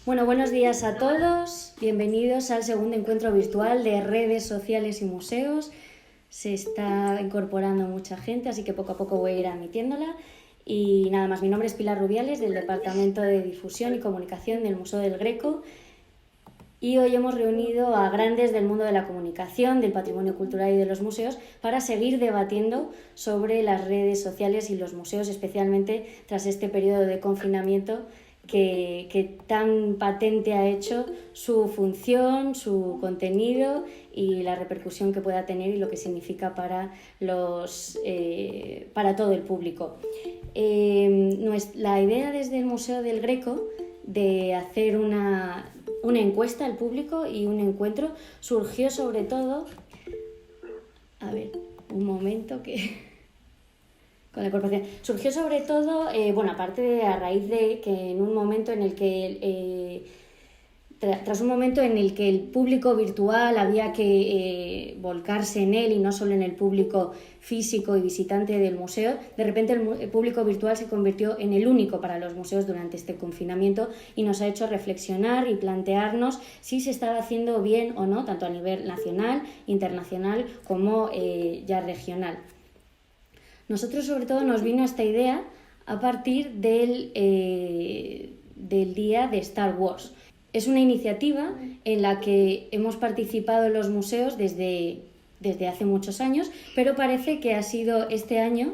Bueno, buenos días a todos. Bienvenidos al segundo encuentro virtual de redes sociales y museos. Se está incorporando mucha gente, así que poco a poco voy a ir admitiéndola. Y nada más, mi nombre es Pilar Rubiales, del Departamento de Difusión y Comunicación del Museo del Greco. Y hoy hemos reunido a grandes del mundo de la comunicación, del patrimonio cultural y de los museos para seguir debatiendo sobre las redes sociales y los museos, especialmente tras este periodo de confinamiento que tan patente ha hecho su función, su contenido y la repercusión que pueda tener y lo que significa para todo el público. La idea desde el Museo del Greco de hacer una encuesta al público y un encuentro surgió sobre todo, a ver, un momento que... con la corporación. Surgió sobre todo, aparte de a raíz de que en un momento en el que, tras un momento en el que el público virtual había que volcarse en él y no solo en el público físico y visitante del museo, de repente el público virtual se convirtió en el único para los museos durante este confinamiento y nos ha hecho reflexionar y plantearnos si se estaba haciendo bien o no, tanto a nivel nacional, internacional como ya regional. Nosotros sobre todo nos vino esta idea a partir del día de Star Wars. Es una iniciativa en la que hemos participado en los museos desde hace muchos años, pero parece que ha sido este año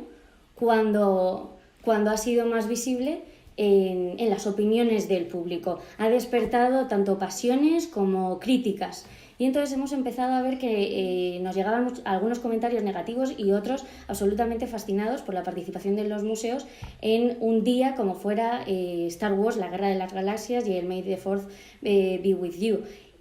cuando ha sido más visible en las opiniones del público. Ha despertado tanto pasiones como críticas. Y entonces hemos empezado a ver que nos llegaban algunos comentarios negativos y otros absolutamente fascinados por la participación de los museos en un día como fuera Star Wars, la Guerra de las Galaxias y el May the Fourth be with you.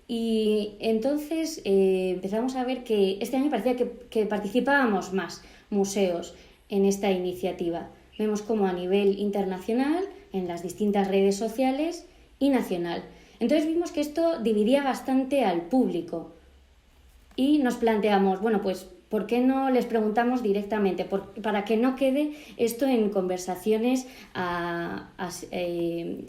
Y entonces empezamos a ver que este año parecía que participábamos más museos en esta iniciativa. Vemos como a nivel internacional, en las distintas redes sociales y nacional. Entonces vimos que esto dividía bastante al público y nos planteamos, bueno, pues ¿por qué no les preguntamos directamente? Para que no quede esto en conversaciones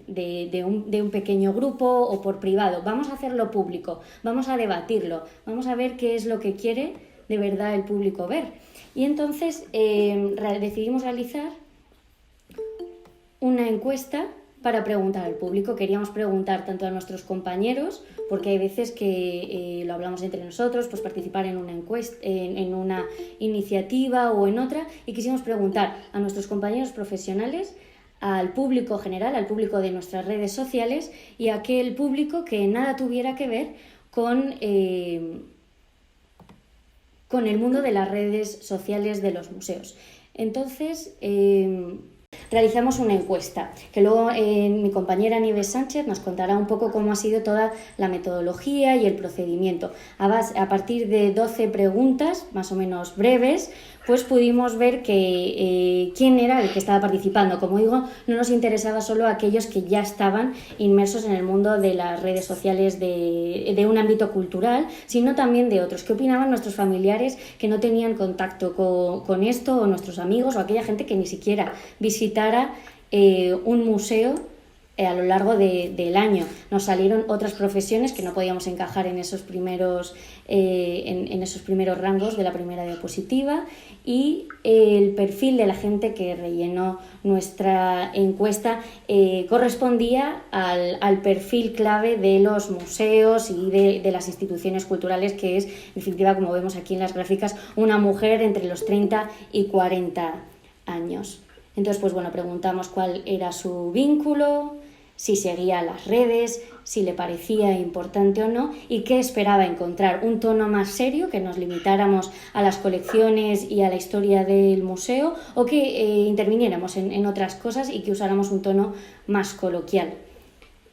de un pequeño grupo o por privado. Vamos a hacerlo público, vamos a debatirlo, vamos a ver qué es lo que quiere de verdad el público ver. Y entonces decidimos realizar una encuesta para preguntar al público. Queríamos preguntar tanto a nuestros compañeros, porque hay veces que lo hablamos entre nosotros, pues participar en una encuesta, en una iniciativa o en otra, y quisimos preguntar a nuestros compañeros profesionales, al público general, al público de nuestras redes sociales y a aquel público que nada tuviera que ver con el mundo de las redes sociales de los museos. Entonces, realizamos una encuesta, que luego mi compañera Nieves Sánchez nos contará un poco cómo ha sido toda la metodología y el procedimiento. A partir de 12 preguntas, más o menos breves, pues pudimos ver que quién era el que estaba participando. Como digo, no nos interesaba solo a aquellos que ya estaban inmersos en el mundo de las redes sociales de un ámbito cultural, sino también de otros. ¿Qué opinaban nuestros familiares que no tenían contacto con esto, o nuestros amigos, o aquella gente que ni siquiera visitara un museo a lo largo del año? Nos salieron otras profesiones que no podíamos encajar en esos primeros rangos de la primera diapositiva, y el perfil de la gente que rellenó nuestra encuesta correspondía al perfil clave de los museos y de las instituciones culturales, que es, en definitiva, como vemos aquí en las gráficas, una mujer entre los 30 y 40 años. Entonces, pues bueno, preguntamos cuál era su vínculo, si seguía las redes, si le parecía importante o no, y qué esperaba encontrar: un tono más serio, que nos limitáramos a las colecciones y a la historia del museo, o que interviniéramos en otras cosas y que usáramos un tono más coloquial.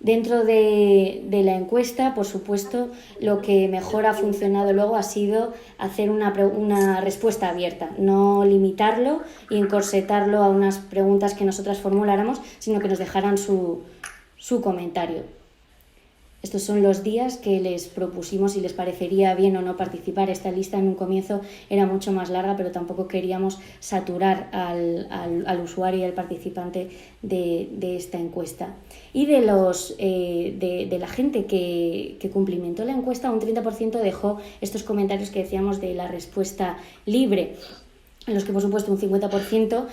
Dentro de la encuesta, por supuesto, lo que mejor ha funcionado luego ha sido hacer una respuesta abierta, no limitarlo y encorsetarlo a unas preguntas que nosotras formuláramos, sino que nos dejaran su comentario. Estos son los días que les propusimos si les parecería bien o no participar. Esta lista en un comienzo era mucho más larga, pero tampoco queríamos saturar al usuario y al participante de esta encuesta. Y de la gente que cumplimentó la encuesta, un 30% dejó estos comentarios que decíamos de la respuesta libre, en los que por supuesto un 50%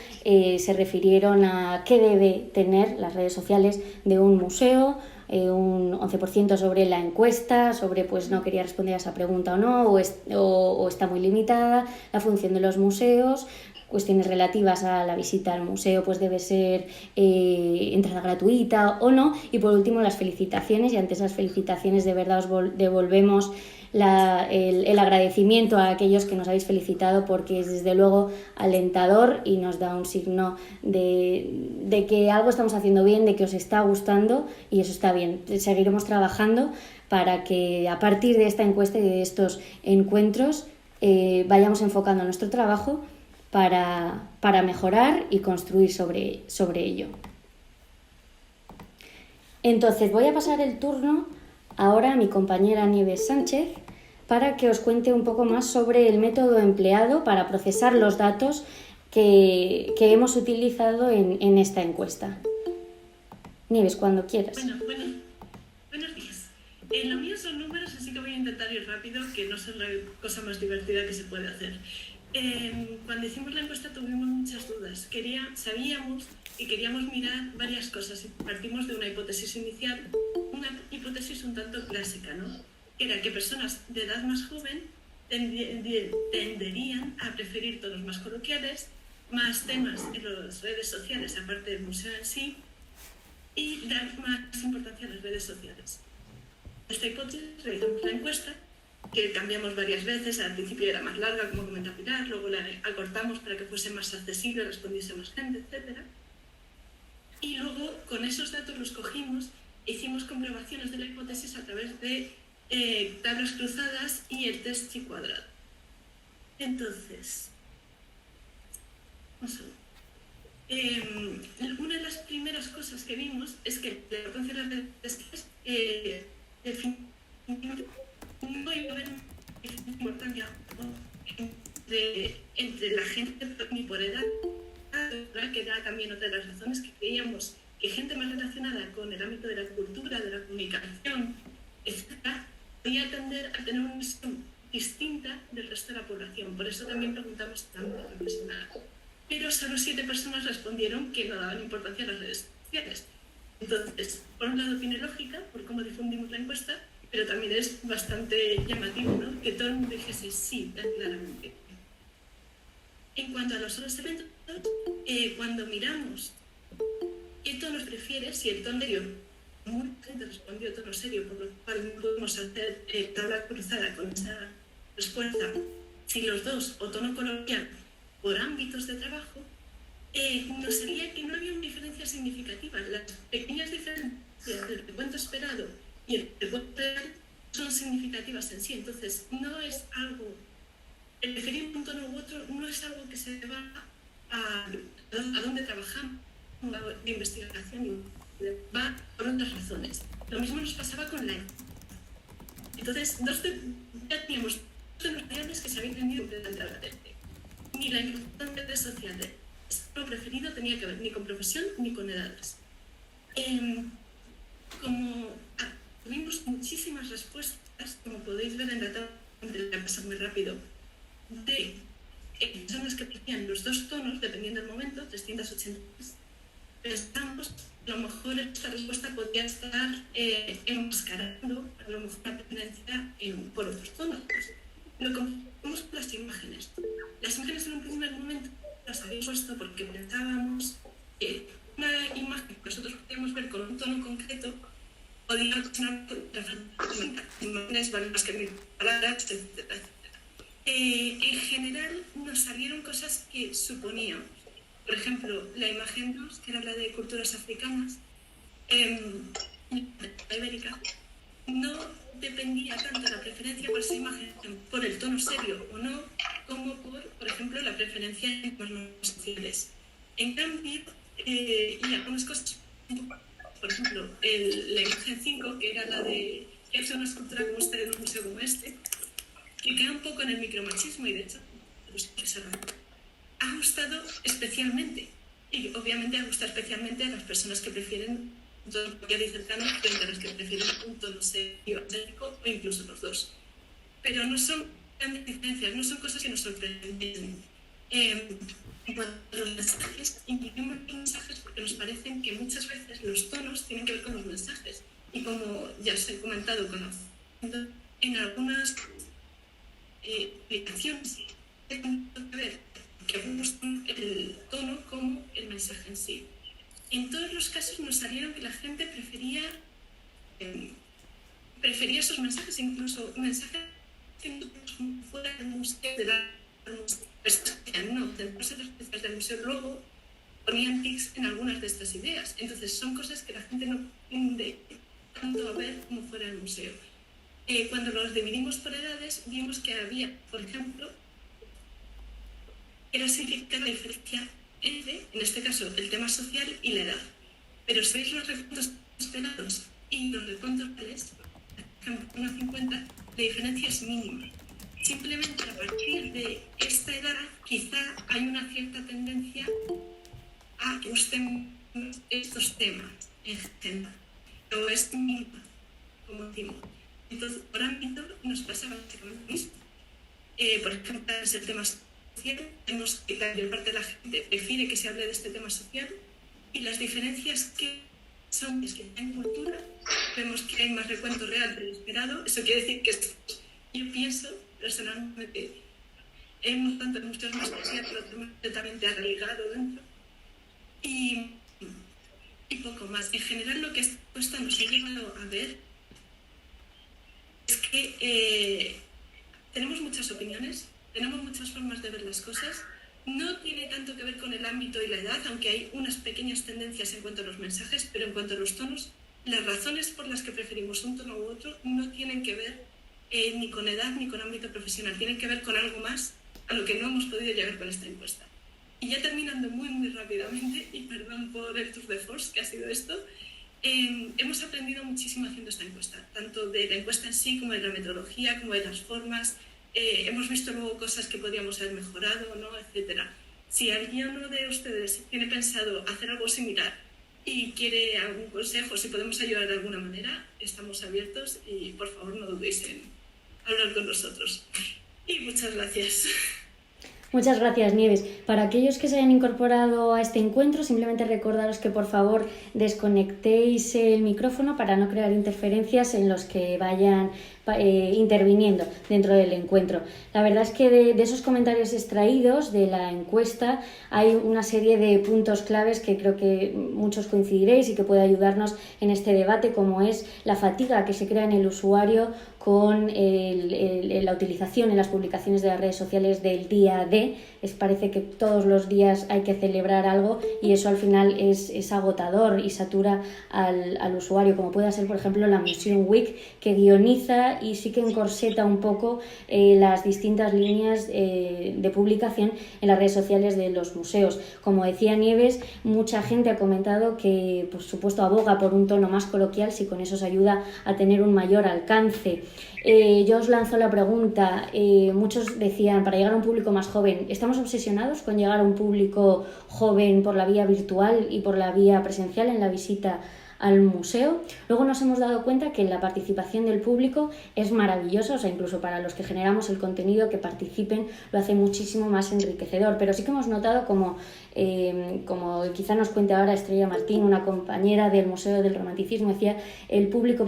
se refirieron a qué debe tener las redes sociales de un museo, un 11% sobre la encuesta, sobre pues no quería responder a esa pregunta o no, o está muy limitada, la función de los museos, cuestiones relativas a la visita al museo, pues debe ser entrada gratuita o no, y por último las felicitaciones, y ante esas felicitaciones de verdad os devolvemos el agradecimiento a aquellos que nos habéis felicitado, porque es desde luego alentador y nos da un signo de que algo estamos haciendo bien, de que os está gustando, y eso está bien. Seguiremos trabajando para que a partir de esta encuesta y de estos encuentros vayamos enfocando nuestro trabajo para mejorar y construir sobre ello. Entonces voy a pasar el turno ahora a mi compañera Nieves Sánchez para que os cuente un poco más sobre el método empleado para procesar los datos que hemos utilizado en esta encuesta. Nieves, cuando quieras. Buenos días. Lo mío son números, así que voy a intentar ir rápido, que no es la cosa más divertida que se puede hacer. Cuando hicimos la encuesta tuvimos muchas dudas. Sabíamos y queríamos mirar varias cosas. Partimos de una hipótesis inicial, una hipótesis un tanto clásica, ¿no? Era que personas de edad más joven tenderían a preferir tonos más coloquiales, más temas en las redes sociales, aparte del museo en sí, y dar más importancia a las redes sociales. Esta hipótesis realizamos la encuesta, que cambiamos varias veces. Al principio era más larga, como comenta Pilar, luego la acortamos para que fuese más accesible, respondiese más gente, etc. Y luego, con esos datos los cogimos, hicimos comprobaciones de la hipótesis a través de tablas cruzadas y el test chi cuadrado. Entonces, vamos a ver. Una de las primeras cosas que vimos es que la importancia de las redes sociales definitivamente no iba a haber importancia entre la gente ni por edad, que era también otra de las razones que creíamos que gente más relacionada con el ámbito de la cultura, de la comunicación, etc., podía tender a tener una visión distinta del resto de la población. Por eso también preguntamos tanto a profesionales. Pero solo 7 personas respondieron que no daban importancia a las redes sociales. Entonces, por un lado tiene lógica, por cómo difundimos la encuesta, pero también es bastante llamativo, ¿no?, que todo el mundo dijese sí tan claramente. En cuanto a los otros eventos, cuando miramos qué tonos prefieres, si el tono serio, mucha gente respondió tono serio, por lo cual no podemos hacer tabla cruzada con esa respuesta. Si los dos, o tono coloquial, por ámbitos de trabajo, nos sería que no había una diferencia significativa. Las pequeñas diferencias del recuento esperado y el recuento real son significativas en sí. Entonces, no es algo, preferir un tono u otro, no es algo que se va a dónde trabajamos, de investigación, va por otras razones. Lo mismo nos pasaba con la... Entonces, ya teníamos dos de los variables que se habían tenido completamente a la vez. Ni la importancia de social de lo preferido tenía que ver ni con profesión ni con edades. Como tuvimos muchísimas respuestas, como podéis ver en la tabla, voy a pasar muy rápido, de personas que preferían los dos tonos, dependiendo del momento, 380. Pensamos que a lo mejor esta respuesta podría estar enmascarando a lo mejor una preferencia por otros tonos. Lo confundimos con las imágenes. Las imágenes en un primer momento las habíamos puesto porque pensábamos que una imagen que nosotros podíamos ver con un tono concreto podía ocasionar imágenes valen más que 1000 palabras, etc. En general nos salieron cosas que suponíamos. Por ejemplo, la imagen 2, que era la de culturas africanas, la ibérica, no dependía tanto la preferencia por esa imagen, por el tono serio o no, como por ejemplo, la preferencia en entornos sociales. En cambio, y algunas cosas por ejemplo, la imagen 5, que era la de que hace una escultura como usted en un museo como este, que cae un poco en el micromachismo y de hecho pues, ha gustado especialmente. Y obviamente ha gustado especialmente a las personas que prefieren un tono social y cercano frente a las que prefieren un tono serio o incluso los dos. Pero no son grandes diferencias, no son cosas que nos sorprenden. Bueno, los mensajes, incluimos los mensajes porque nos parecen que muchas veces los tonos tienen que ver con los mensajes. Y como ya os he comentado, en algunas aplicaciones tienen que ver que buscan el tono como el mensaje en sí. En todos los casos nos salieron que la gente prefería esos mensajes, incluso mensajes que fuera del museo de la no, centrarse en las piezas del museo, luego ponían tics en algunas de estas ideas. Entonces son cosas que la gente no tiende tanto a ver como fuera del museo. Cuando los dividimos por edades, vimos que había, por ejemplo, era significar la diferencia entre, en este caso, el tema social y la edad. Pero si veis los recuentos esperados y los recuentos reales, por ejemplo, 1,50, la diferencia es mínima. Simplemente a partir de esta edad quizá hay una cierta tendencia a que gusten estos temas en general, pero es mínima, como decimos. Entonces, por ámbito nos pasa básicamente lo mismo. Por ejemplo, es el tema social, vemos que la mayor parte de la gente prefiere que se hable de este tema social y las diferencias que son es que en cultura vemos que hay más recuento real del esperado. Eso quiere decir que yo pienso personalmente hemos tanto muchos más poesía pero completamente arraigado dentro y poco más. En general lo que esta encuesta nos ha llevado a ver es que tenemos muchas opiniones, tenemos muchas formas de ver las cosas. No tiene tanto que ver con el ámbito y la edad, aunque hay unas pequeñas tendencias en cuanto a los mensajes, pero en cuanto a los tonos, las razones por las que preferimos un tono u otro no tienen que ver ni con edad ni con ámbito profesional, tienen que ver con algo más a lo que no hemos podido llegar con esta encuesta. Y ya terminando muy rápidamente, y perdón por el tour de force que ha sido esto, hemos aprendido muchísimo haciendo esta encuesta, tanto de la encuesta en sí como de la metodología, como de las formas. Hemos visto luego cosas que podríamos haber mejorado, ¿no? Etcétera. Si alguno de ustedes tiene pensado hacer algo similar y quiere algún consejo, si podemos ayudar de alguna manera, estamos abiertos y por favor no dudéis en hablar con nosotros. Y muchas gracias. Muchas gracias, Nieves. Para aquellos que se hayan incorporado a este encuentro, simplemente recordaros que por favor desconectéis el micrófono para no crear interferencias en los que vayan interviniendo dentro del encuentro. La verdad es que de esos comentarios extraídos de la encuesta hay una serie de puntos claves que creo que muchos coincidiréis y que puede ayudarnos en este debate, como es la fatiga que se crea en el usuario con la utilización en las publicaciones de las redes sociales del día D. Parece que todos los días hay que celebrar algo y eso al final es agotador y satura al usuario, como puede ser por ejemplo la Museum Week, que guioniza y sí que encorseta un poco las distintas líneas de publicación en las redes sociales de los museos. Como decía Nieves, mucha gente ha comentado que por supuesto aboga por un tono más coloquial si con eso se ayuda a tener un mayor alcance. Yo os lanzo la pregunta, muchos decían, para llegar a un público más joven, ¿estamos obsesionados con llegar a un público joven por la vía virtual y por la vía presencial en la visita al museo? Luego nos hemos dado cuenta que la participación del público es maravillosa, o sea, incluso para los que generamos el contenido, que participen lo hace muchísimo más enriquecedor, pero sí que hemos notado como quizá nos cuente ahora Estrella Martín, una compañera del Museo del Romanticismo, decía, el público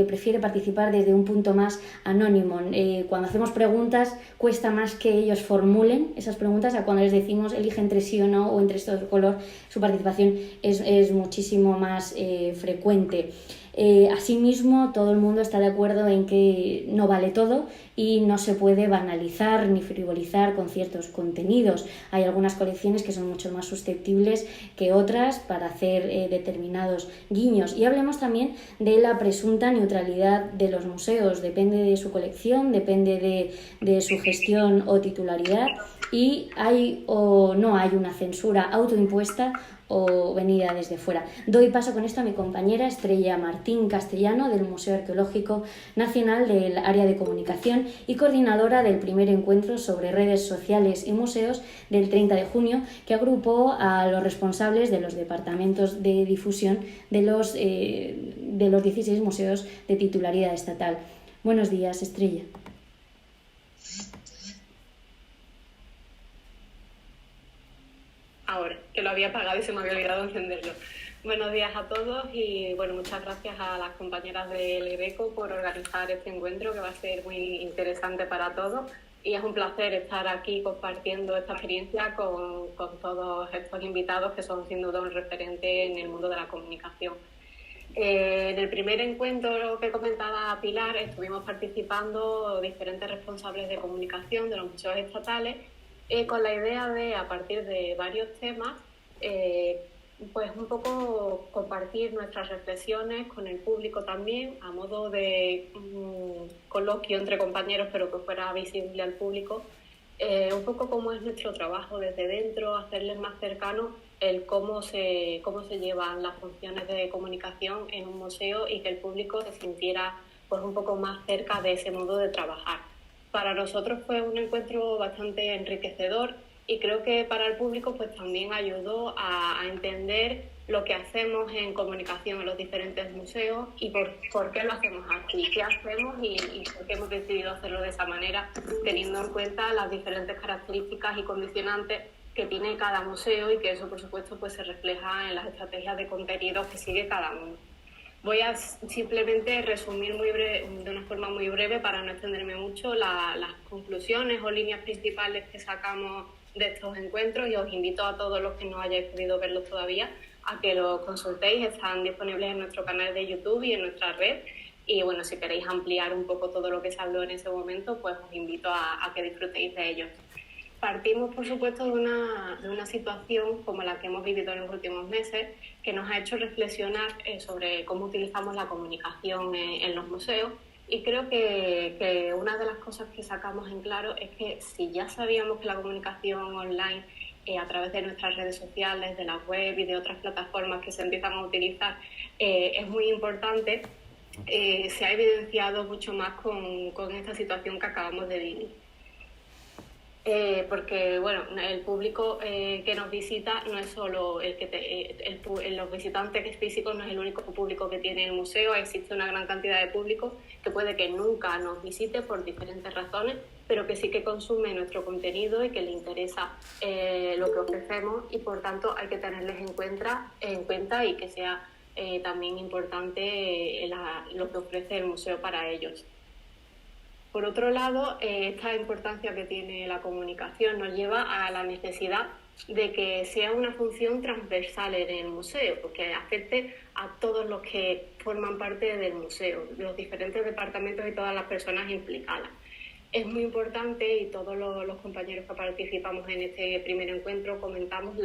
prefiere participar desde un punto más anónimo. Cuando hacemos preguntas cuesta más que ellos formulen esas preguntas a cuando les decimos elige entre sí o no o entre este otro color, su participación es muchísimo más frecuente. Asimismo, todo el mundo está de acuerdo en que no vale todo y no se puede banalizar ni frivolizar con ciertos contenidos. Hay algunas colecciones que son mucho más susceptibles que otras para hacer determinados guiños. Y hablemos también de la presunta neutralidad de los museos. Depende de su colección, depende de su gestión o titularidad, y hay o no hay una censura autoimpuesta o venida desde fuera. Doy paso con esto a mi compañera Estrella Martín Castellano del Museo Arqueológico Nacional del Área de Comunicación y coordinadora del primer encuentro sobre redes sociales y museos del 30 de junio, que agrupó a los responsables de los departamentos de difusión de los 16 museos de titularidad estatal. Buenos días, Estrella. Ahora, que lo había apagado y se me había olvidado encenderlo. Buenos días a todos y bueno, muchas gracias a las compañeras del Greco por organizar este encuentro que va a ser muy interesante para todos y es un placer estar aquí compartiendo esta experiencia con todos estos invitados que son sin duda un referente en el mundo de la comunicación. En el primer encuentro que comentaba Pilar estuvimos participando diferentes responsables de comunicación de los museos estatales con la idea de, a partir de varios temas, pues un poco compartir nuestras reflexiones con el público también, a modo de coloquio entre compañeros, pero que fuera visible al público, un poco cómo es nuestro trabajo desde dentro, hacerles más cercano el cómo se llevan las funciones de comunicación en un museo y que el público se sintiera pues un poco más cerca de ese modo de trabajar. Para nosotros fue un encuentro bastante enriquecedor y creo que para el público pues también ayudó a entender lo que hacemos en comunicación en los diferentes museos y por qué lo hacemos aquí, qué hacemos y por qué hemos decidido hacerlo de esa manera, teniendo en cuenta las diferentes características y condicionantes que tiene cada museo y que eso por supuesto pues se refleja en las estrategias de contenidos que sigue cada uno. Voy a simplemente resumir de una forma muy breve para no extenderme mucho las conclusiones o líneas principales que sacamos de estos encuentros y os invito a todos los que no hayáis podido verlos todavía a que los consultéis, están disponibles en nuestro canal de YouTube y en nuestra red y bueno, si queréis ampliar un poco todo lo que se habló en ese momento, pues os invito a que disfrutéis de ellos. Partimos, por supuesto, de una situación como la que hemos vivido en los últimos meses, que nos ha hecho reflexionar sobre cómo utilizamos la comunicación en los museos. Y creo que una de las cosas que sacamos en claro es que si ya sabíamos que la comunicación online a través de nuestras redes sociales, de la web y de otras plataformas que se empiezan a utilizar es muy importante, se ha evidenciado mucho más con esta situación que acabamos de vivir. Porque bueno, el público que nos visita no es solo los visitantes físicos, no es el único público que tiene el museo, existe una gran cantidad de público que puede que nunca nos visite por diferentes razones, pero que sí que consume nuestro contenido y que le interesa lo que ofrecemos y por tanto hay que tenerles en cuenta y que sea también importante lo que ofrece el museo para ellos. Por otro lado, esta importancia que tiene la comunicación nos lleva a la necesidad de que sea una función transversal en el museo, porque afecte a todos los que forman parte del museo, los diferentes departamentos y todas las personas implicadas. Es muy importante y todos los compañeros que participamos en este primer encuentro comentamos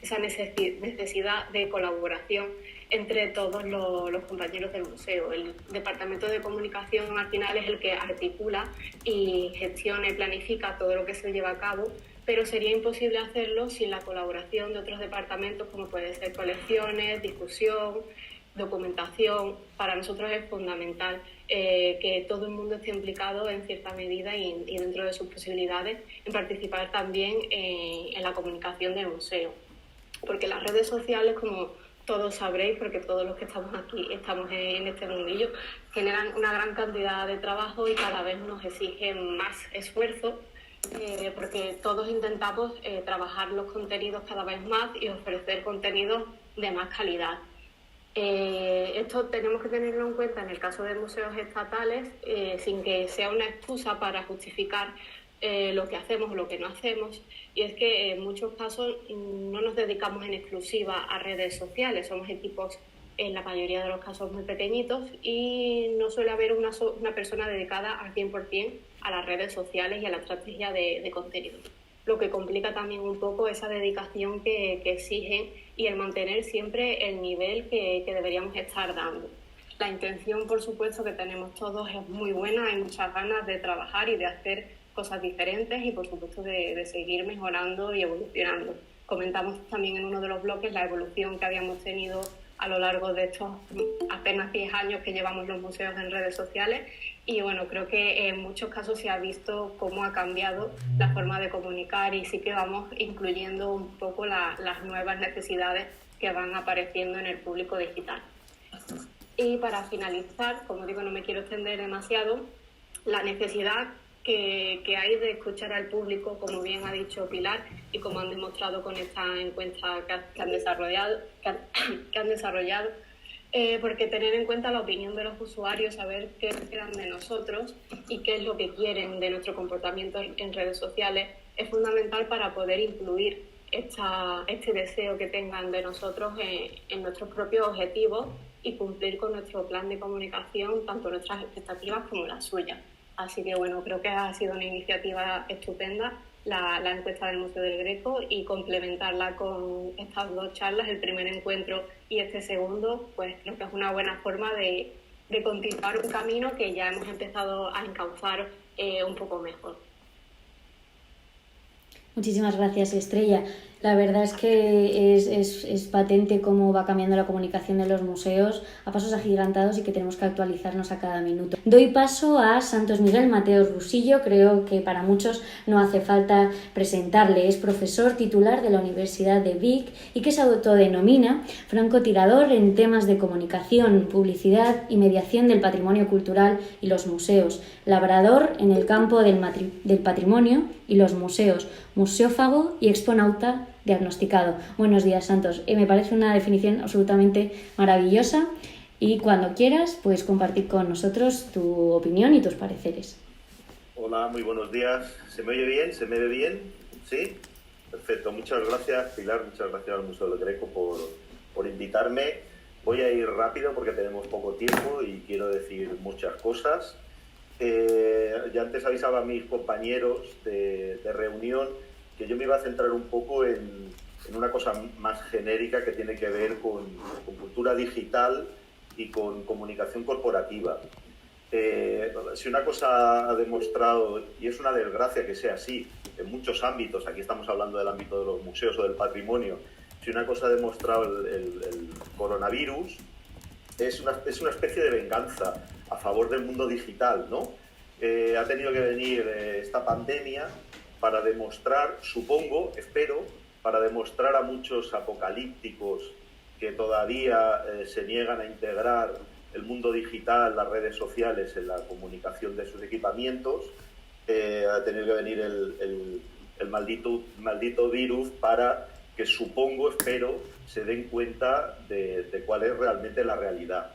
esa necesidad de colaboración entre todos los compañeros del museo. El Departamento de Comunicación al final es el que articula y gestiona y planifica todo lo que se lleva a cabo, pero sería imposible hacerlo sin la colaboración de otros departamentos como puede ser colecciones, difusión, documentación. Para nosotros es fundamental que todo el mundo esté implicado en cierta medida y dentro de sus posibilidades en participar también en la comunicación del museo. Porque las redes sociales, como todos sabréis, porque todos los que estamos aquí estamos en este mundillo, generan una gran cantidad de trabajo y cada vez nos exigen más esfuerzo, porque todos intentamos trabajar los contenidos cada vez más y ofrecer contenidos de más calidad. Esto tenemos que tenerlo en cuenta en el caso de museos estatales, sin que sea una excusa para justificar lo que hacemos o lo que no hacemos, y es que en muchos casos no nos dedicamos en exclusiva a redes sociales, somos equipos en la mayoría de los casos muy pequeñitos y no suele haber una persona dedicada al 100% a las redes sociales y a la estrategia de contenido, lo que complica también un poco esa dedicación que exigen y el mantener siempre el nivel que deberíamos estar dando. La intención, por supuesto, que tenemos todos es muy buena, hay muchas ganas de trabajar y de hacer cosas diferentes y, por supuesto, de seguir mejorando y evolucionando. comentamos también en uno de los bloques la evolución que habíamos tenido a lo largo de estos apenas 10 años que llevamos los museos en redes sociales. Y bueno, creo que en muchos casos se ha visto cómo ha cambiado la forma de comunicar y sí que vamos incluyendo un poco las nuevas necesidades que van apareciendo en el público digital. Y para finalizar, como digo, no me quiero extender demasiado, la necesidad que hay de escuchar al público, como bien ha dicho Pilar y como han demostrado con esta encuesta que han desarrollado, porque tener en cuenta la opinión de los usuarios, saber qué esperan de nosotros y qué es lo que quieren de nuestro comportamiento en redes sociales, es fundamental para poder incluir este deseo que tengan de nosotros en nuestros propios objetivos y cumplir con nuestro plan de comunicación, tanto nuestras expectativas como las suyas. Así que bueno, creo que ha sido una iniciativa estupenda la encuesta del Museo del Greco, y complementarla con estas dos charlas, el primer encuentro y este segundo, pues creo que es una buena forma de continuar un camino que ya hemos empezado a encauzar un poco mejor. Muchísimas gracias, Estrella. La verdad es que es patente cómo va cambiando la comunicación de los museos a pasos agigantados y que tenemos que actualizarnos a cada minuto. Doy paso a Santos Miguel Mateos Rusillo. Creo que para muchos no hace falta presentarle. Es profesor titular de la Universidad de Vic y que se autodenomina francotirador en temas de comunicación, publicidad y mediación del patrimonio cultural y los museos. Labrador en el campo del patrimonio y los museos. Museófago y exponauta diagnosticado. Buenos días, Santos. Me parece una definición absolutamente maravillosa y cuando quieras puedes compartir con nosotros tu opinión y tus pareceres. Hola, muy buenos días. ¿Se me oye bien? ¿Se me ve bien? ¿Sí? Perfecto. Muchas gracias, Pilar. Muchas gracias al Museo del Greco por invitarme. Voy a ir rápido porque tenemos poco tiempo y quiero decir muchas cosas. Ya antes avisaba a mis compañeros de reunión que yo me iba a centrar un poco en una cosa más genérica que tiene que ver con cultura digital y con comunicación corporativa. Si una cosa ha demostrado, y es una desgracia que sea así, en muchos ámbitos, aquí estamos hablando del ámbito de los museos o del patrimonio, si una cosa ha demostrado el coronavirus, es una especie de venganza a favor del mundo digital, ¿no? Ha tenido que venir esta pandemia para demostrar, supongo, espero, para demostrar a muchos apocalípticos que todavía se niegan a integrar el mundo digital, las redes sociales en la comunicación de sus equipamientos. Ha tenido que venir el maldito virus para que, supongo, espero, se den cuenta de cuál es realmente la realidad.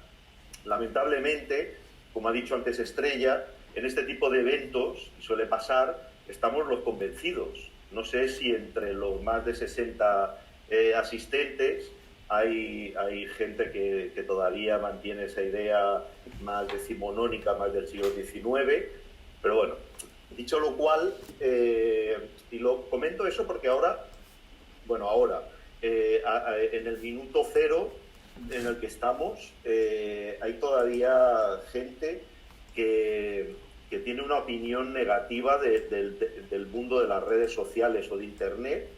Lamentablemente, como ha dicho antes Estrella, en este tipo de eventos, suele pasar, estamos los convencidos. No sé si entre los más de 60 asistentes hay gente que todavía mantiene esa idea más decimonónica, más del siglo XIX, pero bueno, dicho lo cual, y lo comento eso porque ahora, en el minuto cero en el que estamos, hay todavía gente que tiene una opinión negativa del mundo de las redes sociales o de Internet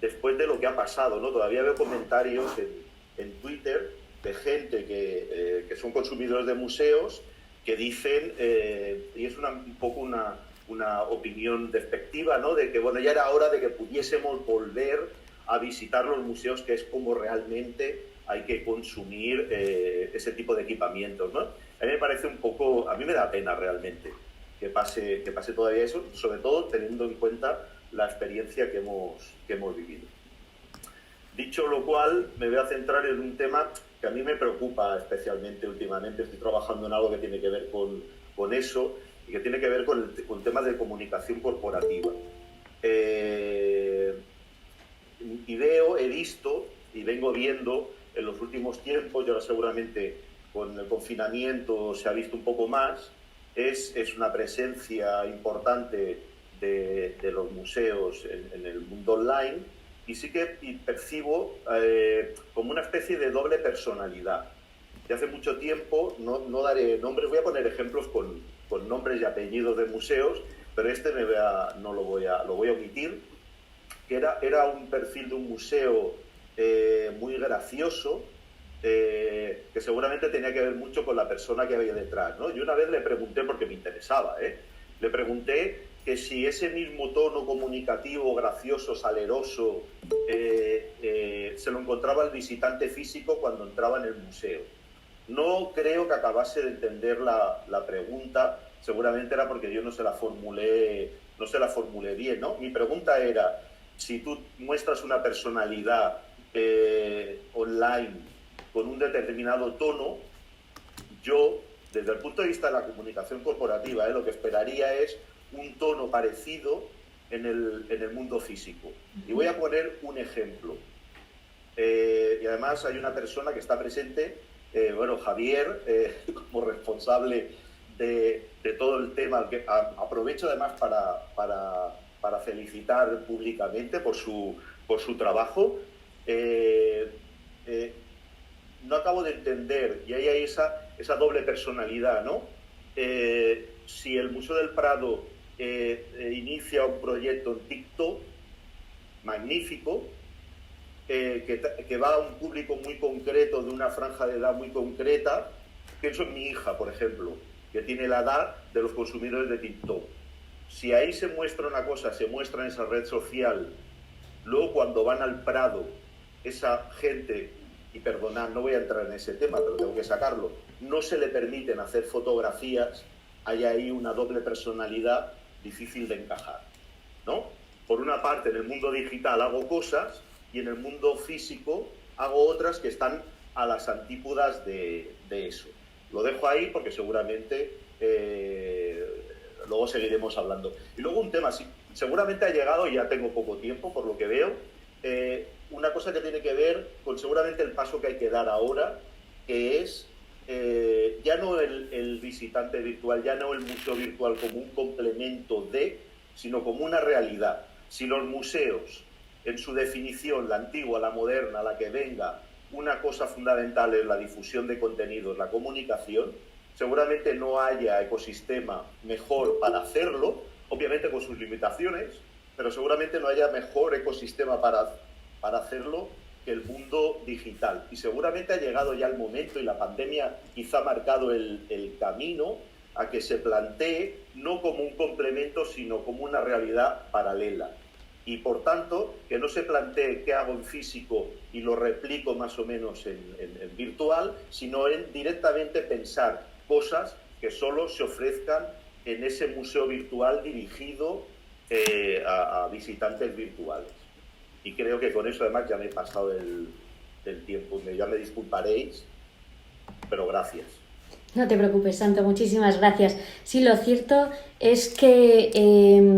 después de lo que ha pasado, ¿no? Todavía veo comentarios en Twitter de gente que son consumidores de museos que dicen, y es un poco una opinión despectiva, ¿no? De que bueno, ya era hora de que pudiésemos volver a visitar los museos, que es como realmente hay que consumir ese tipo de equipamientos, ¿no? A mí me parece un poco, a mí me da pena realmente que pase todavía eso, sobre todo teniendo en cuenta la experiencia que hemos vivido. Dicho lo cual, me voy a centrar en un tema que a mí me preocupa especialmente últimamente. Estoy trabajando en algo que tiene que ver con eso y que tiene que ver con temas de comunicación corporativa. He visto y vengo viendo en los últimos tiempos, y ahora seguramente con el confinamiento se ha visto un poco más, es una presencia importante de los museos en el mundo online, y sí que percibo como una especie de doble personalidad. De hace mucho tiempo, no daré nombres, voy a poner ejemplos con nombres y apellidos de museos, pero lo voy a omitir. que era un perfil de un museo muy gracioso, que seguramente tenía que ver mucho con la persona que había detrás, ¿no? Yo una vez le pregunté, porque me interesaba, le pregunté que si ese mismo tono comunicativo, gracioso, saleroso, se lo encontraba el visitante físico cuando entraba en el museo. No creo que acabase de entender la pregunta, seguramente era porque yo no se la formulé bien, ¿no? Mi pregunta era, si tú muestras una personalidad online con un determinado tono, yo, desde el punto de vista de la comunicación corporativa, lo que esperaría es un tono parecido en el mundo físico. Y voy a poner un ejemplo. Y además hay una persona que está presente, Javier, como responsable de todo el tema, que aprovecho además para felicitar públicamente por su trabajo. No acabo de entender, y ahí hay esa doble personalidad, ¿no? Si el Museo del Prado inicia un proyecto en TikTok magnífico, que va a un público muy concreto, de una franja de edad muy concreta, pienso en mi hija, por ejemplo, que tiene la edad de los consumidores de TikTok. Si ahí se muestra una cosa, se muestra en esa red social, luego cuando van al Prado, esa gente, y perdonad, no voy a entrar en ese tema, pero tengo que sacarlo, no se le permiten hacer fotografías, hay ahí una doble personalidad difícil de encajar, ¿no? Por una parte, en el mundo digital hago cosas y en el mundo físico hago otras que están a las antípodas de eso. Lo dejo ahí porque seguramente luego seguiremos hablando. Y luego un tema, seguramente ha llegado, y ya tengo poco tiempo por lo que veo, una cosa que tiene que ver con seguramente el paso que hay que dar ahora, que es ya no el visitante virtual, ya no el museo virtual como un complemento de, sino como una realidad. Si los museos, en su definición, la antigua, la moderna, la que venga, una cosa fundamental es la difusión de contenidos, la comunicación, seguramente no haya ecosistema mejor para hacerlo, obviamente con sus limitaciones, pero seguramente no haya mejor ecosistema para hacerlo que el mundo digital. Y seguramente ha llegado ya el momento, y la pandemia quizá ha marcado el camino, a que se plantee no como un complemento, sino como una realidad paralela. Y por tanto, que no se plantee qué hago en físico y lo replico más o menos en virtual, sino en directamente pensar cosas que solo se ofrezcan en ese museo virtual dirigido a visitantes virtuales. Y creo que con eso además ya me he pasado del tiempo. Ya me disculparéis, pero gracias. No te preocupes, Santo, muchísimas gracias. Sí, lo cierto es que,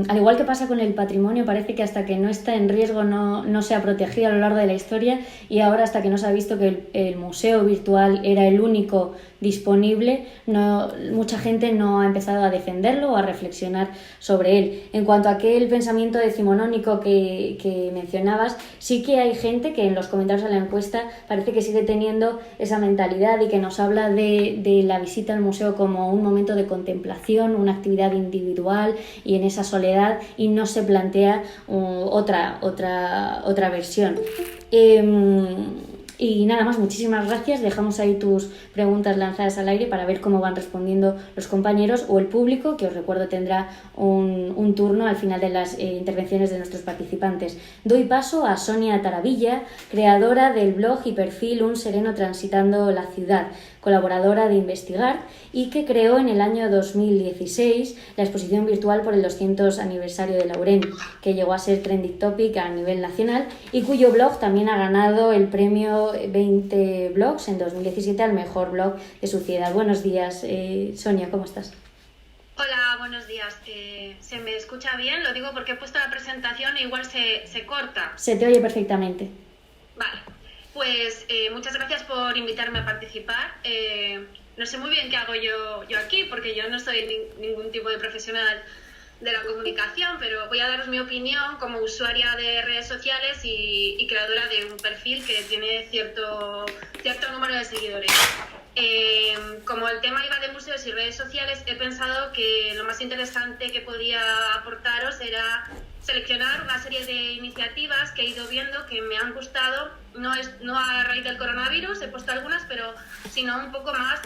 al igual que pasa con el patrimonio, parece que hasta que no está en riesgo no se ha protegido a lo largo de la historia, y ahora hasta que no se ha visto que el museo virtual era el único disponible, mucha gente no ha empezado a defenderlo o a reflexionar sobre él. En cuanto a aquel pensamiento decimonónico que mencionabas, sí que hay gente que en los comentarios de la encuesta parece que sigue teniendo esa mentalidad y que nos habla de la visita al museo como un momento de contemplación, una actividad individual y en esa soledad, y no se plantea otra versión. Y nada más, muchísimas gracias. Dejamos ahí tus preguntas lanzadas al aire para ver cómo van respondiendo los compañeros o el público, que os recuerdo tendrá un turno al final de las intervenciones de nuestros participantes. Doy paso a Sonia Taravilla, creadora del blog y perfil Un Sereno Transitando la Ciudad, colaboradora de Investigar, y que creó en el año 2016 la exposición virtual por el 200 aniversario de Laurent, que llegó a ser trending topic a nivel nacional y cuyo blog también ha ganado el premio 20 Blogs en 2017 al mejor blog de su ciudad. Buenos días, Sonia, ¿cómo estás? Hola, buenos días. ¿Se me escucha bien? Lo digo porque he puesto la presentación e igual se corta. Se te oye perfectamente. Vale. Pues muchas gracias por invitarme a participar. No sé muy bien qué hago yo aquí, porque yo no soy ningún tipo de profesional de la comunicación, pero voy a daros mi opinión como usuaria de redes sociales y creadora de un perfil que tiene cierto número de seguidores. Como el tema iba de museos y redes sociales, he pensado que lo más interesante que podía aportaros era seleccionar una serie de iniciativas que he ido viendo que me han gustado, no a raíz del coronavirus, he puesto algunas, pero sino un poco más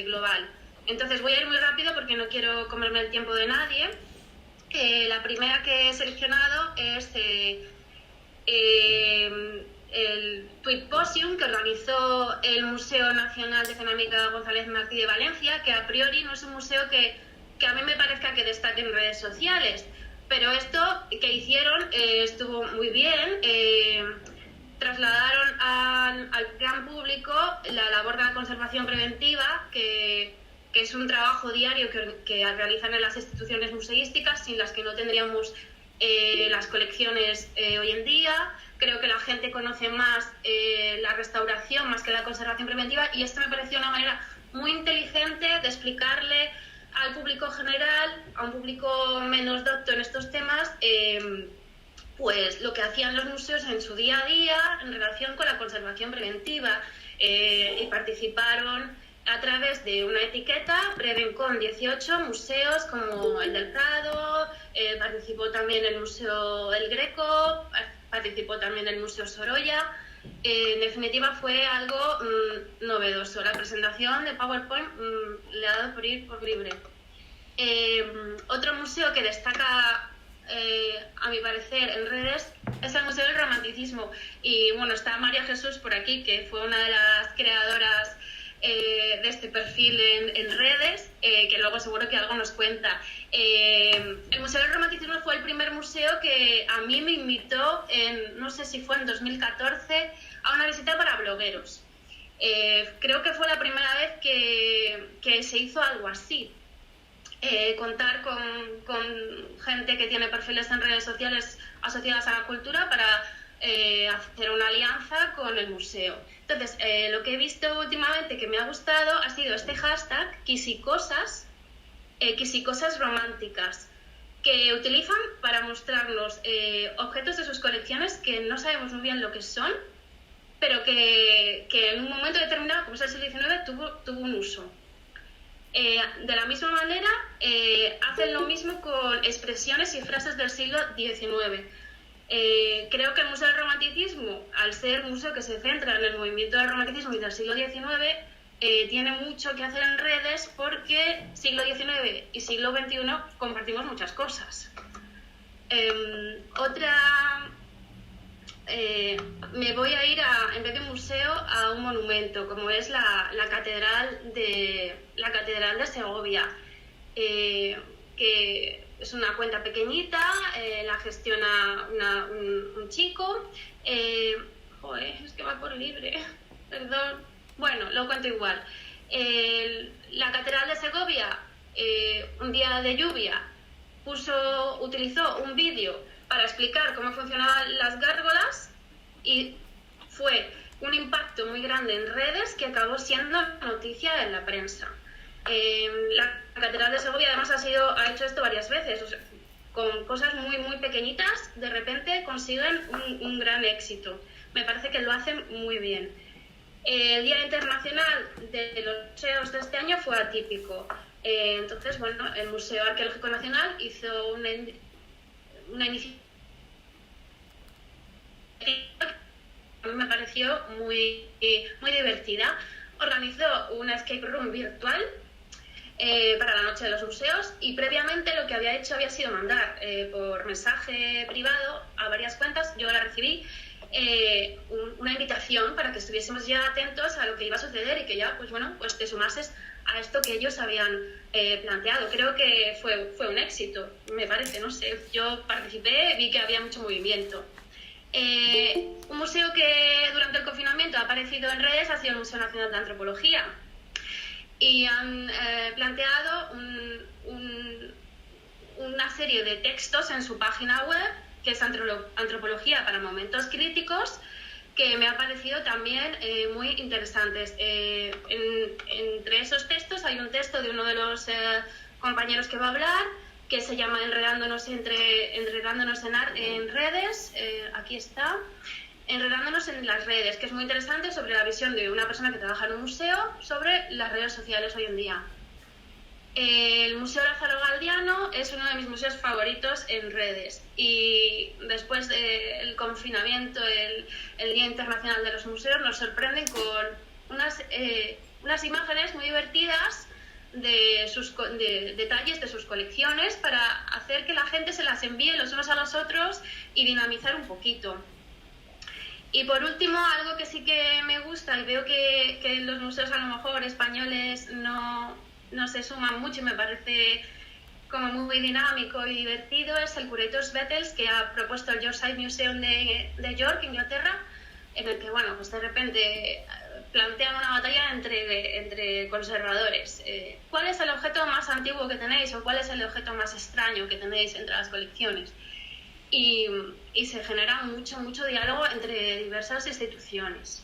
global. Entonces voy a ir muy rápido porque no quiero comerme el tiempo de nadie. La primera que he seleccionado es el Tweetposium que organizó el Museo Nacional de Cerámica González Martí de Valencia, que a priori no es un museo que a mí me parezca que destaque en redes sociales, pero esto que hicieron estuvo muy bien. Trasladaron al gran público la labor de la conservación preventiva, que es un trabajo diario que realizan en las instituciones museísticas, sin las que no tendríamos las colecciones hoy en día. Creo que la gente conoce más la restauración más que la conservación preventiva, y esto me pareció una manera muy inteligente de explicarle al público general, a un público menos docto en estos temas, pues lo que hacían los museos en su día a día en relación con la conservación preventiva, y participaron a través de una etiqueta, Prevencon 18 museos como el del Prado, participó también el Museo El Greco, participó también el Museo Sorolla. En definitiva fue algo novedoso. La presentación de PowerPoint le ha dado por ir por libre. Otro museo que destaca, a mi parecer, en redes es el Museo del Romanticismo. Y bueno, está María Jesús por aquí, que fue una de las creadoras de este perfil en redes, que luego seguro que algo nos cuenta. El Museo del Romanticismo fue el primer museo que a mí me invitó, no sé si fue en 2014, a una visita para blogueros. Creo que fue la primera vez que se hizo algo así. Contar con gente que tiene perfiles en redes sociales asociadas a la cultura para hacer una alianza con el museo. Entonces, lo que he visto últimamente que me ha gustado ha sido este hashtag Quisicosas románticas, que utilizan para mostrarnos objetos de sus colecciones que no sabemos muy bien lo que son, pero que en un momento determinado, como es el siglo XIX, tuvo un uso. De la misma manera, hacen lo mismo con expresiones y frases del siglo XIX. Creo que el Museo del Romanticismo, al ser un museo que se centra en el movimiento del romanticismo y del siglo XIX, tiene mucho que hacer en redes porque siglo XIX y siglo XXI compartimos muchas cosas. Me voy a ir, en vez de un museo, a un monumento, como es la Catedral de Segovia, que es una cuenta pequeñita, la gestiona un chico. Es que va por libre, perdón. Bueno, lo cuento igual. La Catedral de Segovia, un día de lluvia, utilizó un vídeo para explicar cómo funcionaban las gárgolas, y fue un impacto muy grande en redes que acabó siendo noticia en la prensa. La Catedral de Segovia además ha hecho esto varias veces, o sea, con cosas muy muy pequeñitas de repente consiguen un gran éxito. Me parece que lo hacen muy bien. El Día Internacional de los Museos de este año fue atípico. Entonces, bueno, el Museo Arqueológico Nacional hizo una iniciativa que a mí me pareció muy divertida. Organizó una escape room virtual para la Noche de los Museos, y previamente lo que había hecho había sido mandar por mensaje privado a varias cuentas, yo la recibí, una invitación para que estuviésemos ya atentos a lo que iba a suceder y que ya, pues te sumases a esto que ellos habían planteado. Creo que fue un éxito, me parece, no sé. Yo participé, vi que había mucho movimiento. Un museo que durante el confinamiento ha aparecido en redes ha sido el Museo Nacional de Antropología, y han planteado una serie de textos en su página web, que es Antropología para Momentos Críticos, que me ha parecido también muy interesantes. Entre esos textos hay un texto de uno de los compañeros que va a hablar, que se llama Enredándonos en redes, aquí está, Enredándonos en las redes, que es muy interesante, sobre la visión de una persona que trabaja en un museo sobre las redes sociales hoy en día. El Museo Lázaro Galdiano Metropolitano es uno de mis museos favoritos en redes y después del confinamiento, el Día Internacional de los Museos, nos sorprenden con unas imágenes muy divertidas de detalles de sus colecciones para hacer que la gente se las envíe los unos a los otros y dinamizar un poquito. Y por último, algo que sí que me gusta y veo que los museos a lo mejor españoles no se suman mucho y me parece como muy dinámico y divertido, es el Curators Battles que ha propuesto el Yorkshire Museum de York, Inglaterra, en el que, bueno, pues de repente plantean una batalla entre conservadores. ¿Cuál es el objeto más antiguo que tenéis o cuál es el objeto más extraño que tenéis entre las colecciones? Y se genera mucho diálogo entre diversas instituciones.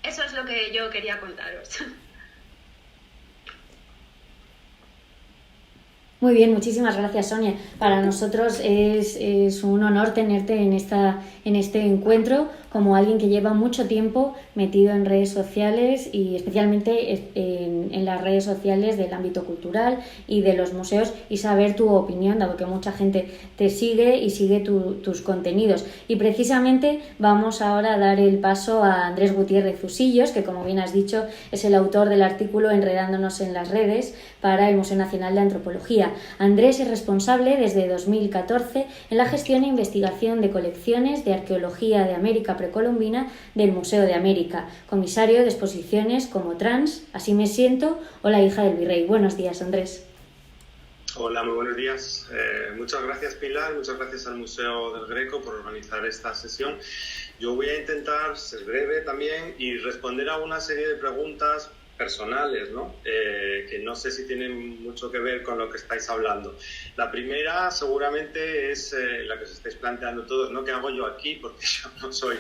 Eso es lo que yo quería contaros. Muy bien, muchísimas gracias, Sonia. Para nosotros es un honor tenerte en este encuentro como alguien que lleva mucho tiempo metido en redes sociales y especialmente en las redes sociales del ámbito cultural y de los museos, y saber tu opinión, dado que mucha gente te sigue y sigue tus contenidos. Y precisamente vamos ahora a dar el paso a Andrés Gutiérrez Usillos, que, como bien has dicho, es el autor del artículo Enredándonos en las redes para el Museo Nacional de Antropología. Andrés es responsable desde 2014 en la gestión e investigación de colecciones de arqueología de América precolombina del Museo de América, comisario de exposiciones como Trans, Así me siento o La hija del virrey. Buenos días, Andrés. Hola, muy buenos días. Muchas gracias, Pilar, muchas gracias al Museo del Greco por organizar esta sesión. Yo voy a intentar ser breve también y responder a una serie de preguntas personales, ¿no? Que no sé si tienen mucho que ver con lo que estáis hablando. La primera seguramente es la que os estáis planteando todos, ¿no? ¿Qué hago yo aquí? Porque yo no soy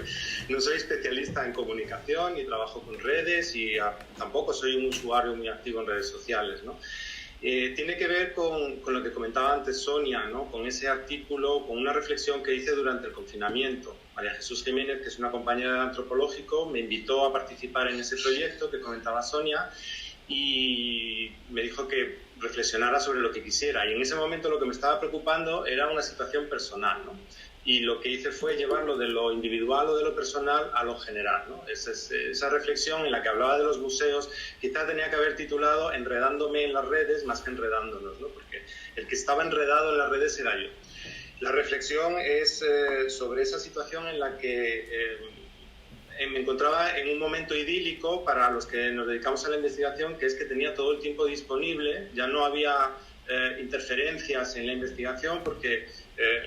especialista en comunicación y trabajo con redes y tampoco soy un usuario muy activo en redes sociales, ¿no? Tiene que ver con lo que comentaba antes Sonia, ¿no? Con ese artículo, con una reflexión que hice durante el confinamiento. María Jesús Jiménez, que es una compañera de antropológico, me invitó a participar en ese proyecto que comentaba Sonia y me dijo que reflexionara sobre lo que quisiera. Y en ese momento lo que me estaba preocupando era una situación personal, ¿no? Y lo que hice fue llevarlo de lo individual o de lo personal a lo general, ¿no? Esa reflexión en la que hablaba de los museos quizás tenía que haber titulado Enredándome en las redes más que Enredándonos, ¿no? Porque el que estaba enredado en las redes era yo. La reflexión es sobre esa situación en la que me encontraba en un momento idílico para los que nos dedicamos a la investigación, que es que tenía todo el tiempo disponible, ya no había interferencias en la investigación porque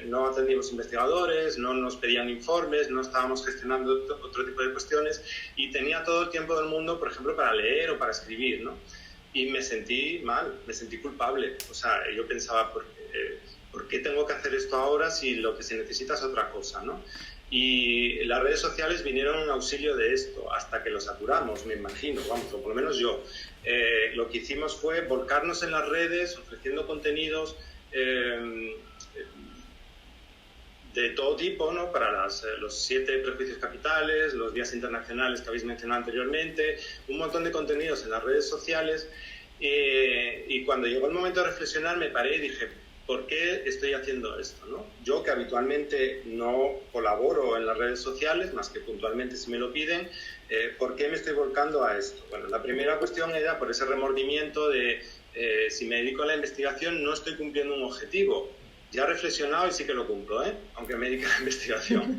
no atendíamos investigadores, no nos pedían informes, no estábamos gestionando otro tipo de cuestiones y tenía todo el tiempo del mundo, por ejemplo, para leer o para escribir, ¿no? Y me sentí mal, me sentí culpable. O sea, yo pensaba, ¿por qué tengo que hacer esto ahora si lo que se necesita es otra cosa, ¿no? Y las redes sociales vinieron en auxilio de esto, hasta que lo saturamos, me imagino, vamos, o por lo menos yo. Lo que hicimos fue volcarnos en las redes, ofreciendo contenidos de todo tipo, ¿no? Para los 7 prejuicios capitales, los días internacionales que habéis mencionado anteriormente, un montón de contenidos en las redes sociales. Y cuando llegó el momento de reflexionar me paré y dije, ¿por qué estoy haciendo esto, ¿no? Yo, que habitualmente no colaboro en las redes sociales, más que puntualmente si me lo piden, ¿por qué me estoy volcando a esto? Bueno, la primera cuestión era por ese remordimiento de si me dedico a la investigación no estoy cumpliendo un objetivo. Ya he reflexionado y sí que lo cumplo, aunque me dedique a la investigación.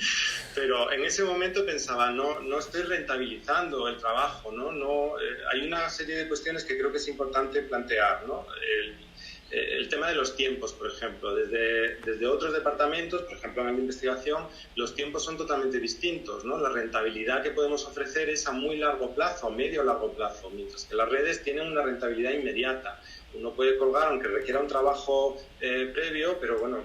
Pero en ese momento pensaba, no estoy rentabilizando el trabajo, ¿no? Hay una serie de cuestiones que creo que es importante plantear, ¿no? El tema de los tiempos, por ejemplo, desde otros departamentos, por ejemplo en la investigación, los tiempos son totalmente distintos, ¿no? La rentabilidad que podemos ofrecer es a muy largo plazo, a medio largo plazo, mientras que las redes tienen una rentabilidad inmediata. Uno puede colgar, aunque requiera un trabajo previo, pero bueno,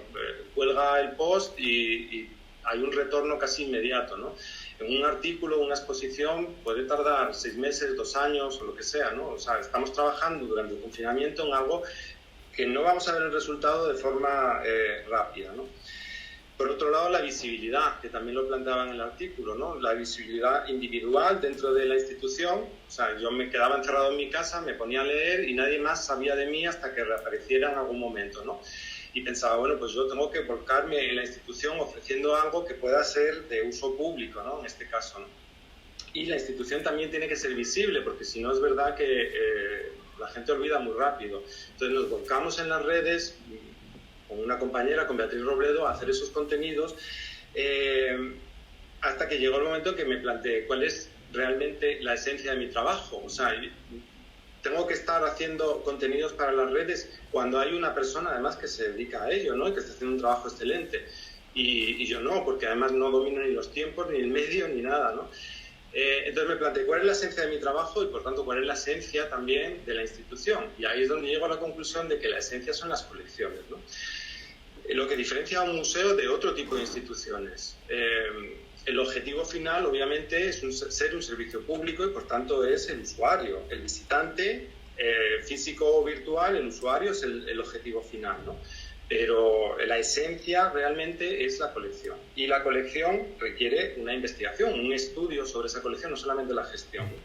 cuelga el post y hay un retorno casi inmediato, ¿no? En un artículo, una exposición, puede tardar 6 meses, 2 años o lo que sea, ¿no? O sea, estamos trabajando durante el confinamiento en algo que no vamos a ver el resultado de forma rápida, ¿no? Por otro lado, la visibilidad, que también lo planteaba en el artículo, ¿no? La visibilidad individual dentro de la institución. O sea, yo me quedaba encerrado en mi casa, me ponía a leer y nadie más sabía de mí hasta que reapareciera en algún momento, ¿no? Y pensaba, bueno, pues yo tengo que volcarme en la institución ofreciendo algo que pueda ser de uso público, ¿no? En este caso, ¿no? Y la institución también tiene que ser visible, porque si no es verdad que la gente olvida muy rápido. Entonces nos volcamos en las redes con una compañera, con Beatriz Robledo, a hacer esos contenidos, hasta que llegó el momento que me planteé cuál es realmente la esencia de mi trabajo. O sea, tengo que estar haciendo contenidos para las redes cuando hay una persona además que se dedica a ello, ¿no? Y que está haciendo un trabajo excelente. Y yo no, porque además no domino ni los tiempos, ni el medio, ni nada, ¿no? Entonces me planteé cuál es la esencia de mi trabajo y por tanto cuál es la esencia también de la institución. Y ahí es donde llego a la conclusión de que la esencia son las colecciones, ¿no? Lo que diferencia a un museo de otro tipo de instituciones. El objetivo final, obviamente, es ser un servicio público y, por tanto, es el usuario, el visitante, físico o virtual. El usuario es el objetivo final, ¿no? Pero la esencia realmente es la colección. Y la colección requiere una investigación, un estudio sobre esa colección, no solamente la gestión, ¿no?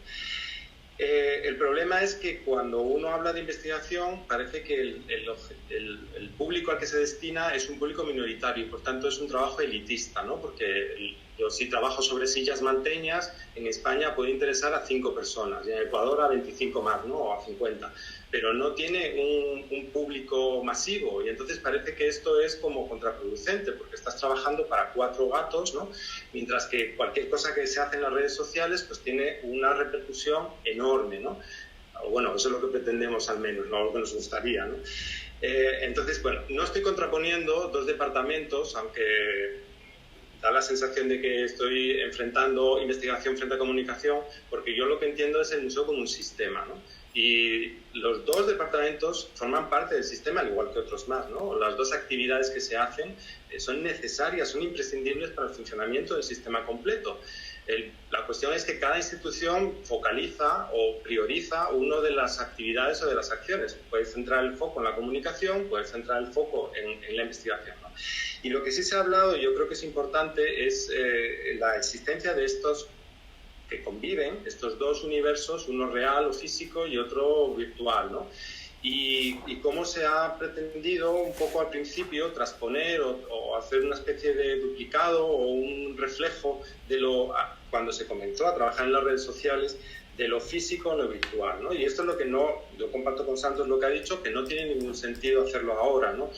El problema es que cuando uno habla de investigación parece que el público al que se destina es un público minoritario y por tanto es un trabajo elitista, ¿no? Porque yo si trabajo sobre sillas manteñas, en España puede interesar a 5 personas y en Ecuador a 25 más, ¿no? O a 50, pero no tiene un público masivo y entonces parece que esto es como contraproducente porque estás trabajando para 4 gatos, ¿no? Mientras que cualquier cosa que se hace en las redes sociales pues tiene una repercusión enorme, ¿no? Bueno, eso es lo que pretendemos al menos, no lo que nos gustaría, ¿no? Entonces, bueno, no estoy contraponiendo 2 departamentos, aunque da la sensación de que estoy enfrentando investigación frente a comunicación, porque yo lo que entiendo es el museo como un sistema, ¿no? Y los 2 departamentos forman parte del sistema, al igual que otros más, ¿no? Las 2 actividades que se hacen son necesarias, son imprescindibles para el funcionamiento del sistema completo. La cuestión es que cada institución focaliza o prioriza una de las actividades o de las acciones. Puede centrar el foco en la comunicación, puede centrar el foco en la investigación, ¿no? Y lo que sí se ha hablado, y yo creo que es importante, es la existencia de estos que conviven, estos 2 universos, uno real o físico y otro virtual, ¿no? Y cómo se ha pretendido un poco al principio transponer o hacer una especie de duplicado o un reflejo de cuando se comenzó a trabajar en las redes sociales, de lo físico a lo virtual, ¿no? Y esto es lo que yo comparto con Santos lo que ha dicho, que no tiene ningún sentido hacerlo ahora, ¿no?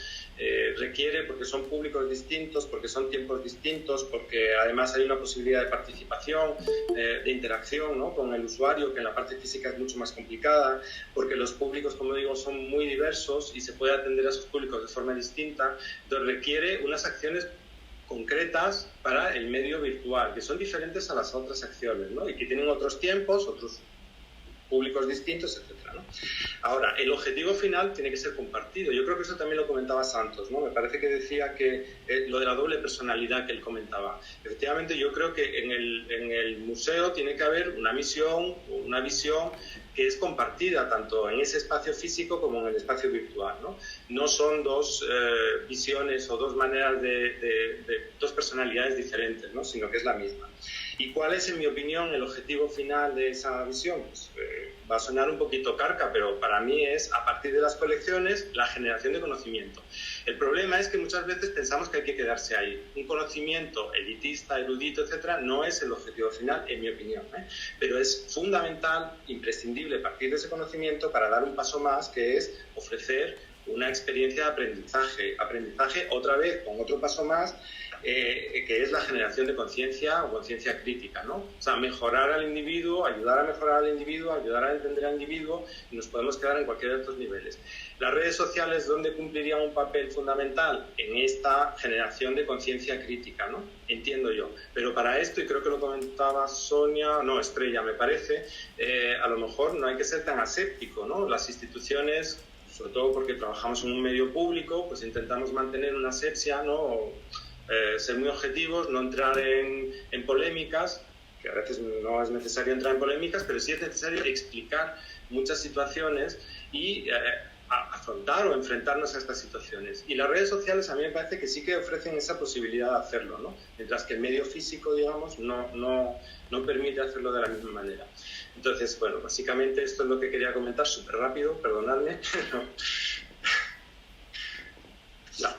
Requiere, porque son públicos distintos, porque son tiempos distintos, porque además hay una posibilidad de participación, de interacción, ¿no? Con el usuario, que en la parte física es mucho más complicada, porque los públicos, como digo, son muy diversos y se puede atender a esos públicos de forma distinta. Entonces requiere unas acciones concretas para el medio virtual, que son diferentes a las otras acciones, ¿no? Y que tienen otros tiempos, otros públicos distintos, etcétera, ¿no? Ahora, el objetivo final tiene que ser compartido. Yo creo que eso también lo comentaba Santos, ¿no? Me parece que decía que lo de la doble personalidad que él comentaba. Efectivamente, yo creo que en el museo tiene que haber una misión, una visión que es compartida tanto en ese espacio físico como en el espacio virtual, ¿no? No son 2 visiones o 2 maneras de 2 personalidades diferentes, ¿no? Sino que es la misma. ¿Y cuál es, en mi opinión, el objetivo final de esa visión? Pues, va a sonar un poquito carca, pero para mí es, a partir de las colecciones, la generación de conocimiento. El problema es que muchas veces pensamos que hay que quedarse ahí. Un conocimiento elitista, erudito, etcétera, no es el objetivo final, en mi opinión, ¿eh? Pero es fundamental, imprescindible, partir de ese conocimiento para dar un paso más, que es ofrecer una experiencia de aprendizaje otra vez con otro paso más, que es la generación de conciencia o conciencia crítica, ¿no? O sea, mejorar al individuo, ayudar a mejorar al individuo, ayudar a entender al individuo, y nos podemos quedar en cualquiera de estos niveles. Las redes sociales, ¿dónde cumplirían un papel fundamental? En esta generación de conciencia crítica, ¿no? Entiendo yo. Pero para esto, y creo que lo comentaba Estrella, me parece, a lo mejor no hay que ser tan aséptico, ¿no? Las instituciones, sobre todo porque trabajamos en un medio público, pues intentamos mantener una asepsia, ¿no? Ser muy objetivos, no entrar en polémicas, que a veces no es necesario entrar en polémicas, pero sí es necesario explicar muchas situaciones y afrontar o enfrentarnos a estas situaciones. Y las redes sociales a mí me parece que sí que ofrecen esa posibilidad de hacerlo, ¿no? Mientras que el medio físico, digamos, no permite hacerlo de la misma manera. Entonces, bueno, básicamente esto es lo que quería comentar, súper rápido, perdonadme. No.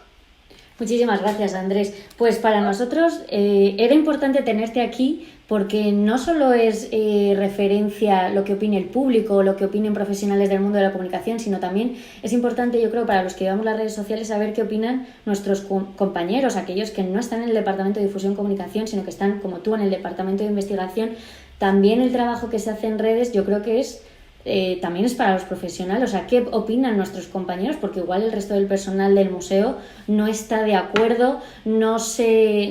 Muchísimas gracias, Andrés. Pues para nosotros era importante tenerte aquí porque no solo es referencia lo que opine el público o lo que opinen profesionales del mundo de la comunicación, sino también es importante, yo creo, para los que llevamos las redes sociales, saber qué opinan nuestros compañeros, aquellos que no están en el Departamento de Difusión y Comunicación, sino que están, como tú, en el Departamento de Investigación. También el trabajo que se hace en redes, yo creo que también es para los profesionales, o sea, ¿qué opinan nuestros compañeros? Porque igual el resto del personal del museo no está de acuerdo, no se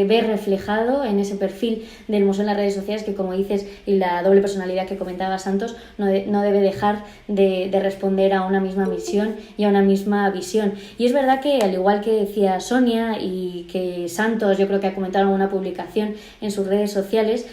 ve reflejado en ese perfil del museo en las redes sociales que, como dices, y la doble personalidad que comentaba Santos, no debe dejar de responder a una misma misión y a una misma visión. Y es verdad que, al igual que decía Sonia y que Santos, yo creo que ha comentado en alguna publicación en sus redes sociales,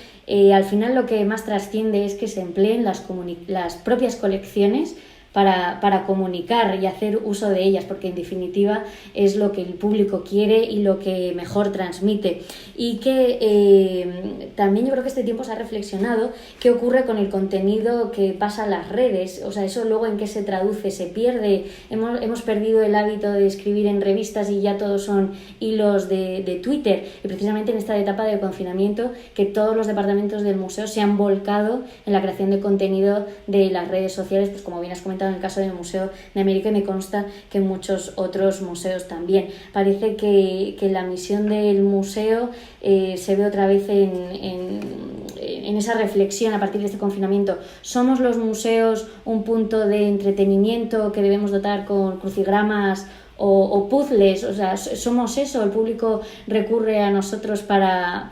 al final lo que más trasciende es que se empleen las propias colecciones para comunicar y hacer uso de ellas, porque en definitiva es lo que el público quiere y lo que mejor transmite. Y que también yo creo que este tiempo se ha reflexionado qué ocurre con el contenido que pasa a las redes, o sea, eso luego en qué se traduce, se pierde, hemos perdido el hábito de escribir en revistas y ya todos son hilos de Twitter, y precisamente en esta etapa de confinamiento que todos los departamentos del museo se han volcado en la creación de contenido de las redes sociales, pues como bien has comentado en el caso del Museo de América, y me consta que en muchos otros museos también. Parece que la misión del museo se ve otra vez en esa reflexión a partir de este confinamiento. ¿Somos los museos un punto de entretenimiento que debemos dotar con crucigramas o puzzles? O sea, ¿somos eso? ¿El público recurre a nosotros para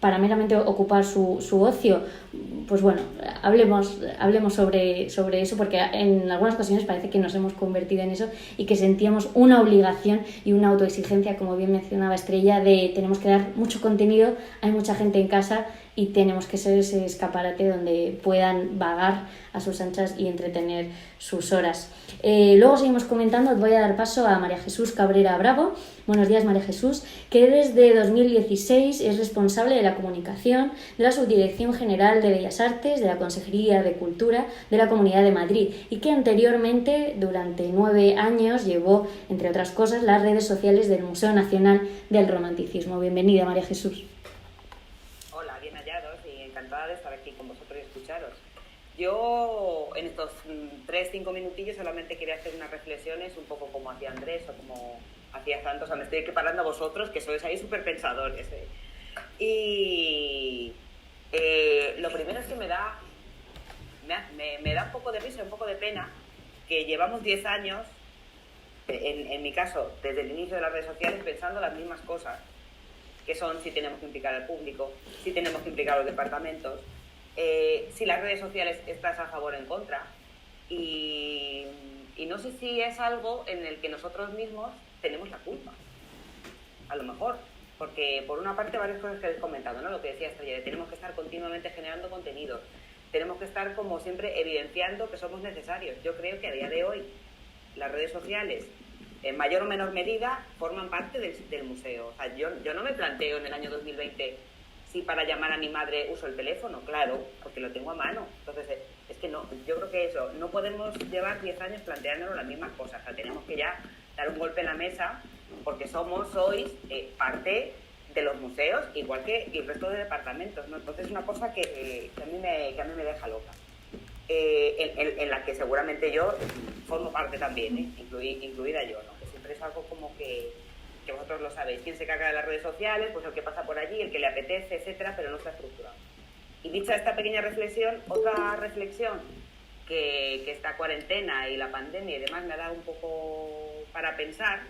meramente ocupar su ocio? Pues bueno, hablemos sobre eso, porque en algunas ocasiones parece que nos hemos convertido en eso y que sentíamos una obligación y una autoexigencia, como bien mencionaba Estrella, de tenemos que dar mucho contenido, hay mucha gente en casa y tenemos que ser ese escaparate donde puedan vagar a sus anchas y entretener sus horas. Luego seguimos comentando, voy a dar paso a María Jesús Cabrera Bravo. Buenos días, María Jesús, que desde 2016 es responsable de la comunicación de la Subdirección General de Bellas Artes de la Consejería de Cultura de la Comunidad de Madrid y que anteriormente, durante 9 años, llevó, entre otras cosas, las redes sociales del Museo Nacional del Romanticismo. Bienvenida, María Jesús. Hola, bien hallados y encantada de estar aquí con vosotros y escucharos. Yo en estos 3-5 minutillos solamente quería hacer unas reflexiones un poco como hacía Andrés o como hacía Santos. O sea, me estoy equiparando a vosotros, que sois ahí súper pensadores. Y lo primero es que me da un poco de risa, un poco de pena que llevamos 10 años, en mi caso, desde el inicio de las redes sociales, pensando las mismas cosas, que son si tenemos que implicar al público, si tenemos que implicar a los departamentos, si las redes sociales estás a favor o en contra, y no sé si es algo en el que nosotros mismos tenemos la culpa, a lo mejor, porque por una parte varias cosas que habéis comentado, ¿no? Lo que decía Estrella, tenemos que estar continuamente generando contenidos, tenemos que estar como siempre evidenciando que somos necesarios. Yo creo que a día de hoy las redes sociales, en mayor o menor medida, forman parte del museo. O sea, yo no me planteo en el año 2020 si para llamar a mi madre uso el teléfono, claro, porque lo tengo a mano. Entonces, es que no, yo creo que eso, no podemos llevar 10 años planteándonos las mismas cosas. O sea, tenemos que ya dar un golpe en la mesa porque sois parte de los museos, igual que el resto de departamentos, ¿no? Entonces, es una cosa que a mí me deja loca. En la que seguramente yo formo parte también, incluida yo, ¿no? Que siempre es algo como que vosotros lo sabéis, quién se carga de las redes sociales, pues el que pasa por allí, el que le apetece, etcétera, pero no está estructurado. Y dicha esta pequeña reflexión, otra reflexión que esta cuarentena y la pandemia y demás me ha dado un poco para pensar,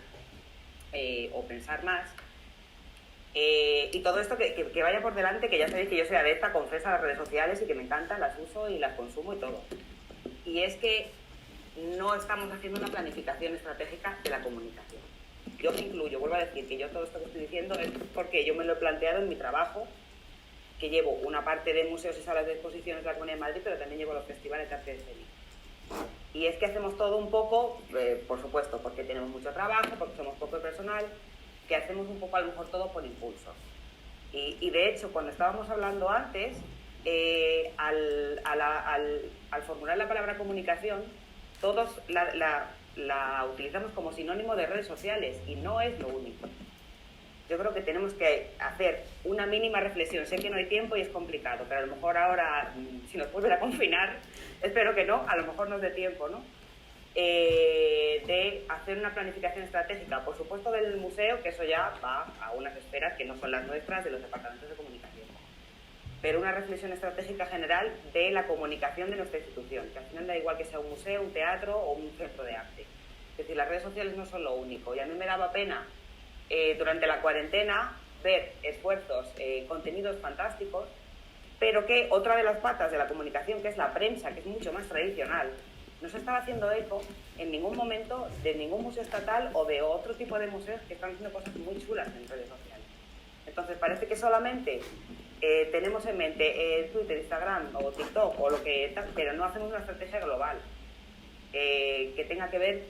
o pensar más, y todo esto que vaya por delante, que ya sabéis que yo soy adepta, confesa a las redes sociales y que me encantan, las uso y las consumo y todo. Y es que no estamos haciendo una planificación estratégica de la comunicación. Yo me incluyo, vuelvo a decir que yo todo esto que estoy diciendo es porque yo me lo he planteado en mi trabajo, que llevo una parte de museos y salas de exposiciones de la Comunidad de Madrid, pero también llevo los festivales de arte de Sevilla. Y es que hacemos todo un poco, por supuesto, porque tenemos mucho trabajo, porque somos poco personal, que hacemos un poco a lo mejor todo por impulso. Y de hecho, cuando estábamos hablando antes, al formular la palabra comunicación, todos la utilizamos como sinónimo de redes sociales y no es lo único. Yo creo que tenemos que hacer una mínima reflexión. Sé que no hay tiempo y es complicado, pero a lo mejor ahora, si nos vuelven a confinar, espero que no, a lo mejor nos dé tiempo, ¿no? De hacer una planificación estratégica, por supuesto del museo, que eso ya va a unas esferas que no son las nuestras, de los departamentos de comunicación, pero una reflexión estratégica general de la comunicación de nuestra institución, que al final da igual que sea un museo, un teatro o un centro de arte. Es decir, las redes sociales no son lo único, y a mí me daba pena durante la cuarentena ver esfuerzos, contenidos fantásticos, pero que otra de las patas de la comunicación, que es la prensa, que es mucho más tradicional, no se estaba haciendo eco en ningún momento de ningún museo estatal o de otro tipo de museos que están haciendo cosas muy chulas en redes sociales. Entonces parece que solamente tenemos en mente Twitter, Instagram o TikTok o lo que tal, pero no hacemos una estrategia global que tenga que ver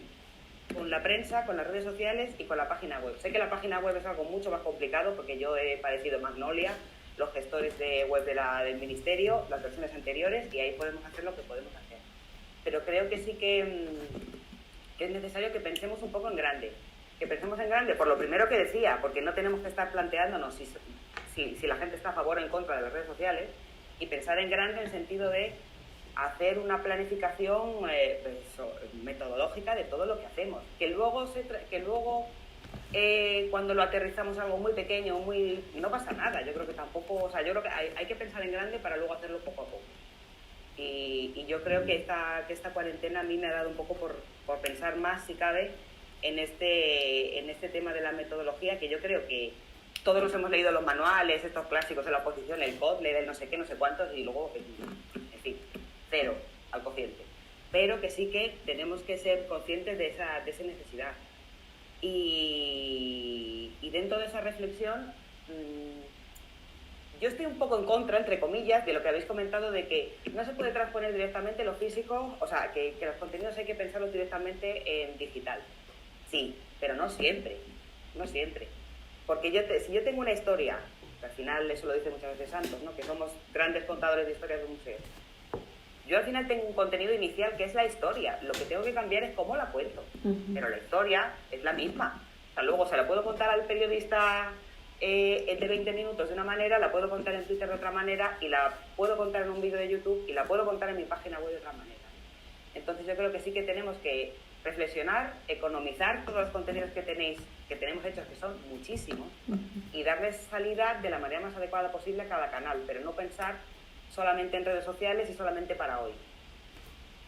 con la prensa, con las redes sociales y con la página web. Sé que la página web es algo mucho más complicado porque yo he padecido Magnolia, los gestores de web del ministerio, las versiones anteriores, y ahí podemos hacer lo que podemos hacer. Pero creo que sí que es necesario que pensemos un poco en grande. Que pensemos en grande por lo primero que decía, porque no tenemos que estar planteándonos si la gente está a favor o en contra de las redes sociales, y pensar en grande en el sentido de hacer una planificación metodológica de todo lo que hacemos. Que luego cuando lo aterrizamos a algo muy pequeño, no pasa nada. Yo creo que tampoco, o sea, yo creo que hay que pensar en grande para luego hacerlo poco a poco. Y yo creo que esta cuarentena a mí me ha dado un poco por pensar más, si cabe, en este tema de la metodología, que yo creo que todos nos hemos leído los manuales, estos clásicos de la oposición, el Kotler, el no sé qué, no sé cuántos, y luego, en fin, cero al cociente. Pero que sí que tenemos que ser conscientes de esa necesidad. Y dentro de esa reflexión, yo estoy un poco en contra, entre comillas, de lo que habéis comentado, de que no se puede transponer directamente lo físico, o sea, que los contenidos hay que pensarlos directamente en digital. Sí, pero no siempre, no siempre. Porque si yo tengo una historia, que al final eso lo dice muchas veces Santos, ¿no?, que somos grandes contadores de historias de un museo, yo al final tengo un contenido inicial que es la historia. Lo que tengo que cambiar es cómo la cuento. Pero la historia es la misma. O sea, luego se la puedo contar al periodista de 20 minutos de una manera, la puedo contar en Twitter de otra manera, y la puedo contar en un vídeo de YouTube, y la puedo contar en mi página web de otra manera. Entonces yo creo que sí que tenemos que reflexionar, economizar todos los contenidos que tenemos hechos, que son muchísimos, y darles salida de la manera más adecuada posible a cada canal, pero no pensar solamente en redes sociales y solamente para hoy.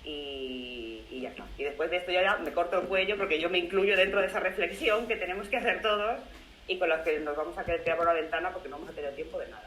Y ya está. Y después de esto ya me corto el cuello, porque yo me incluyo dentro de esa reflexión que tenemos que hacer todos y con las que nos vamos a querer tirar por la ventana porque no vamos a tener tiempo de nada.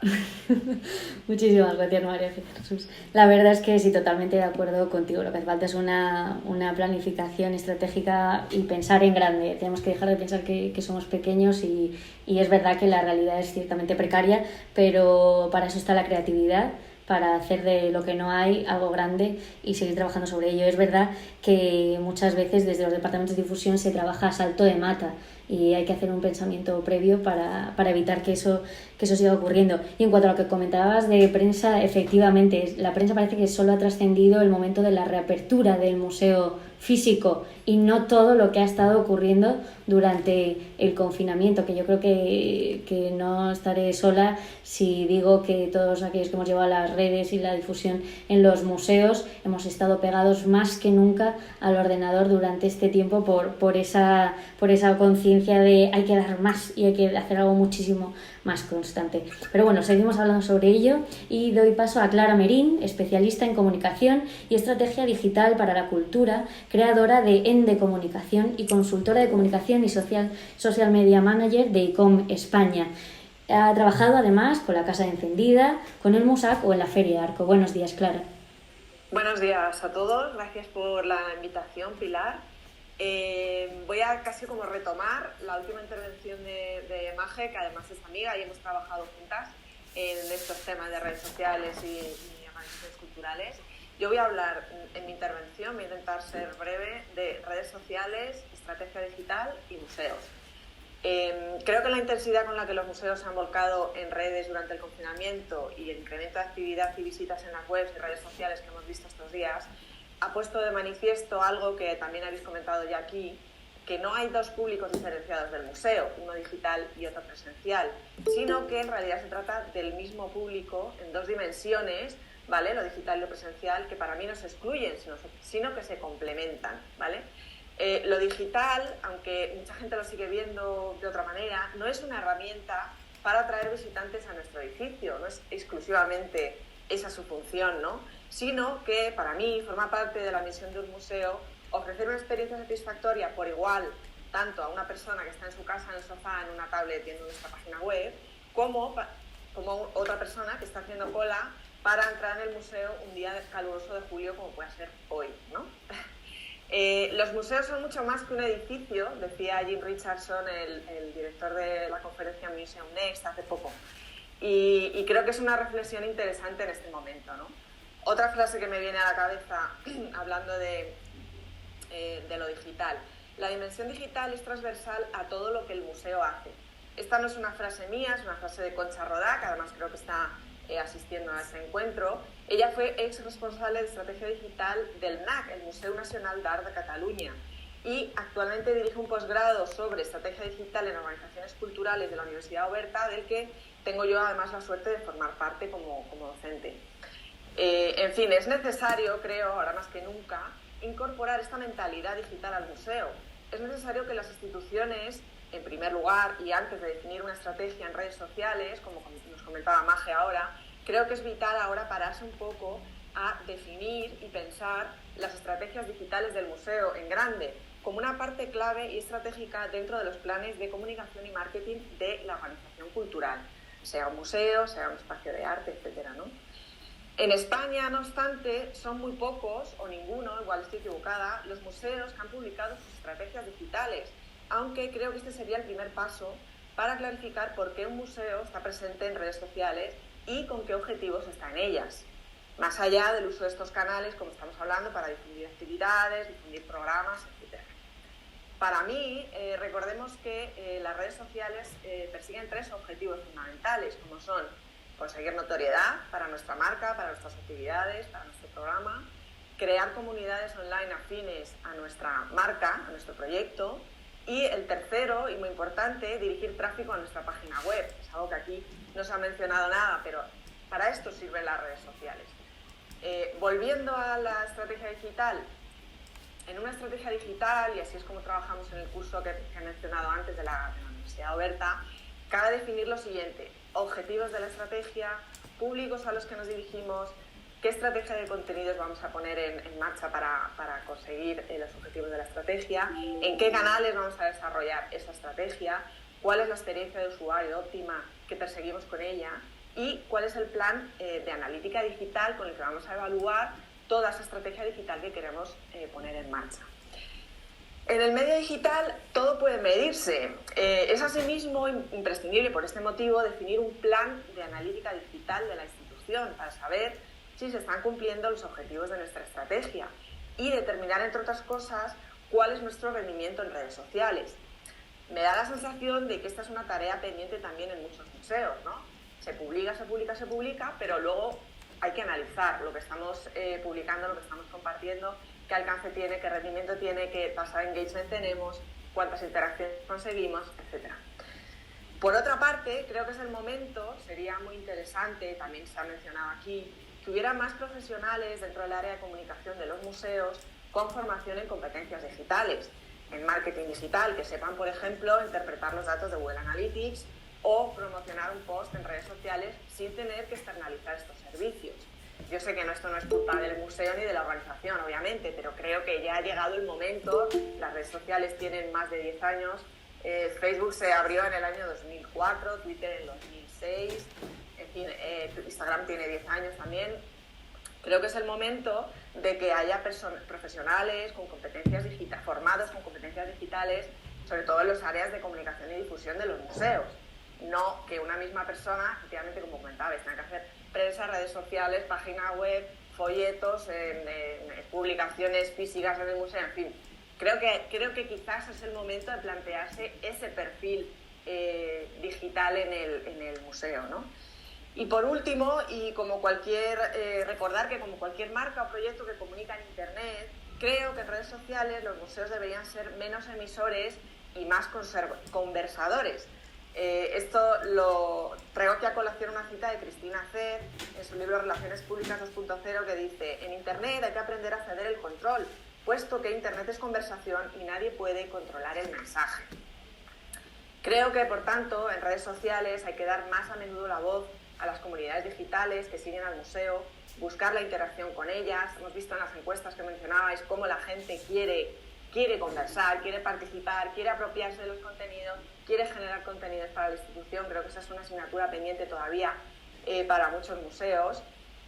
Muchísimas gracias, María Jesús. La verdad es que sí, totalmente de acuerdo contigo. Lo que hace falta es una planificación estratégica y pensar en grande. Tenemos que dejar de pensar que somos pequeños y es verdad que la realidad es ciertamente precaria, pero para eso está la creatividad, para hacer de lo que no hay algo grande y seguir trabajando sobre ello. Es verdad que muchas veces desde los departamentos de difusión se trabaja a salto de mata y hay que hacer un pensamiento previo para evitar que eso siga ocurriendo. Y en cuanto a lo que comentabas de prensa, efectivamente, la prensa parece que solo ha trascendido el momento de la reapertura del museo físico y no todo lo que ha estado ocurriendo durante el confinamiento, que yo creo que no estaré sola si digo que todos aquellos que hemos llevado las redes y la difusión en los museos hemos estado pegados más que nunca al ordenador durante este tiempo por esa conciencia de hay que dar más y hay que hacer algo muchísimo más constante. Pero bueno, seguimos hablando sobre ello y doy paso a Clara Merín, especialista en comunicación y estrategia digital para la cultura, creadora de Ende Comunicación y consultora de comunicación y social media manager de ICOM España. Ha trabajado además con la Casa Encendida, con el MUSAC o en la Feria Arco. Buenos días, Clara. Buenos días a todos, gracias por la invitación, Pilar. Voy a casi como retomar la última intervención de Maje, que además es amiga y hemos trabajado juntas en estos temas de redes sociales y organizaciones culturales. Yo voy a hablar en mi intervención, voy a intentar ser breve, de redes sociales, estrategia digital y museos. Creo que la intensidad con la que los museos se han volcado en redes durante el confinamiento y el incremento de actividad y visitas en las webs y redes sociales que hemos visto estos días ha puesto de manifiesto algo que también habéis comentado ya aquí, que no hay dos públicos diferenciados del museo, uno digital y otro presencial, sino que en realidad se trata del mismo público en dos dimensiones, ¿vale? Lo digital y lo presencial, que para mí no se excluyen, sino que se complementan, ¿vale? Lo digital, aunque mucha gente lo sigue viendo de otra manera, no es una herramienta para atraer visitantes a nuestro edificio, no es exclusivamente esa su función, ¿no? Sino que para mí forma parte de la misión de un museo ofrecer una experiencia satisfactoria por igual tanto a una persona que está en su casa, en el sofá, en una tablet y en nuestra página web, como otra persona que está haciendo cola para entrar en el museo un día caluroso de julio como puede ser hoy, ¿no? Los museos son mucho más que un edificio, decía Jim Richardson, el director de la conferencia Museum Next hace poco, y creo que es una reflexión interesante en este momento, ¿no? Otra frase que me viene a la cabeza hablando de lo digital: la dimensión digital es transversal a todo lo que el museo hace. Esta no es una frase mía, es una frase de Concha Rodà, que además creo que está asistiendo a ese encuentro. Ella fue ex responsable de estrategia digital del MNAC, el Museu Nacional d'Art de Cataluña, y actualmente dirige un posgrado sobre estrategia digital en organizaciones culturales de la Universidad Oberta, del que tengo yo además la suerte de formar parte como docente. En fin, es necesario, creo, ahora más que nunca, incorporar esta mentalidad digital al museo. Es necesario que las instituciones, en primer lugar, y antes de definir una estrategia en redes sociales, como nos comentaba Maje ahora, creo que es vital ahora pararse un poco a definir y pensar las estrategias digitales del museo en grande, como una parte clave y estratégica dentro de los planes de comunicación y marketing de la organización cultural, sea un museo, sea un espacio de arte, etcétera, ¿no? En España, no obstante, son muy pocos, o ninguno, igual estoy equivocada, los museos que han publicado sus estrategias digitales, aunque creo que este sería el primer paso para clarificar por qué un museo está presente en redes sociales y con qué objetivos está en ellas, más allá del uso de estos canales, como estamos hablando, para difundir actividades, difundir programas, etc. Para mí, recordemos que las redes sociales persiguen tres objetivos fundamentales, como son conseguir notoriedad para nuestra marca, para nuestras actividades, para nuestro programa, crear comunidades online afines a nuestra marca, a nuestro proyecto, y el tercero, y muy importante, dirigir tráfico a nuestra página web. Es algo que aquí no se ha mencionado nada, pero para esto sirven las redes sociales. Volviendo a la estrategia digital, en una estrategia digital, y así es como trabajamos en el curso que he mencionado antes de la Universidad Oberta, cabe definir lo siguiente: objetivos de la estrategia, públicos a los que nos dirigimos, qué estrategia de contenidos vamos a poner en marcha para conseguir los objetivos de la estrategia, en qué canales vamos a desarrollar esa estrategia, cuál es la experiencia de usuario óptima que perseguimos con ella y cuál es el plan de analítica digital con el que vamos a evaluar toda esa estrategia digital que queremos poner en marcha. En el medio digital todo puede medirse. Es asimismo imprescindible por este motivo definir un plan de analítica digital de la institución para saber si se están cumpliendo los objetivos de nuestra estrategia y determinar, entre otras cosas, cuál es nuestro rendimiento en redes sociales. Me da la sensación de que esta es una tarea pendiente también en muchos museos, ¿no? Se publica, pero luego hay que analizar lo que estamos publicando, lo que estamos compartiendo, qué alcance tiene, qué rendimiento tiene, qué tasa de engagement tenemos, cuántas interacciones conseguimos, etc. Por otra parte, creo que es el momento, sería muy interesante, también se ha mencionado aquí, que hubiera más profesionales dentro del área de comunicación de los museos con formación en competencias digitales, en marketing digital, que sepan, por ejemplo, interpretar los datos de Google Analytics o promocionar un post en redes sociales sin tener que externalizar estos servicios. Yo sé que esto no es culpa del museo ni de la organización, obviamente, pero creo que ya ha llegado el momento. Las redes sociales tienen más de 10 años. Facebook se abrió en el año 2004, Twitter en 2006, en fin, Instagram tiene 10 años también. Creo que es el momento de que haya profesionales con competencias digitales, formados con competencias digitales, sobre todo en las áreas de comunicación y difusión de los museos. No que una misma persona, efectivamente, como comentabais, tenga que hacer prensa, redes sociales, página web, folletos, en publicaciones físicas en el museo, en fin. Creo que quizás es el momento de plantearse ese perfil digital en el museo, ¿no? Y por último, y como recordar que como cualquier marca o proyecto que comunica en Internet, creo que en redes sociales los museos deberían ser menos emisores y más conversadores. Esto lo traigo aquí a colación una cita de Cristina Cer en su libro Relaciones Públicas 2.0, que dice: en Internet hay que aprender a ceder el control, puesto que Internet es conversación y nadie puede controlar el mensaje. Creo que, por tanto, en redes sociales hay que dar más a menudo la voz a las comunidades digitales que siguen al museo, buscar la interacción con ellas. Hemos visto en las encuestas que mencionabais cómo la gente quiere conversar, quiere participar, quiere apropiarse de los contenidos, quiere generar contenidos para la institución. Creo que esa es una asignatura pendiente todavía para muchos museos.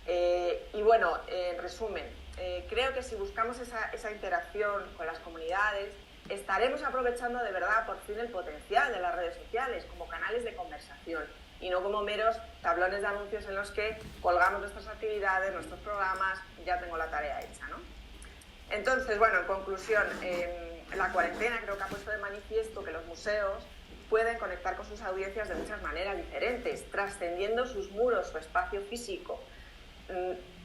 Y bueno, en resumen, creo que si buscamos esa interacción con las comunidades, estaremos aprovechando de verdad por fin el potencial de las redes sociales como canales de conversación y no como meros tablones de anuncios en los que colgamos nuestras actividades, nuestros programas, ya tengo la tarea hecha, ¿no? Entonces, bueno, en conclusión, la cuarentena creo que ha puesto de manifiesto que los museos pueden conectar con sus audiencias de muchas maneras diferentes, trascendiendo sus muros, su espacio físico.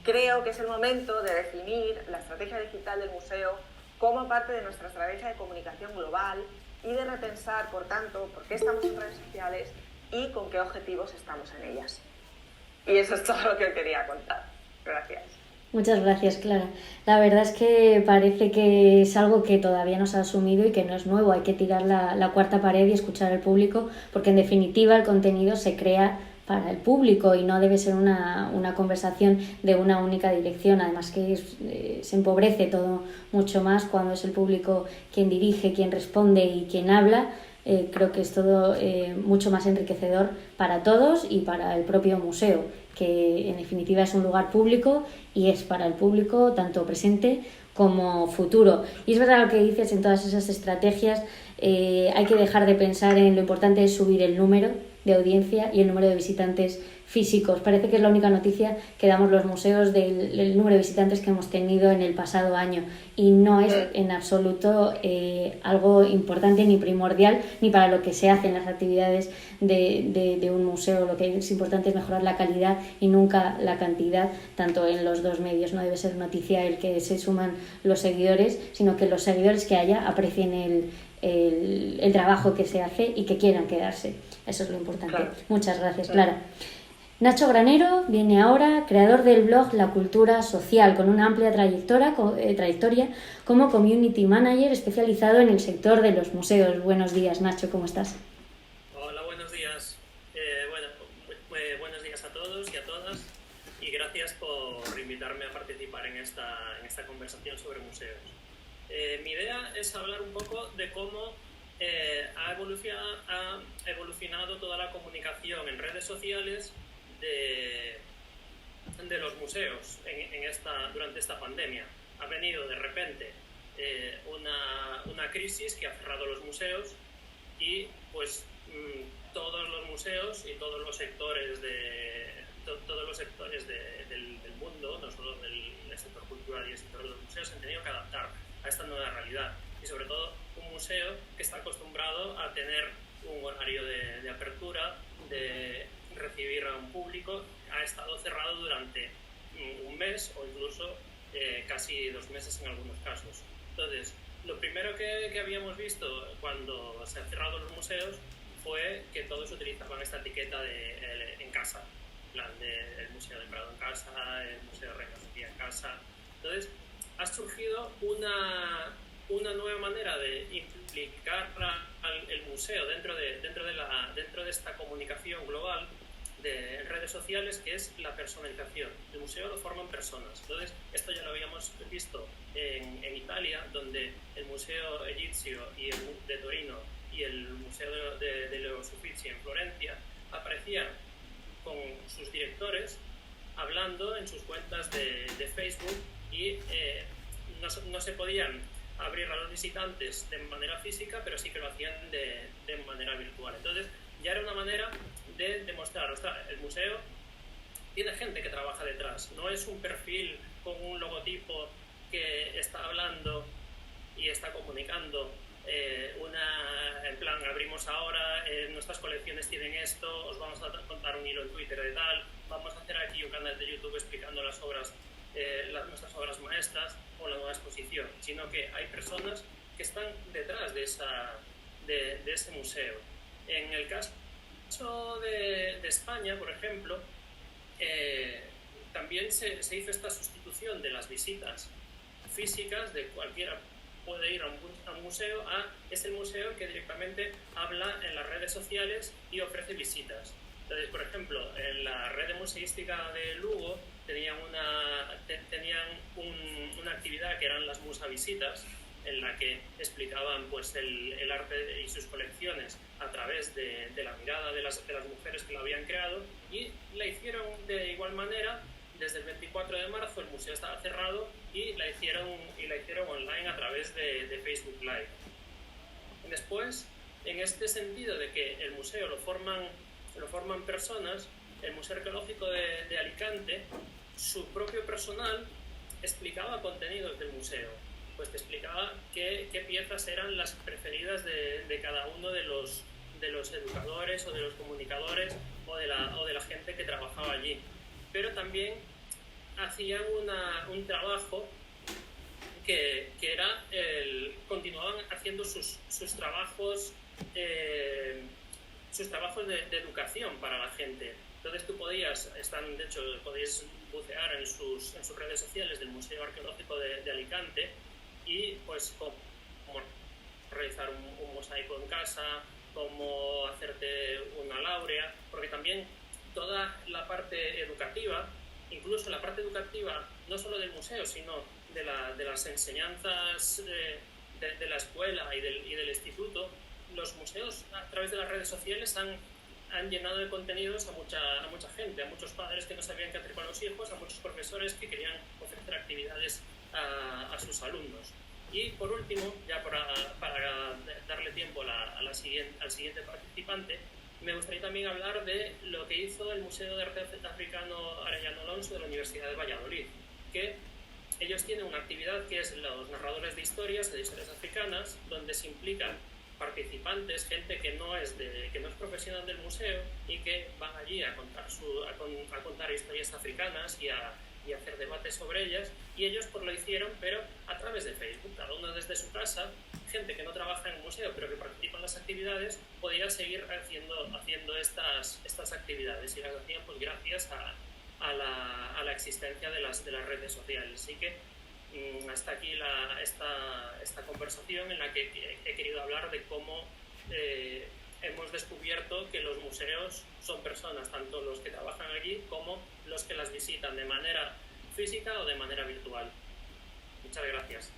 Creo que es el momento de definir la estrategia digital del museo como parte de nuestra estrategia de comunicación global y de repensar, por tanto, por qué estamos en redes sociales y con qué objetivos estamos en ellas. Y eso es todo lo que quería contar. Gracias. Muchas gracias, Clara. La verdad es que parece que es algo que todavía no se ha asumido y que no es nuevo. Hay que tirar la cuarta pared y escuchar al público, porque en definitiva el contenido se crea para el público y no debe ser una conversación de una única dirección. Además que se empobrece todo mucho más cuando es el público quien dirige, quien responde y quien habla. Creo que es todo mucho más enriquecedor para todos y para el propio museo, que en definitiva es un lugar público y es para el público tanto presente como futuro. Y es verdad lo que dices en todas esas estrategias, hay que dejar de pensar en lo importante es subir el número de audiencia y el número de visitantes físicos. Parece que es la única noticia que damos los museos del número de visitantes que hemos tenido en el pasado año y no es en absoluto algo importante ni primordial ni para lo que se hacen las actividades de un museo. Lo que es importante es mejorar la calidad y nunca la cantidad, tanto en los dos medios. No debe ser noticia el que se suman los seguidores, sino que los seguidores que haya aprecien el trabajo que se hace y que quieran quedarse. Eso es lo importante. Claro. Muchas gracias, Clara. Nacho Granero viene ahora, creador del blog La Cultura Social, con una amplia trayectoria como Community Manager especializado en el sector de los museos. Buenos días, Nacho, ¿cómo estás? Hola, buenos días. Buenos días a todos y a todas y gracias por invitarme a participar en esta conversación sobre museos. Mi idea es hablar un poco de cómo ha evolucionado toda la comunicación en redes sociales de los museos durante esta pandemia. Ha venido de repente una crisis que ha cerrado los museos y pues todos los museos y todos los sectores del mundo, no solo del sector cultural y el sector de los museos, han tenido que adaptar a esta nueva realidad y sobre todo un museo que está acostumbrado a tener un horario de apertura, de recibir a un público, ha estado cerrado durante un mes o incluso casi 2 meses en algunos casos. Entonces, lo primero que habíamos visto cuando se han cerrado los museos fue que todos utilizaban esta etiqueta de en casa, en plan el Museo del Prado en casa, el Museo de Reina Sofía en casa. Entonces, ha surgido una nueva manera de implicar al museo dentro de esta comunicación global de redes sociales, que es la personalización. El museo lo forman personas. Entonces, esto ya lo habíamos visto en Italia, donde el Museo Egipcio de Torino y el Museo de Leo Uffizi en Florencia aparecían con sus directores hablando en sus cuentas de Facebook y no se podían abrir a los visitantes de manera física, pero sí que lo hacían de manera virtual. Entonces ya era una manera de demostrar, el museo tiene gente que trabaja detrás, no es un perfil con un logotipo que está hablando y está comunicando en plan, abrimos ahora, nuestras colecciones tienen esto, os vamos a contar un hilo en Twitter de tal, vamos a hacer aquí un canal de YouTube explicando las obras, nuestras obras maestras o la nueva exposición, sino que hay personas que están detrás de ese museo. En el caso de España, por ejemplo, también se hizo esta sustitución de las visitas físicas de cualquiera puede ir a un museo, es el museo que directamente habla en las redes sociales y ofrece visitas. Entonces, por ejemplo, en la red de museística de Lugo tenían una actividad que eran las musavisitas, en la que explicaban pues, el arte y sus colecciones a través de la mirada de las mujeres que lo habían creado, y la hicieron de igual manera. Desde el 24 de marzo el museo estaba cerrado y la hicieron online a través de Facebook Live. Después, en este sentido de que el museo lo forman personas, el Museo Arqueológico de Alicante, su propio personal explicaba contenidos del museo. Pues te explicaba qué piezas eran las preferidas de cada uno de los educadores o de los comunicadores o de la gente que trabajaba allí. Pero también hacían un trabajo que era continuaban haciendo sus trabajos de educación para la gente. Entonces tú podíais bucear en sus redes sociales del Museo Arqueológico de Alicante y pues como realizar un mosaico en casa, cómo hacerte una laurea, porque también toda la parte educativa, incluso la parte educativa no solo del museo, sino de las enseñanzas de la escuela y del instituto, los museos a través de las redes sociales han llenado de contenidos a mucha gente, a muchos padres que no sabían qué hacer con los hijos, a muchos profesores que querían ofrecer actividades a sus alumnos. Y por último, ya para darle tiempo al siguiente participante, me gustaría también hablar de lo que hizo el Museo de Arte Africano Arellano Alonso de la Universidad de Valladolid, que ellos tienen una actividad que es los narradores de historias africanas, donde se implican participantes, gente que no es profesional del museo y que van allí a contar historias africanas y a hacer debates sobre ellas, y ellos pues lo hicieron, pero a través de Facebook, cada uno desde su casa. Gente que no trabaja en el museo pero que participa en las actividades podía seguir haciendo estas actividades, y las hacían pues gracias a la existencia de las redes sociales. Así que hasta aquí esta conversación en la que he querido hablar de cómo hemos descubierto que los museos son personas, tanto los que trabajan allí como los que las visitan de manera física o de manera virtual. Muchas gracias.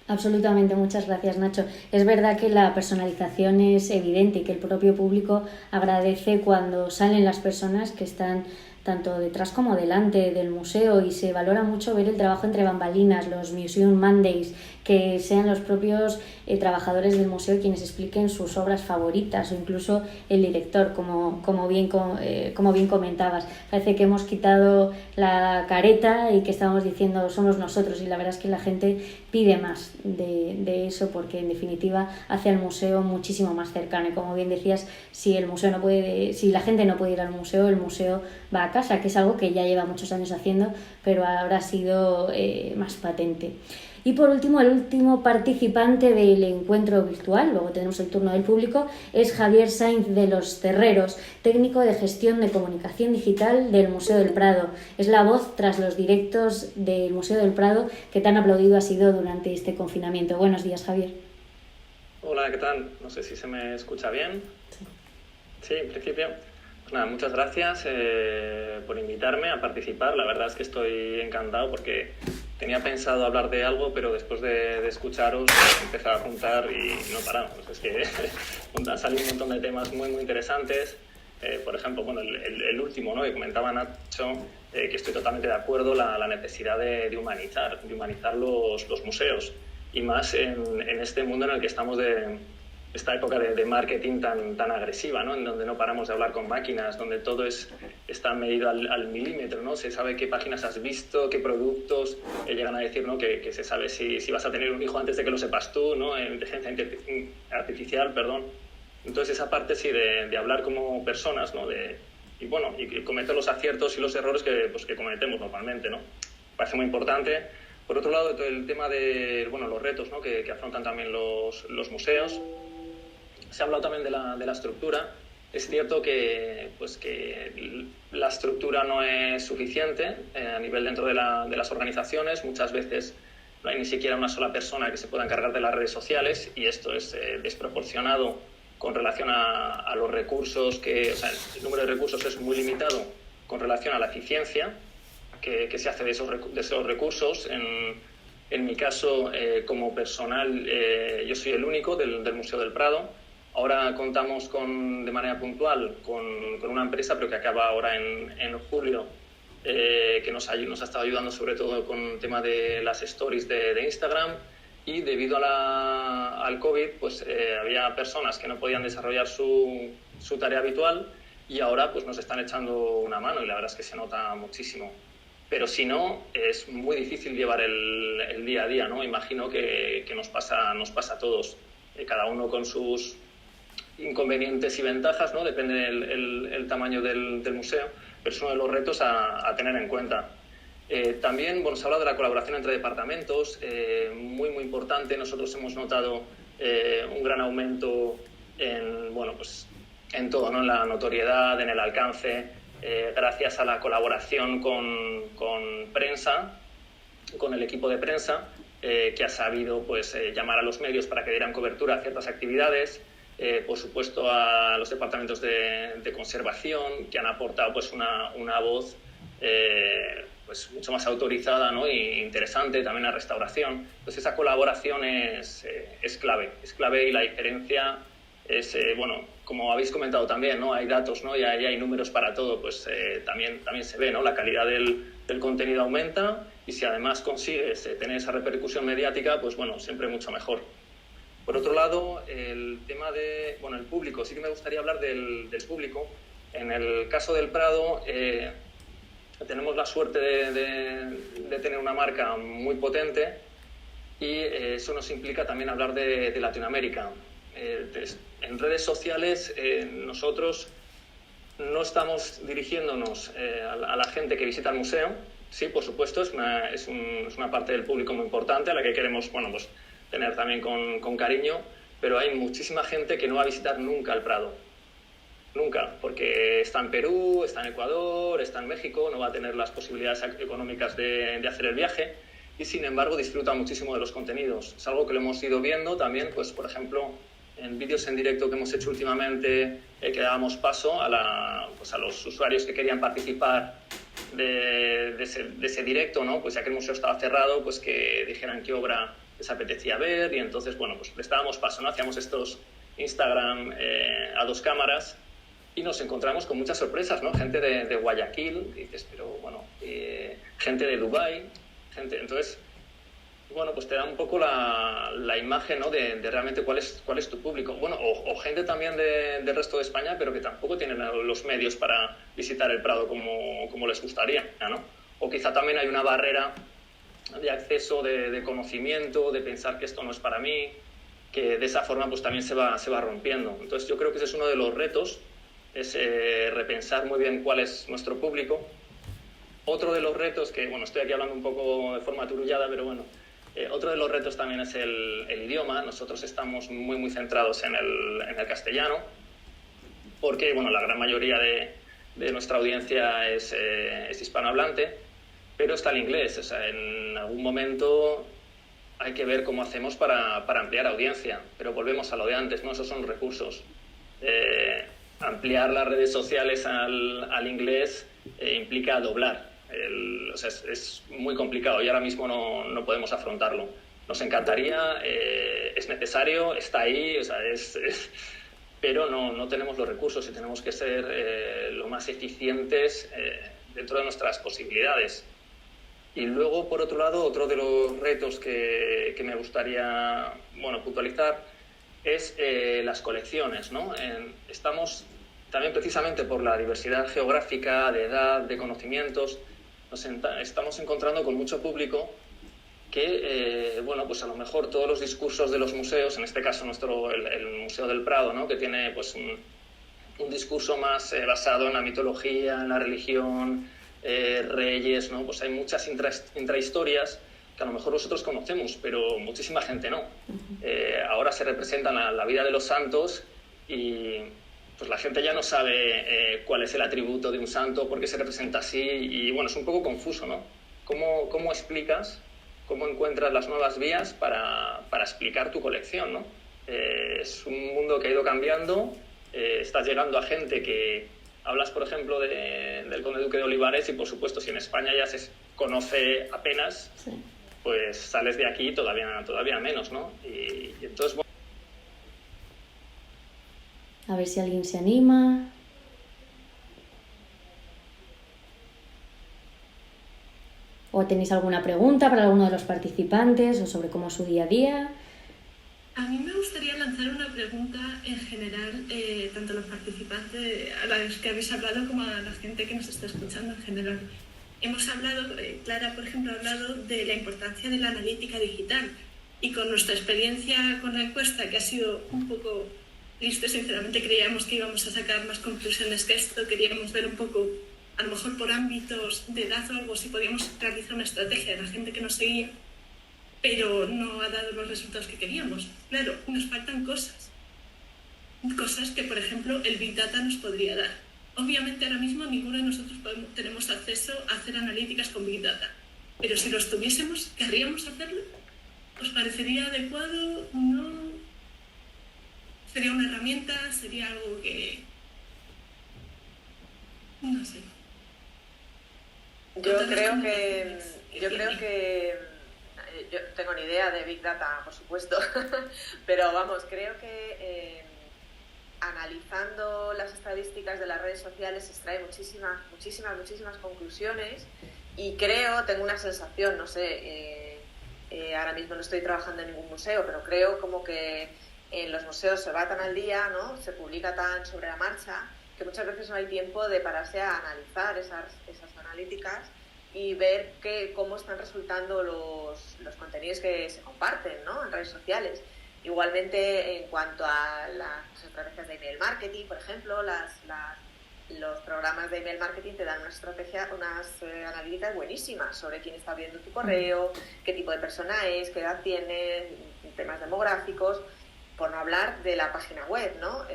Absolutamente, muchas gracias, Nacho. Es verdad que la personalización es evidente y que el propio público agradece cuando salen las personas que están tanto detrás como delante del museo, y se valora mucho ver el trabajo entre bambalinas, los Museum Mondays, que sean los propios trabajadores del museo quienes expliquen sus obras favoritas, o incluso el director, como bien comentabas. Parece que hemos quitado la careta y que estamos diciendo somos nosotros, y la verdad es que la gente pide más de eso, porque en definitiva hace al museo muchísimo más cercano. Y como bien decías, si la gente no puede ir al museo, el museo va a casa, que es algo que ya lleva muchos años haciendo, pero ahora ha sido más patente. Y por último, el último participante del encuentro virtual, luego tenemos el turno del público, es Javier Sainz de los Terreros, técnico de gestión de comunicación digital del Museo del Prado. Es la voz tras los directos del Museo del Prado que tan aplaudido ha sido durante este confinamiento. Buenos días, Javier. Hola, ¿qué tal? No sé si se me escucha bien. Sí, en principio. Pues nada, muchas gracias por invitarme a participar. La verdad es que estoy encantado porque tenía pensado hablar de algo, pero después de escucharos empecé a juntar y no paramos. Es que han salido un montón de temas muy, muy interesantes. Por ejemplo, bueno, el último, ¿no?, que comentaba Nacho, que estoy totalmente de acuerdo, la necesidad de humanizar los museos. Y más en este mundo en el que estamos de esta época de marketing tan agresiva, ¿no? En donde no paramos de hablar con máquinas, donde todo está medido al milímetro, ¿no? Se sabe qué páginas has visto, qué productos, llegan a decir, ¿no? que se sabe si vas a tener un hijo antes de que lo sepas tú, ¿no? Inteligencia artificial, perdón. Entonces esa parte sí de hablar como personas, ¿no? Y cometer los aciertos y los errores que cometemos normalmente, ¿no? Parece muy importante. Por otro lado, el tema de los retos, ¿no? que afrontan también los museos. Se ha hablado también de la estructura. Es cierto que la estructura no es suficiente a nivel dentro de las organizaciones. Muchas veces no hay ni siquiera una sola persona que se pueda encargar de las redes sociales y esto es desproporcionado con relación a los recursos, el número de recursos es muy limitado con relación a la eficiencia que se hace de esos recursos. En mi caso, como personal, yo soy el único del Museo del Prado. Ahora contamos de manera puntual con una empresa, pero que acaba ahora en julio, que nos ha estado ayudando sobre todo con el tema de las stories de Instagram. Y debido al COVID, había personas que no podían desarrollar su tarea habitual y ahora nos están echando una mano y la verdad es que se nota muchísimo. Pero si no, es muy difícil llevar el día a día, ¿no? Imagino que nos pasa a todos, cada uno con sus inconvenientes y ventajas, ¿no? Depende el tamaño del museo, pero es uno de los retos a tener en cuenta. También se habla de la colaboración entre departamentos, muy importante. Nosotros hemos notado un gran aumento en todo, ¿no? En la notoriedad, en el alcance, gracias a la colaboración con prensa, con el equipo de prensa, que ha sabido llamar a los medios para que dieran cobertura a ciertas actividades. Por supuesto a los departamentos de conservación, que han aportado una voz mucho más autorizada, ¿no? E interesante, también a restauración. Entonces esa colaboración es clave y la diferencia es, como habéis comentado también, ¿no? Hay datos, ¿no? Y hay números para todo, también se ve, ¿no? La calidad del contenido aumenta y si además consigues tener esa repercusión mediática, siempre mucho mejor. Por otro lado, el tema el público, sí que me gustaría hablar del público. En el caso del Prado, tenemos la suerte de tener una marca muy potente y eso nos implica también hablar de Latinoamérica. En redes sociales nosotros no estamos dirigiéndonos a la gente que visita el museo. Sí, por supuesto, es una parte del público muy importante a la que queremos tener también con cariño, pero hay muchísima gente que no va a visitar nunca el Prado. Nunca, porque está en Perú, está en Ecuador, está en México, no va a tener las posibilidades económicas de hacer el viaje y sin embargo disfruta muchísimo de los contenidos. Es algo que lo hemos ido viendo también, por ejemplo, en vídeos en directo que hemos hecho últimamente, que dábamos paso a los usuarios que querían participar de ese directo, ¿no? Ya que el museo estaba cerrado, que dijeran qué obra les apetecía ver y entonces, les dábamos paso, ¿no? Hacíamos estos Instagram a 2 cámaras y nos encontramos con muchas sorpresas, ¿no? Gente de Guayaquil, y dices, pero gente de Dubái, entonces, te da un poco la imagen, ¿no? de realmente cuál es tu público. O gente también del resto de España, pero que tampoco tienen los medios para visitar el Prado como les gustaría, ¿no? O quizá también hay una barrera de acceso, de conocimiento, de pensar que esto no es para mí, que de esa forma también se va rompiendo. Entonces yo creo que ese es uno de los retos, es repensar muy bien cuál es nuestro público. Otro de los retos, que estoy aquí hablando un poco de forma aturullada, pero otro de los retos también es el idioma. Nosotros estamos muy centrados en el castellano, porque la gran mayoría de nuestra audiencia es hispanohablante, pero está el inglés. En algún momento hay que ver cómo hacemos para ampliar audiencia, pero volvemos a lo de antes, ¿no? Esos son recursos. Ampliar las redes sociales al inglés implica doblar. Es muy complicado y ahora mismo no podemos afrontarlo. Nos encantaría, es necesario, está ahí, pero no tenemos los recursos y tenemos que ser lo más eficientes dentro de nuestras posibilidades. Y luego, por otro lado, otro de los retos que me gustaría puntualizar es las colecciones, ¿no? Estamos también, precisamente por la diversidad geográfica, de edad, de conocimientos, estamos encontrando con mucho público que, bueno, pues a lo mejor todos los discursos de los museos, en este caso el Museo del Prado, ¿no? Que tiene pues un discurso más basado en la mitología, en la religión, reyes, ¿no? Pues hay muchas intrahistorias que a lo mejor nosotros conocemos, pero muchísima gente no. Ahora se representan la vida de los santos y pues la gente ya no sabe cuál es el atributo de un santo, por qué se representa así, y bueno, es un poco confuso, ¿no? ¿Cómo explicas, cómo encuentras las nuevas vías para explicar tu colección, ¿no? Es un mundo que ha ido cambiando, estás llegando a gente que hablas, por ejemplo, del Conde Duque de Olivares y, por supuesto, si en España ya se conoce apenas, sí, pues sales de aquí todavía menos, ¿no? Y entonces, bueno. A ver si alguien se anima. ¿O tenéis alguna pregunta para alguno de los participantes o sobre cómo es su día a día? A mí me gustaría lanzar una pregunta en general, tanto a los participantes, a los que habéis hablado, como a la gente que nos está escuchando en general. Hemos hablado, Clara, por ejemplo, ha hablado de la importancia de la analítica digital, y con nuestra experiencia con la encuesta, que ha sido un poco triste, sinceramente creíamos que íbamos a sacar más conclusiones que esto, queríamos ver un poco, a lo mejor por ámbitos de edad o algo, si podíamos realizar una estrategia de la gente que nos seguía, pero no ha dado los resultados que queríamos. Claro, nos faltan cosas que, por ejemplo, el Big Data nos podría dar. Obviamente ahora mismo ninguno de nosotros tenemos acceso a hacer analíticas con Big Data, pero si los tuviésemos, ¿querríamos hacerlo? ¿Os parecería adecuado? ¿No? ¿Sería una herramienta? ¿Sería algo que...? No sé. Yo creo que yo tengo ni idea de Big Data, por supuesto, pero vamos, creo que analizando las estadísticas de las redes sociales se extrae muchísimas conclusiones, y tengo una sensación, no sé, ahora mismo no estoy trabajando en ningún museo, pero creo como que en los museos se va tan al día, ¿no? Se publica tan sobre la marcha, que muchas veces no hay tiempo de pararse a analizar esas analíticas y ver cómo están resultando los contenidos que se comparten, ¿no? En redes sociales. Igualmente, en cuanto a las estrategias de email marketing, por ejemplo, los programas de email marketing te dan unas analíticas buenísimas sobre quién está viendo tu correo, qué tipo de persona es, qué edad tiene, temas demográficos, por no hablar de la página web, ¿no?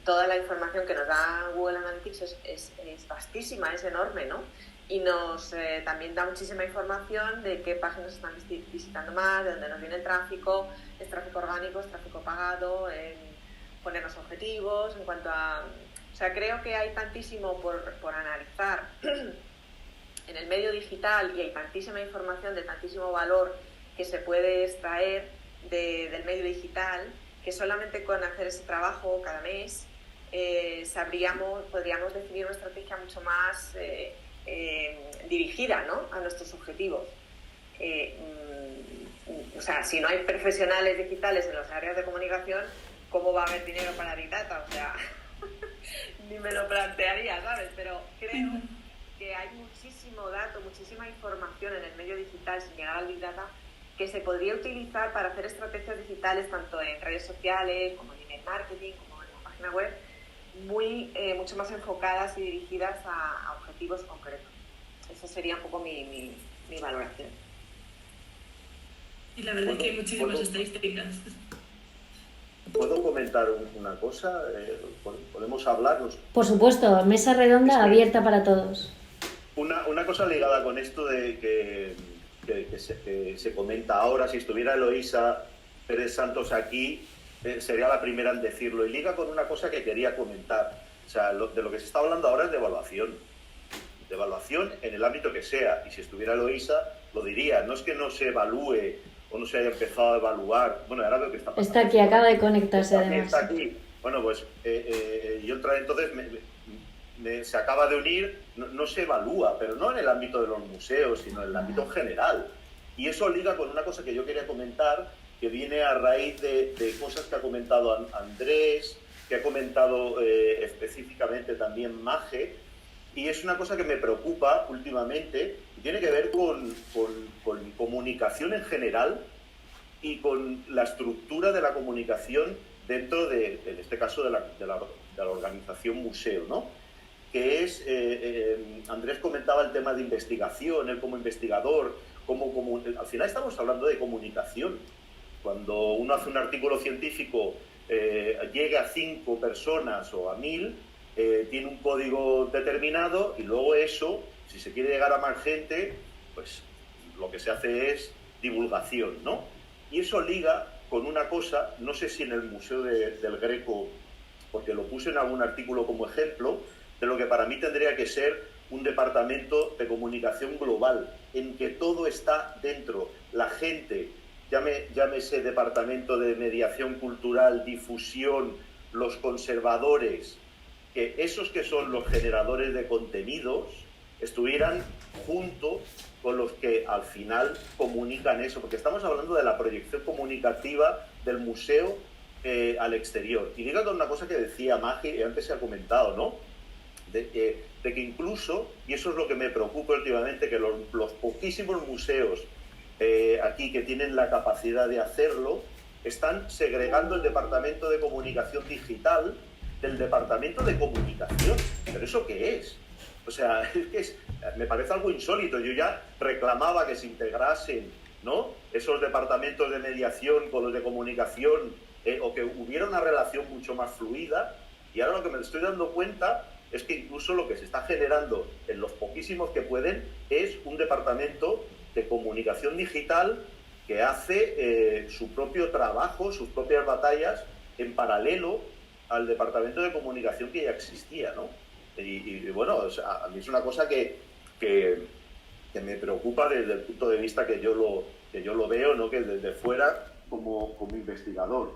Toda la información que nos da Google Analytics es vastísima, es enorme, ¿no? Y nos también da muchísima información de qué páginas están visitando más, de dónde nos viene el tráfico, es tráfico orgánico, es tráfico pagado, ponernos objetivos, en cuanto a... O sea, creo que hay tantísimo por analizar en el medio digital, y hay tantísima información de tantísimo valor que se puede extraer del medio digital, que solamente con hacer ese trabajo cada mes podríamos definir una estrategia mucho más dirigida, ¿no? A nuestros objetivos. O sea, si no hay profesionales digitales en las áreas de comunicación, ¿cómo va a haber dinero para Big Data? O sea, ni me lo plantearía, ¿sabes? Pero creo que hay muchísimo dato, muchísima información en el medio digital sin llegar al Big Data, que se podría utilizar para hacer estrategias digitales tanto en redes sociales como en email marketing, como en la página web, mucho más enfocadas y dirigidas a objetivos concretos. Esa sería un poco mi valoración. Y la verdad es que hay muchísimas estadísticas. ¿Puedo comentar una cosa? ¿Podemos hablarnos? Por supuesto, mesa redonda abierta para todos. Una cosa ligada con esto de que se comenta ahora, si estuviera Eloísa Pérez Santos aquí, sería la primera en decirlo, y liga con una cosa que quería comentar. O sea, de lo que se está hablando ahora es de evaluación en el ámbito que sea, y si estuviera Eloísa lo diría. No es que no se evalúe o no se haya empezado a evaluar, bueno, ahora lo que está pasando. Está aquí, acaba de conectarse además. Está aquí. Bueno, pues yo entonces se acaba de unir, no se evalúa, pero no en el ámbito de los museos, sino en el ámbito general. Y eso liga con una cosa que yo quería comentar, que viene a raíz de cosas que ha comentado Andrés, que ha comentado específicamente también Maje, y es una cosa que me preocupa últimamente, y tiene que ver con comunicación en general y con la estructura de la comunicación dentro en este caso, de la organización museo, ¿no? Que es, Andrés comentaba el tema de investigación, él como investigador, al final estamos hablando de comunicación. Cuando uno hace un artículo científico, llega a 5 personas o a 1000, tiene un código determinado, y luego eso, si se quiere llegar a más gente, pues lo que se hace es divulgación, ¿no? Y eso liga con una cosa, no sé si en el Museo del Greco, porque lo puse en algún artículo como ejemplo, de lo que para mí tendría que ser un departamento de comunicación global, en que todo está dentro. La gente, llámese departamento de mediación cultural, difusión, los conservadores, que esos que son los generadores de contenidos estuvieran junto con los que al final comunican eso, porque estamos hablando de la proyección comunicativa del museo al exterior. Y digo una cosa que decía Magi, antes se ha comentado, ¿no? De que incluso, y eso es lo que me preocupa últimamente, que los poquísimos museos aquí que tienen la capacidad de hacerlo, están segregando el departamento de comunicación digital del departamento de comunicación. ¿Pero eso qué es? O sea, es que me parece algo insólito. Yo ya reclamaba que se integrasen, ¿no?, esos departamentos de mediación con los de comunicación, o que hubiera una relación mucho más fluida, y ahora lo que me estoy dando cuenta es que incluso lo que se está generando en los poquísimos que pueden es un departamento de comunicación digital que hace su propio trabajo, sus propias batallas en paralelo al departamento de comunicación que ya existía, ¿no? Y bueno, o sea, a mí es una cosa que me preocupa desde el punto de vista que yo lo veo, ¿no?, que desde fuera como investigador.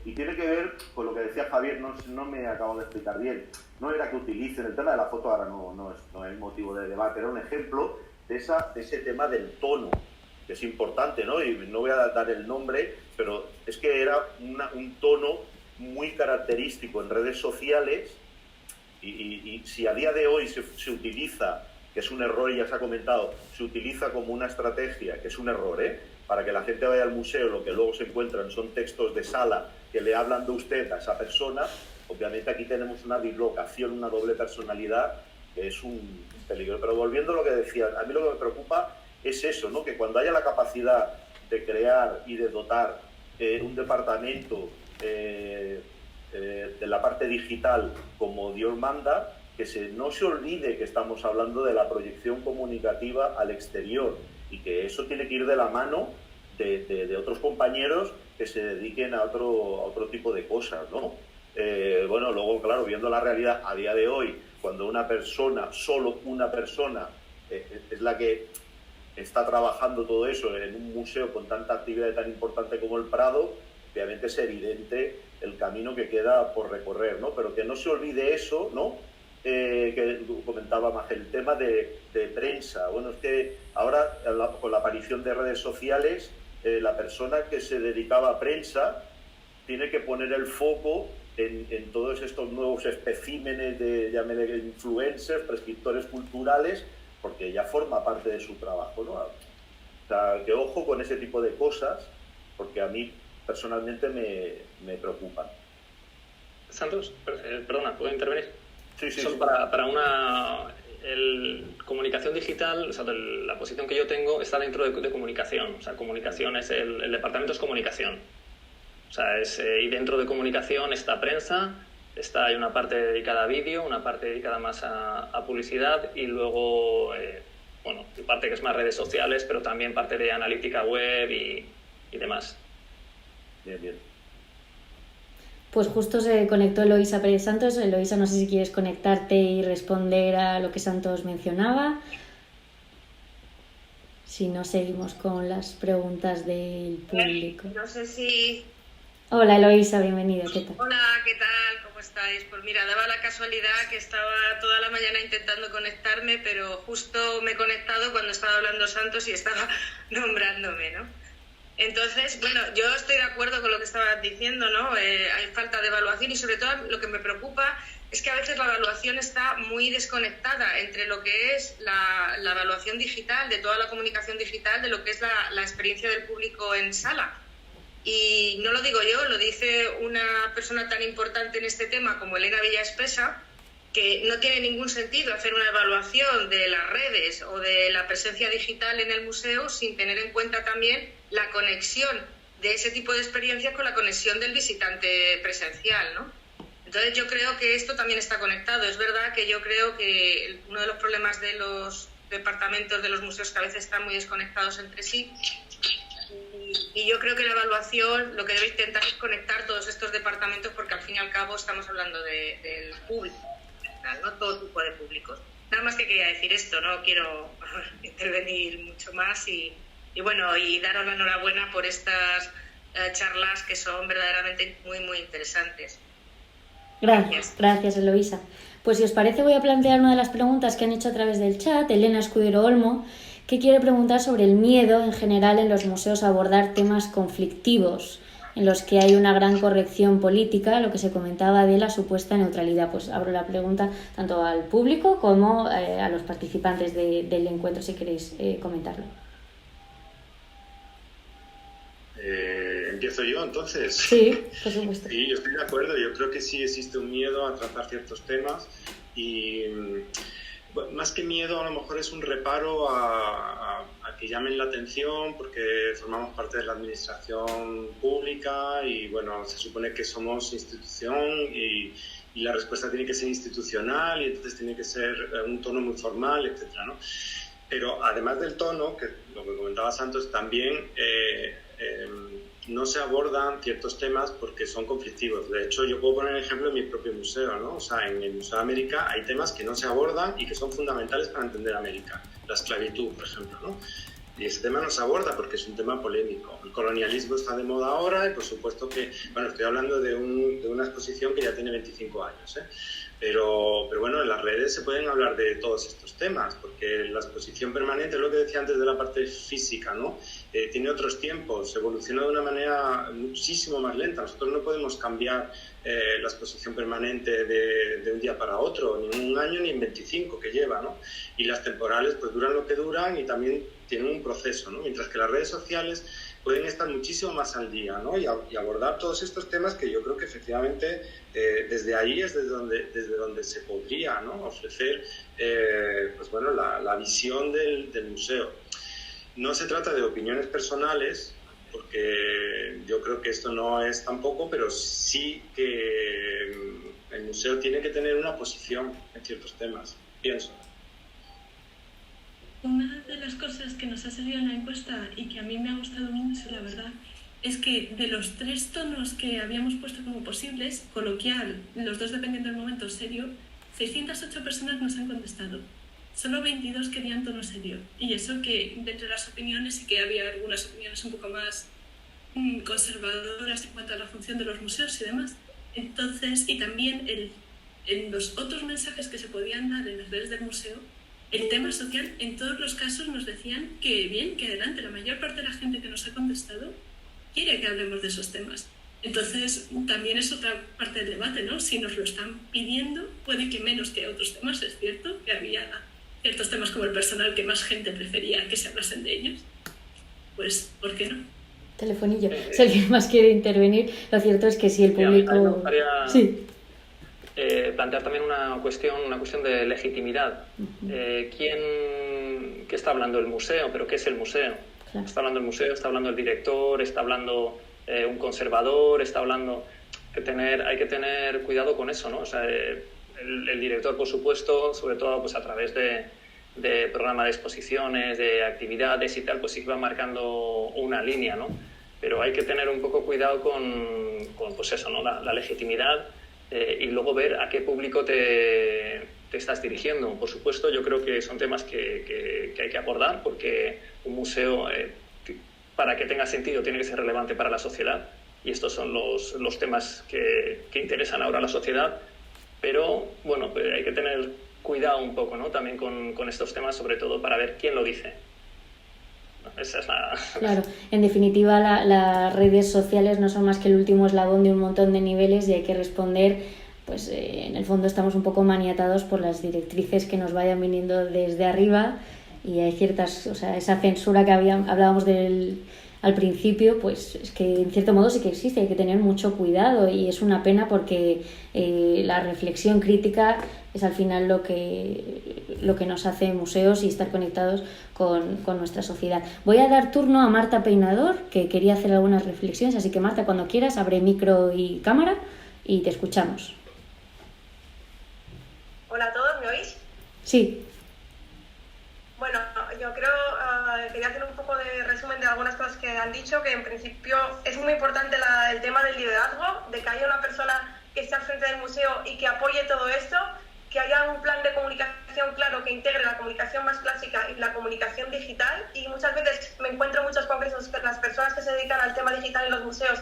Y tiene que ver con lo que decía Javier, no me acabo de explicar bien. No era que utilicen el tema de la foto, ahora no es motivo de debate, era un ejemplo de ese tema del tono, que es importante, ¿no? Y no voy a dar el nombre, pero es que era un tono muy característico en redes sociales, y si a día de hoy se utiliza, que es un error y ya se ha comentado, se utiliza como una estrategia, que es un error, para que la gente vaya al museo, lo que luego se encuentran son textos de sala que le hablan de usted a esa persona. Obviamente aquí tenemos una dislocación, una doble personalidad, que es un peligro. Pero volviendo a lo que decía, a mí lo que me preocupa es eso, ¿no?, que cuando haya la capacidad de crear y de dotar un departamento de la parte digital como Dios manda, que no se olvide que estamos hablando de la proyección comunicativa al exterior, y que eso tiene que ir de la mano de otros compañeros que se dediquen a otro tipo de cosas, ¿no? Bueno, luego, claro, viendo la realidad a día de hoy, cuando una persona, solo una persona, es la que está trabajando todo eso en un museo con tanta actividad tan importante como el Prado, obviamente es evidente el camino que queda por recorrer, ¿no? Pero que no se olvide eso, ¿no?, que comentaba más el tema de prensa. Bueno, es que ahora con la aparición de redes sociales, la persona que se dedicaba a prensa tiene que poner el foco en todos estos nuevos especímenes de influencers, prescriptores culturales, porque ya forma parte de su trabajo, ¿no? O sea, que ojo con ese tipo de cosas, porque a mí personalmente me preocupan. Santos, perdona, ¿puedo intervenir? Sí, sí, Solo sí. para comunicación digital, o sea, la posición que yo tengo está dentro de comunicación. O sea, comunicación es el departamento es comunicación. O sea, y dentro de comunicación está prensa, hay una parte dedicada a vídeo, una parte dedicada más a publicidad, y luego, bueno, parte que es más redes sociales, pero también parte de analítica web y demás. Bien. Pues justo se conectó Eloisa Pérez Santos. Eloisa, no sé si quieres conectarte y responder a lo que Santos mencionaba. Si no, seguimos con las preguntas del público. No sé si... Hola Eloisa, bienvenida. ¿Qué tal? Hola, ¿qué tal? ¿Cómo estáis? Pues mira, daba la casualidad que estaba toda la mañana intentando conectarme, pero justo me he conectado cuando estaba hablando Santos y estaba nombrándome, ¿no? Entonces, bueno, yo estoy de acuerdo con lo que estabas diciendo, ¿no? Hay falta de evaluación y sobre todo lo que me preocupa es que a veces la evaluación está muy desconectada entre lo que es la evaluación digital, de toda la comunicación digital, de lo que es la experiencia del público en sala. Y no lo digo yo, lo dice una persona tan importante en este tema como Elena Villaespesa, que no tiene ningún sentido hacer una evaluación de las redes o de la presencia digital en el museo sin tener en cuenta también la conexión de ese tipo de experiencias con la conexión del visitante presencial, ¿no? Entonces yo creo que esto también está conectado. Es verdad que yo creo que uno de los problemas de los departamentos de los museos que a veces están muy desconectados entre sí, y yo creo que la evaluación lo que debe intentar es conectar todos estos departamentos, porque al fin y al cabo estamos hablando del público, no todo tipo de públicos. Nada más que quería decir esto, no quiero intervenir mucho más y bueno, y daros la enhorabuena por estas charlas que son verdaderamente muy, muy interesantes. Gracias, Eloisa. Pues si os parece voy a plantear una de las preguntas que han hecho a través del chat, Elena Escudero Olmo, que quiere preguntar sobre el miedo en general en los museos a abordar temas conflictivos, en los que hay una gran corrección política, lo que se comentaba de la supuesta neutralidad. Pues abro la pregunta tanto al público como a los participantes del encuentro, si queréis comentarlo. ¿Empiezo yo entonces? Sí, por supuesto. Sí, yo estoy de acuerdo. Yo creo que sí existe un miedo a tratar ciertos temas y más que miedo a lo mejor es un reparo a que llamen la atención porque formamos parte de la administración pública y bueno, se supone que somos institución y la respuesta tiene que ser institucional y entonces tiene que ser un tono muy formal, etcétera, ¿no? Pero además del tono, que lo que comentaba Santos, también no se abordan ciertos temas porque son conflictivos. De hecho, yo puedo poner el ejemplo en mi propio museo, ¿no? O sea, en el Museo de América hay temas que no se abordan y que son fundamentales para entender América. La esclavitud, por ejemplo, ¿no? Y ese tema no se aborda porque es un tema polémico. El colonialismo está de moda ahora y por supuesto que, bueno, estoy hablando de una exposición que ya tiene 25 años, ¿eh? Pero bueno, en las redes se pueden hablar de todos estos temas, porque la exposición permanente, es lo que decía antes de la parte física, ¿no? Tiene otros tiempos, evoluciona de una manera muchísimo más lenta. Nosotros no podemos cambiar la exposición permanente de un día para otro, ni en un año ni en 25 que lleva, ¿no? Y las temporales pues duran lo que duran y también tienen un proceso, ¿no? Mientras que las redes sociales pueden estar muchísimo más al día, ¿no? Y abordar todos estos temas que yo creo que efectivamente desde ahí es desde donde se podría, ¿no? Ofrecer pues bueno, la visión del museo. No se trata de opiniones personales, porque yo creo que esto no es tampoco, pero sí que el museo tiene que tener una posición en ciertos temas, pienso. Una de las cosas que nos ha salido en la encuesta y que a mí me ha gustado mucho, la verdad, es que de los 3 tonos que habíamos puesto como posibles, coloquial, los 2 dependiendo del momento, serio, 608 personas nos han contestado. Solo 22 querían tono serio. Y eso que de entre las opiniones sí que había algunas opiniones un poco más conservadoras en cuanto a la función de los museos y demás. Entonces, y también en los otros mensajes que se podían dar en las redes del museo, el tema social, en todos los casos nos decían que bien, que adelante, la mayor parte de la gente que nos ha contestado quiere que hablemos de esos temas. Entonces, también es otra parte del debate, ¿no? Si nos lo están pidiendo, puede que menos que otros temas, es cierto, que había ciertos temas como el personal que más gente prefería que se hablasen de ellos. Pues, ¿por qué no? Telefonillo. Si alguien más quiere intervenir, lo cierto es que si el público... Me gustaría... Sí. Plantear también una cuestión de legitimidad. ¿Quién está hablando? El museo, pero ¿qué es el museo? Claro. Está hablando el museo, está hablando el director, está hablando un conservador, está hablando... Hay que tener cuidado con eso, ¿no? O sea, el director, por supuesto, sobre todo pues a través de programa de exposiciones, de actividades y tal, pues sí que va marcando una línea, ¿no? Pero hay que tener un poco cuidado con pues eso, ¿no? La legitimidad. Y luego ver a qué público te estás dirigiendo. Por supuesto, yo creo que son temas que hay que abordar porque un museo, para que tenga sentido, tiene que ser relevante para la sociedad y estos son los temas que interesan ahora a la sociedad, pero bueno, pues hay que tener cuidado un poco, ¿no? También con estos temas, sobre todo para ver quién lo dice. esa es la... Claro, en definitiva las redes sociales no son más que el último eslabón de un montón de niveles y hay que responder, pues en el fondo estamos un poco maniatados por las directrices que nos vayan viniendo desde arriba y hay ciertas, o sea, esa censura que hablábamos al principio, pues es que en cierto modo sí que existe, hay que tener mucho cuidado y es una pena porque la reflexión crítica es al final lo que nos hace museos y estar conectados con nuestra sociedad. Voy a dar turno a Marta Peinador, que quería hacer algunas reflexiones, así que Marta, cuando quieras, abre micro y cámara y te escuchamos. Hola a todos, ¿me oís? Sí. Bueno, yo creo, quería hacer un poco de resumen de algunas cosas que han dicho, que en principio es muy importante el tema del liderazgo, de que haya una persona que esté al frente del museo y que apoye todo esto, que haya un plan de comunicación claro que integre la comunicación más clásica y la comunicación digital. Y muchas veces me encuentro en muchos congresos que las personas que se dedican al tema digital en los museos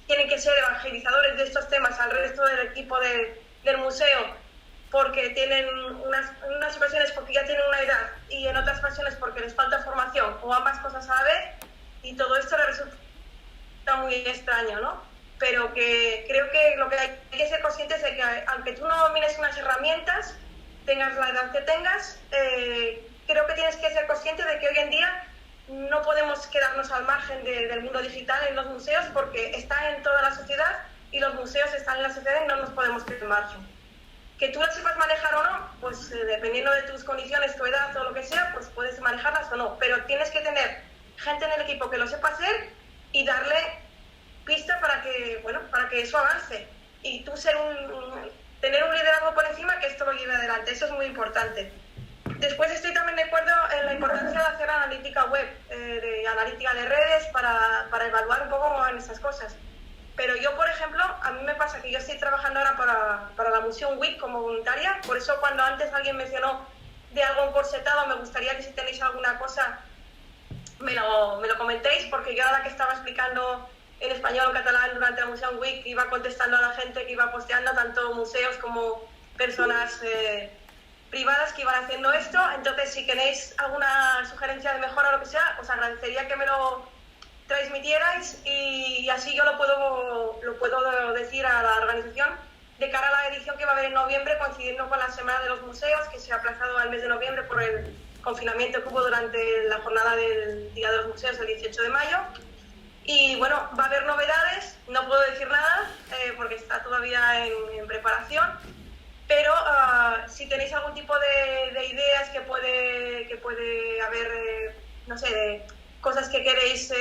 tienen que ser evangelizadores de estos temas al resto del equipo del museo, porque tienen unas ocasiones porque ya tienen una edad y en otras ocasiones porque les falta formación o ambas cosas a la vez, y todo esto les resulta muy extraño, ¿no? Pero que creo que lo que hay que ser conscientes es de que aunque tú no domines unas herramientas, tengas la edad que tengas, creo que tienes que ser consciente de que hoy en día no podemos quedarnos al margen del mundo digital en los museos, porque está en toda la sociedad y los museos están en la sociedad y no nos podemos quedar al margen. Que tú las sepas manejar o no, pues dependiendo de tus condiciones, tu edad o lo que sea, pues puedes manejarlas o no. Pero tienes que tener gente en el equipo que lo sepa hacer y darle pista para que eso avance. Y tú tener un liderazgo por encima que esto lo lleve adelante. Eso es muy importante. Después estoy también de acuerdo en la importancia de hacer analítica web, de analítica de redes para evaluar un poco cómo van esas cosas. Pero yo, por ejemplo, a mí me pasa que yo estoy trabajando ahora para la Museum Week como voluntaria, por eso cuando antes alguien mencionó de algo encorsetado, me gustaría que si tenéis alguna cosa me lo comentéis, porque yo ahora que estaba explicando en español o en catalán durante la Museum Week, iba contestando a la gente que iba posteando, tanto museos como personas privadas que iban haciendo esto. Entonces, si tenéis alguna sugerencia de mejora o lo que sea, os agradecería que me lo transmitierais y así yo lo puedo decir a la organización de cara a la edición que va a haber en noviembre, coincidiendo con la Semana de los Museos, que se ha aplazado al mes de noviembre por el confinamiento que hubo durante la jornada del Día de los Museos el 18 de mayo. Y bueno, va a haber novedades, no puedo decir nada porque está todavía en preparación, pero si tenéis algún tipo de ideas que puede haber, no sé, cosas que queréis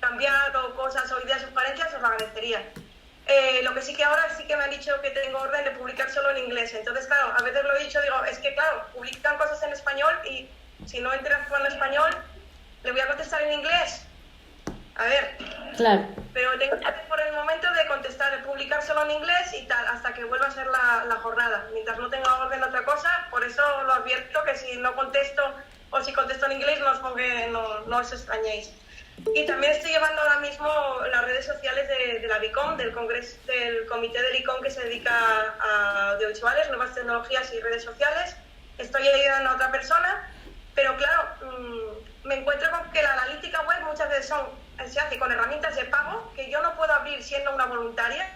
cambiar o cosas o ideas o sugerencias, os lo agradecería. Lo que sí que ahora sí que me han dicho que tengo orden de publicar solo en inglés. Entonces, claro, a veces lo he dicho, digo, es que claro, publican cosas en español y si no interactúo en español, ¿le voy a contestar en inglés? A ver. Claro. Pero tengo que hacer por el momento de contestar, de publicar solo en inglés y tal, hasta que vuelva a ser la jornada. Mientras no tenga orden de otra cosa, por eso lo advierto que si no contesto o si contesto en inglés, no os extrañéis. Y también estoy llevando ahora mismo las redes sociales de la BICOM, del comité del ICOM que se dedica a audiovisuales, nuevas tecnologías y redes sociales. Estoy ayudando a otra persona, pero claro, me encuentro con que la analítica web muchas veces se hace con herramientas de pago que yo no puedo abrir siendo una voluntaria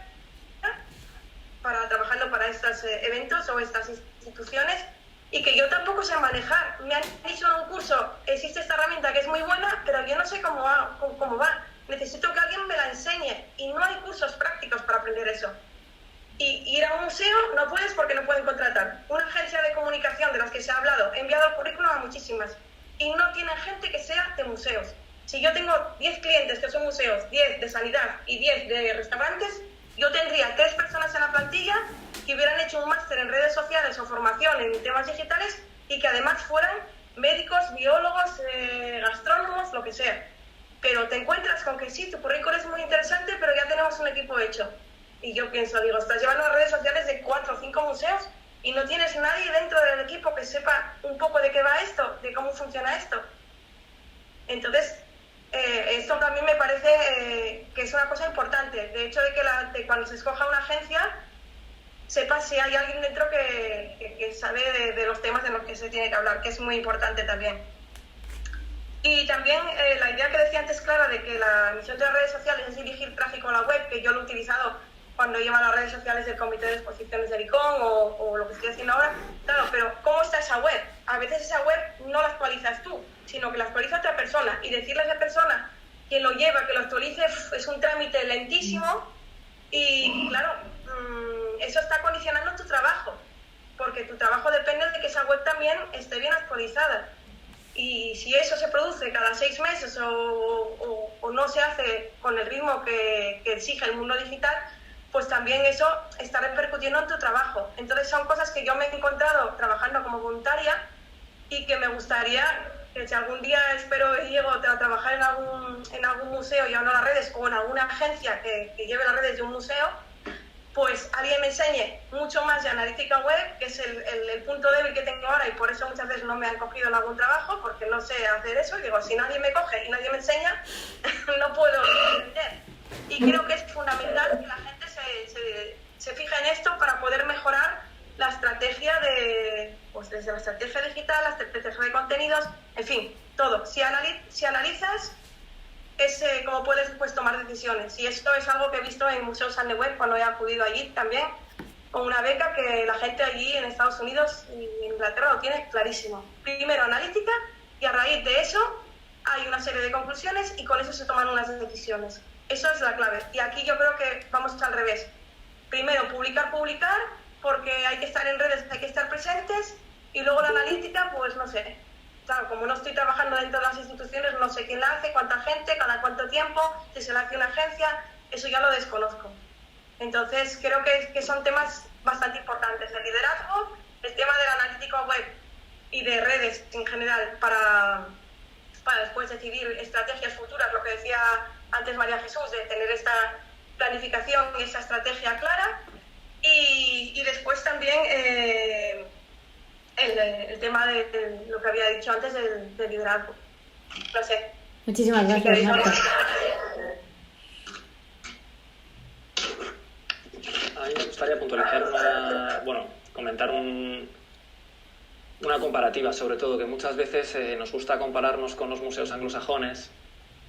trabajando para estos eventos o estas instituciones, y que yo tampoco sé manejar. Me han dicho en un curso, existe esta herramienta que es muy buena, pero yo no sé cómo va. Necesito que alguien me la enseñe y no hay cursos prácticos para aprender eso. Y ir a un museo no puedes porque no pueden contratar. Una agencia de comunicación de las que se ha hablado, he enviado el currículum a muchísimas y no tienen gente que sea de museos. Si yo tengo 10 clientes que son museos, 10 de sanidad y 10 de restaurantes, yo tendría 3 personas en la plantilla que hubieran hecho un máster en redes sociales o formación en temas digitales y que además fueran médicos, biólogos, gastrónomos, lo que sea. Pero te encuentras con que sí, tu currículum es muy interesante, pero ya tenemos un equipo hecho. Y yo pienso, digo, estás llevando a redes sociales de 4 o 5 museos y no tienes nadie dentro del equipo que sepa un poco de qué va esto, de cómo funciona esto. Entonces, esto también me parece que es una cosa importante. De hecho, de cuando se escoja una agencia, sepa si hay alguien dentro que sabe de los temas de los que se tiene que hablar, que es muy importante también. Y también la idea que decía antes Clara de que la misión de las redes sociales es dirigir tráfico a la web, que yo lo he utilizado cuando llevo a las redes sociales del Comité de Exposiciones de ICON o lo que estoy haciendo ahora. Claro, pero ¿cómo está esa web? A veces esa web no la actualizas tú, sino que la actualiza otra persona, y decirle a esa persona quien lo lleva, que lo actualice, es un trámite lentísimo y, claro, eso está condicionando tu trabajo, porque tu trabajo depende de que esa web también esté bien actualizada. Y si eso se produce cada 6 meses o no se hace con el ritmo que exige el mundo digital, pues también eso está repercutiendo en tu trabajo. Entonces son cosas que yo me he encontrado trabajando como voluntaria y que me gustaría que si algún día espero llego a trabajar en algún museo llevando las redes, o en alguna agencia que lleve las redes de un museo, pues alguien me enseñe mucho más de analítica web, que es el punto débil que tengo ahora, y por eso muchas veces no me han cogido en algún trabajo, porque no sé hacer eso. Digo, si nadie me coge y nadie me enseña, no puedo aprender. Y creo que es fundamental que la gente se fije en esto para poder mejorar la estrategia pues desde la estrategia digital, la estrategia de contenidos, en fin, todo. Si analizas, es como puedes pues tomar decisiones, y esto es algo que he visto en Museos and the Web cuando he acudido allí también con una beca, que la gente allí en Estados Unidos y en Inglaterra lo tiene clarísimo. Primero analítica, y a raíz de eso hay una serie de conclusiones y con eso se toman unas decisiones. Eso es la clave, y aquí yo creo que vamos al revés. Primero publicar, porque hay que estar en redes, hay que estar presentes, y luego la analítica, pues no sé. Claro, como no estoy trabajando dentro de las instituciones, no sé quién la hace, cuánta gente, cada cuánto tiempo, si se la hace una agencia, eso ya lo desconozco. Entonces, creo que son temas bastante importantes. El liderazgo, el tema de la analítica web y de redes en general para después decidir estrategias futuras, lo que decía antes María Jesús, de tener esta planificación y esa estrategia clara. Y después también el tema de lo que había dicho antes del liderazgo. No sé. Muchísimas gracias, Marta. A mí me gustaría puntualizar comentar una comparativa, sobre todo, que muchas veces nos gusta compararnos con los museos anglosajones,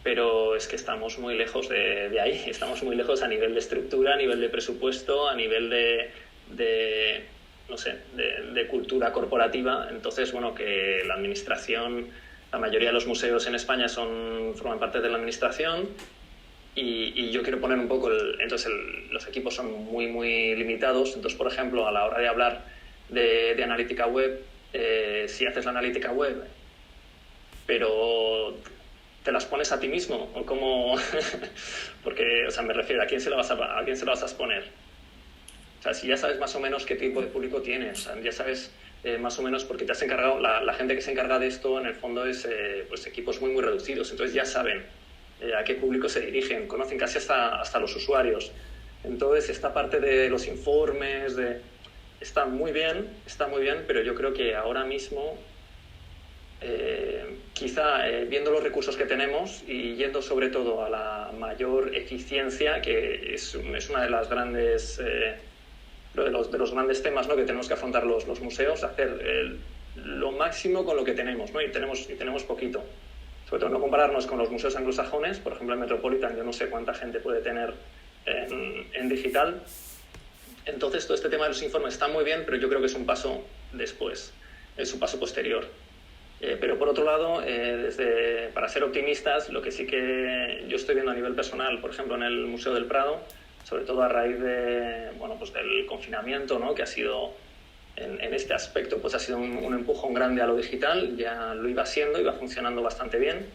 pero es que estamos muy lejos de ahí. Estamos muy lejos a nivel de estructura, a nivel de presupuesto, a nivel de cultura corporativa. Entonces, que la administración, la mayoría de los museos en España forman parte de la administración, y yo quiero poner un poco, los equipos son muy, muy limitados. Entonces, por ejemplo, a la hora de hablar de analítica web, si haces la analítica web, pero ¿te las pones a ti mismo? ¿O cómo? Porque, me refiero, ¿a quién se la vas a exponer? O sea, si ya sabes más o menos qué tipo de público tienes, ya sabes más o menos, porque te has encargado, la gente que se encarga de esto, en el fondo es equipos muy, muy reducidos. Entonces ya saben a qué público se dirigen, conocen casi hasta los usuarios. Entonces, esta parte de los informes, está muy bien, pero yo creo que ahora mismo, quizá viendo los recursos que tenemos y yendo sobre todo a la mayor eficiencia, que es una de las grandes de los grandes temas, ¿no?, que tenemos que afrontar los museos, hacer lo máximo con lo que tenemos, ¿no? y tenemos poquito. Sobre todo no compararnos con los museos anglosajones. Por ejemplo, el Metropolitan, yo no sé cuánta gente puede tener en digital. Entonces, todo este tema de los informes está muy bien, pero yo creo que es un paso después, es un paso posterior. Pero por otro lado, para ser optimistas, lo que sí que yo estoy viendo a nivel personal, por ejemplo, en el Museo del Prado, sobre todo a raíz del confinamiento, ¿no?, que ha sido, en este aspecto, pues ha sido un empujón grande a lo digital. Ya lo iba siendo, iba funcionando bastante bien,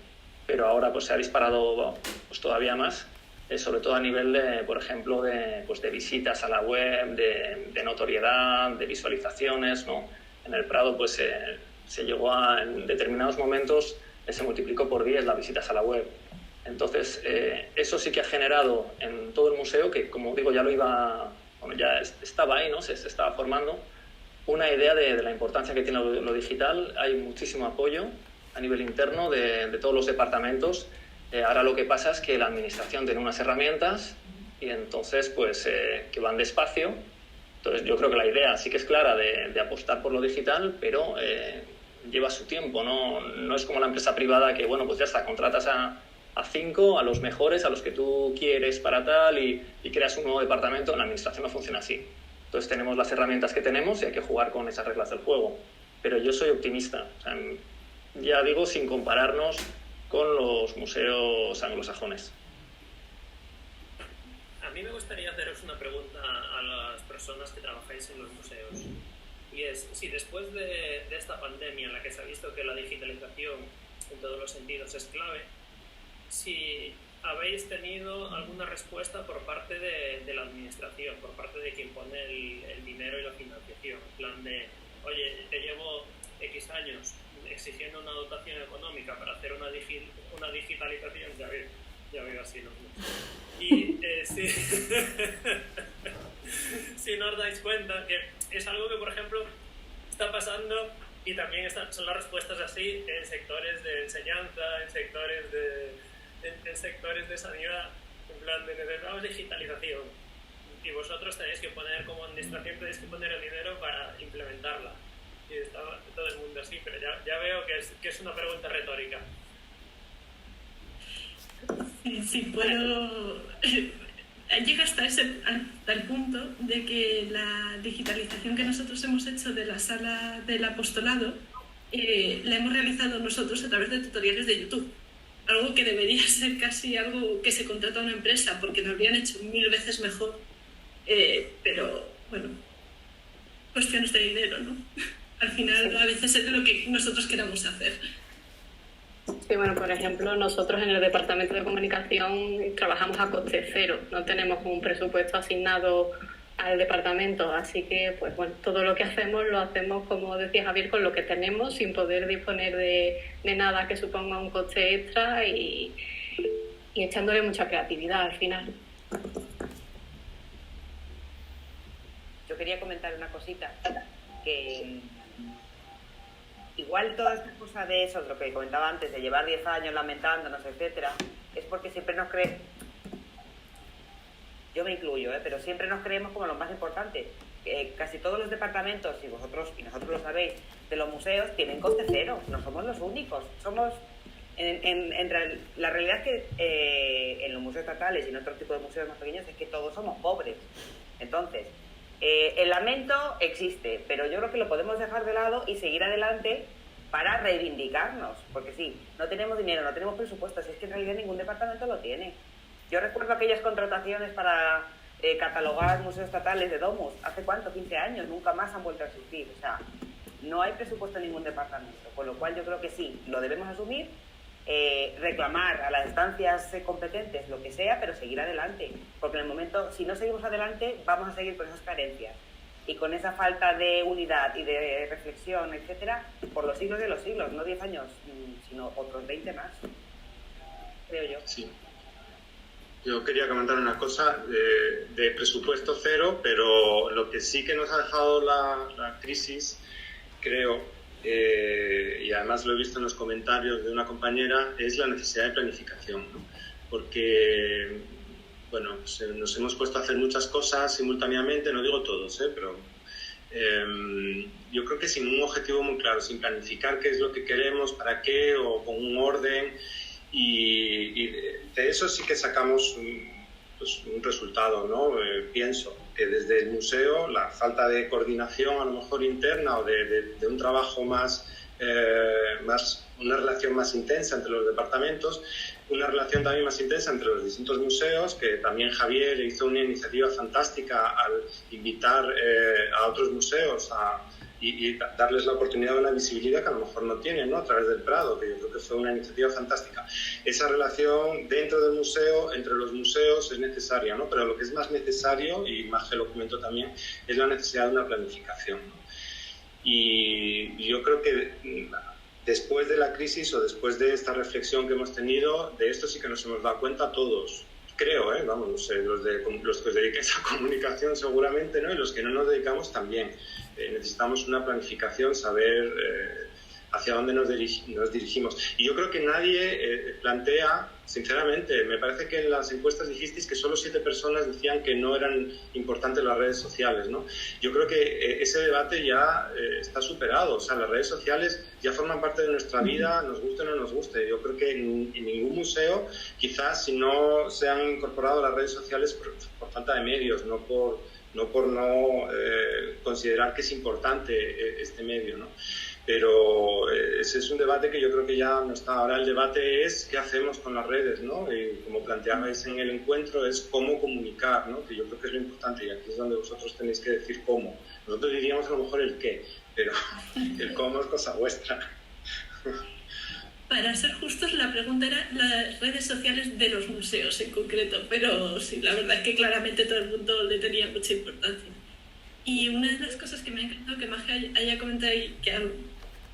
pero ahora pues se ha disparado pues todavía más, sobre todo a nivel por ejemplo, de visitas a la web, de notoriedad, de visualizaciones, ¿no? En el Prado pues se llegó en determinados momentos, se multiplicó por 10 las visitas a la web. Entonces, eso sí que ha generado en todo el museo, que como digo, ya ya estaba ahí, ¿no? Se estaba formando una idea de la importancia que tiene lo digital. Hay muchísimo apoyo a nivel interno de todos los departamentos. Ahora lo que pasa es que la administración tiene unas herramientas y entonces pues que van despacio. Entonces yo creo que la idea sí que es clara de apostar por lo digital, pero lleva su tiempo, no es como la empresa privada que, bueno, pues ya está, contratas a 5, a los mejores, a los que tú quieres para tal y creas un nuevo departamento. En la administración no funciona así. Entonces tenemos las herramientas que tenemos y hay que jugar con esas reglas del juego. Pero yo soy optimista, o sea, ya digo, sin compararnos con los museos anglosajones. A mí me gustaría haceros una pregunta a las personas que trabajáis en los museos. Y es, si después de esta pandemia en la que se ha visto que la digitalización en todos los sentidos es clave, si habéis tenido alguna respuesta por parte de la administración, por parte de quien pone el dinero y la financiación, en plan de, oye, te llevo X años exigiendo una dotación económica para hacer una digitalización, ya veo así, ¿no? Y si no os dais cuenta que es algo que, por ejemplo, está pasando y también son las respuestas así en sectores de enseñanza, en sectores de sanidad, en plan de necesitamos digitalización y vosotros tenéis que poner, como administración, tenéis que poner el dinero para implementarla. Y está todo el mundo así, pero ya veo que es una pregunta retórica. Sí, puedo. Llega hasta el punto de que la digitalización que nosotros hemos hecho de la sala del apostolado la hemos realizado nosotros a través de tutoriales de YouTube. Algo que debería ser casi algo que se contrata a una empresa porque lo habrían hecho 1000 veces mejor. Pero bueno, cuestiones de dinero, ¿no? Al final a veces es lo que nosotros queramos hacer. Sí, bueno, por ejemplo, nosotros en el departamento de comunicación trabajamos a coste cero, no tenemos un presupuesto asignado al departamento, así que, pues bueno, todo lo que hacemos lo hacemos, como decía Javier, con lo que tenemos, sin poder disponer de nada que suponga un coste extra y echándole mucha creatividad al final. Yo quería comentar una cosita, que igual toda esta cosa de eso, lo que comentaba antes, de llevar 10 años lamentándonos, etcétera, es porque siempre nos creemos, yo me incluyo, pero siempre nos creemos como lo más importante. Casi todos los departamentos, y nosotros lo sabéis, de los museos tienen coste cero, no somos los únicos, somos... la realidad es que en los museos estatales y en otro tipo de museos más pequeños es que todos somos pobres. Entonces, el lamento existe, pero yo creo que lo podemos dejar de lado y seguir adelante para reivindicarnos, porque sí, no tenemos dinero, no tenemos presupuestos, es que en realidad ningún departamento lo tiene. Yo recuerdo aquellas contrataciones para catalogar museos estatales de Domus, ¿hace cuánto? 15 años, nunca más han vuelto a existir, o sea, no hay presupuesto en ningún departamento, con lo cual yo creo que sí, lo debemos asumir, reclamar a las instancias competentes lo que sea, pero seguir adelante, porque en el momento, si no seguimos adelante, vamos a seguir con esas carencias y con esa falta de unidad y de reflexión, etcétera, por los siglos de los siglos, no 10 años, sino otros 20 más, creo yo. Sí. Yo quería comentar una cosa de presupuesto cero, pero lo que sí que nos ha dejado la crisis, creo, y además lo he visto en los comentarios de una compañera, es la necesidad de planificación, ¿no? Porque, bueno, pues, nos hemos puesto a hacer muchas cosas simultáneamente, no digo todos, pero yo creo que sin un objetivo muy claro, sin planificar qué es lo que queremos, para qué, o con un orden, y de eso sí que sacamos un resultado, ¿no? Pienso que desde el museo la falta de coordinación a lo mejor interna o de un trabajo más, una relación más intensa entre los departamentos, una relación también más intensa entre los distintos museos, que también Javier hizo una iniciativa fantástica al invitar a otros museos y darles la oportunidad de una visibilidad que a lo mejor no tienen, ¿no? A través del Prado, que yo creo que fue una iniciativa fantástica. Esa relación dentro del museo, entre los museos, es necesaria, ¿no? Pero lo que es más necesario, y Maje lo comentó también, es la necesidad de una planificación, ¿no? Y yo creo que después de la crisis o después de esta reflexión que hemos tenido, de esto sí que nos hemos dado cuenta todos. Creo, vamos, no sé, los que os dediquéis a comunicación seguramente, ¿no? Y los que no nos dedicamos también. Necesitamos una planificación, saber hacia dónde nos dirigimos. Y yo creo que nadie plantea sinceramente. Me parece que en las encuestas dijisteis que solo 7 personas decían que no eran importantes las redes sociales, ¿no? Yo creo que ese debate ya está superado. O sea, las redes sociales ya forman parte de nuestra vida, nos guste o no nos guste. Yo creo que en ningún museo, quizás si no se han incorporado las redes sociales por falta de medios, no por no considerar que es importante este medio, ¿no? Pero ese es un debate que yo creo que ya no está. Ahora el debate es qué hacemos con las redes, ¿no? Y como planteabais en el encuentro, es cómo comunicar, ¿no? Que yo creo que es lo importante, y aquí es donde vosotros tenéis que decir cómo. Nosotros diríamos a lo mejor el qué, pero el cómo es cosa vuestra. Para ser justos, la pregunta era las redes sociales de los museos en concreto, pero sí, la verdad es que claramente todo el mundo le tenía mucha importancia. Y una de las cosas que me ha encantado que Maja haya comentado y que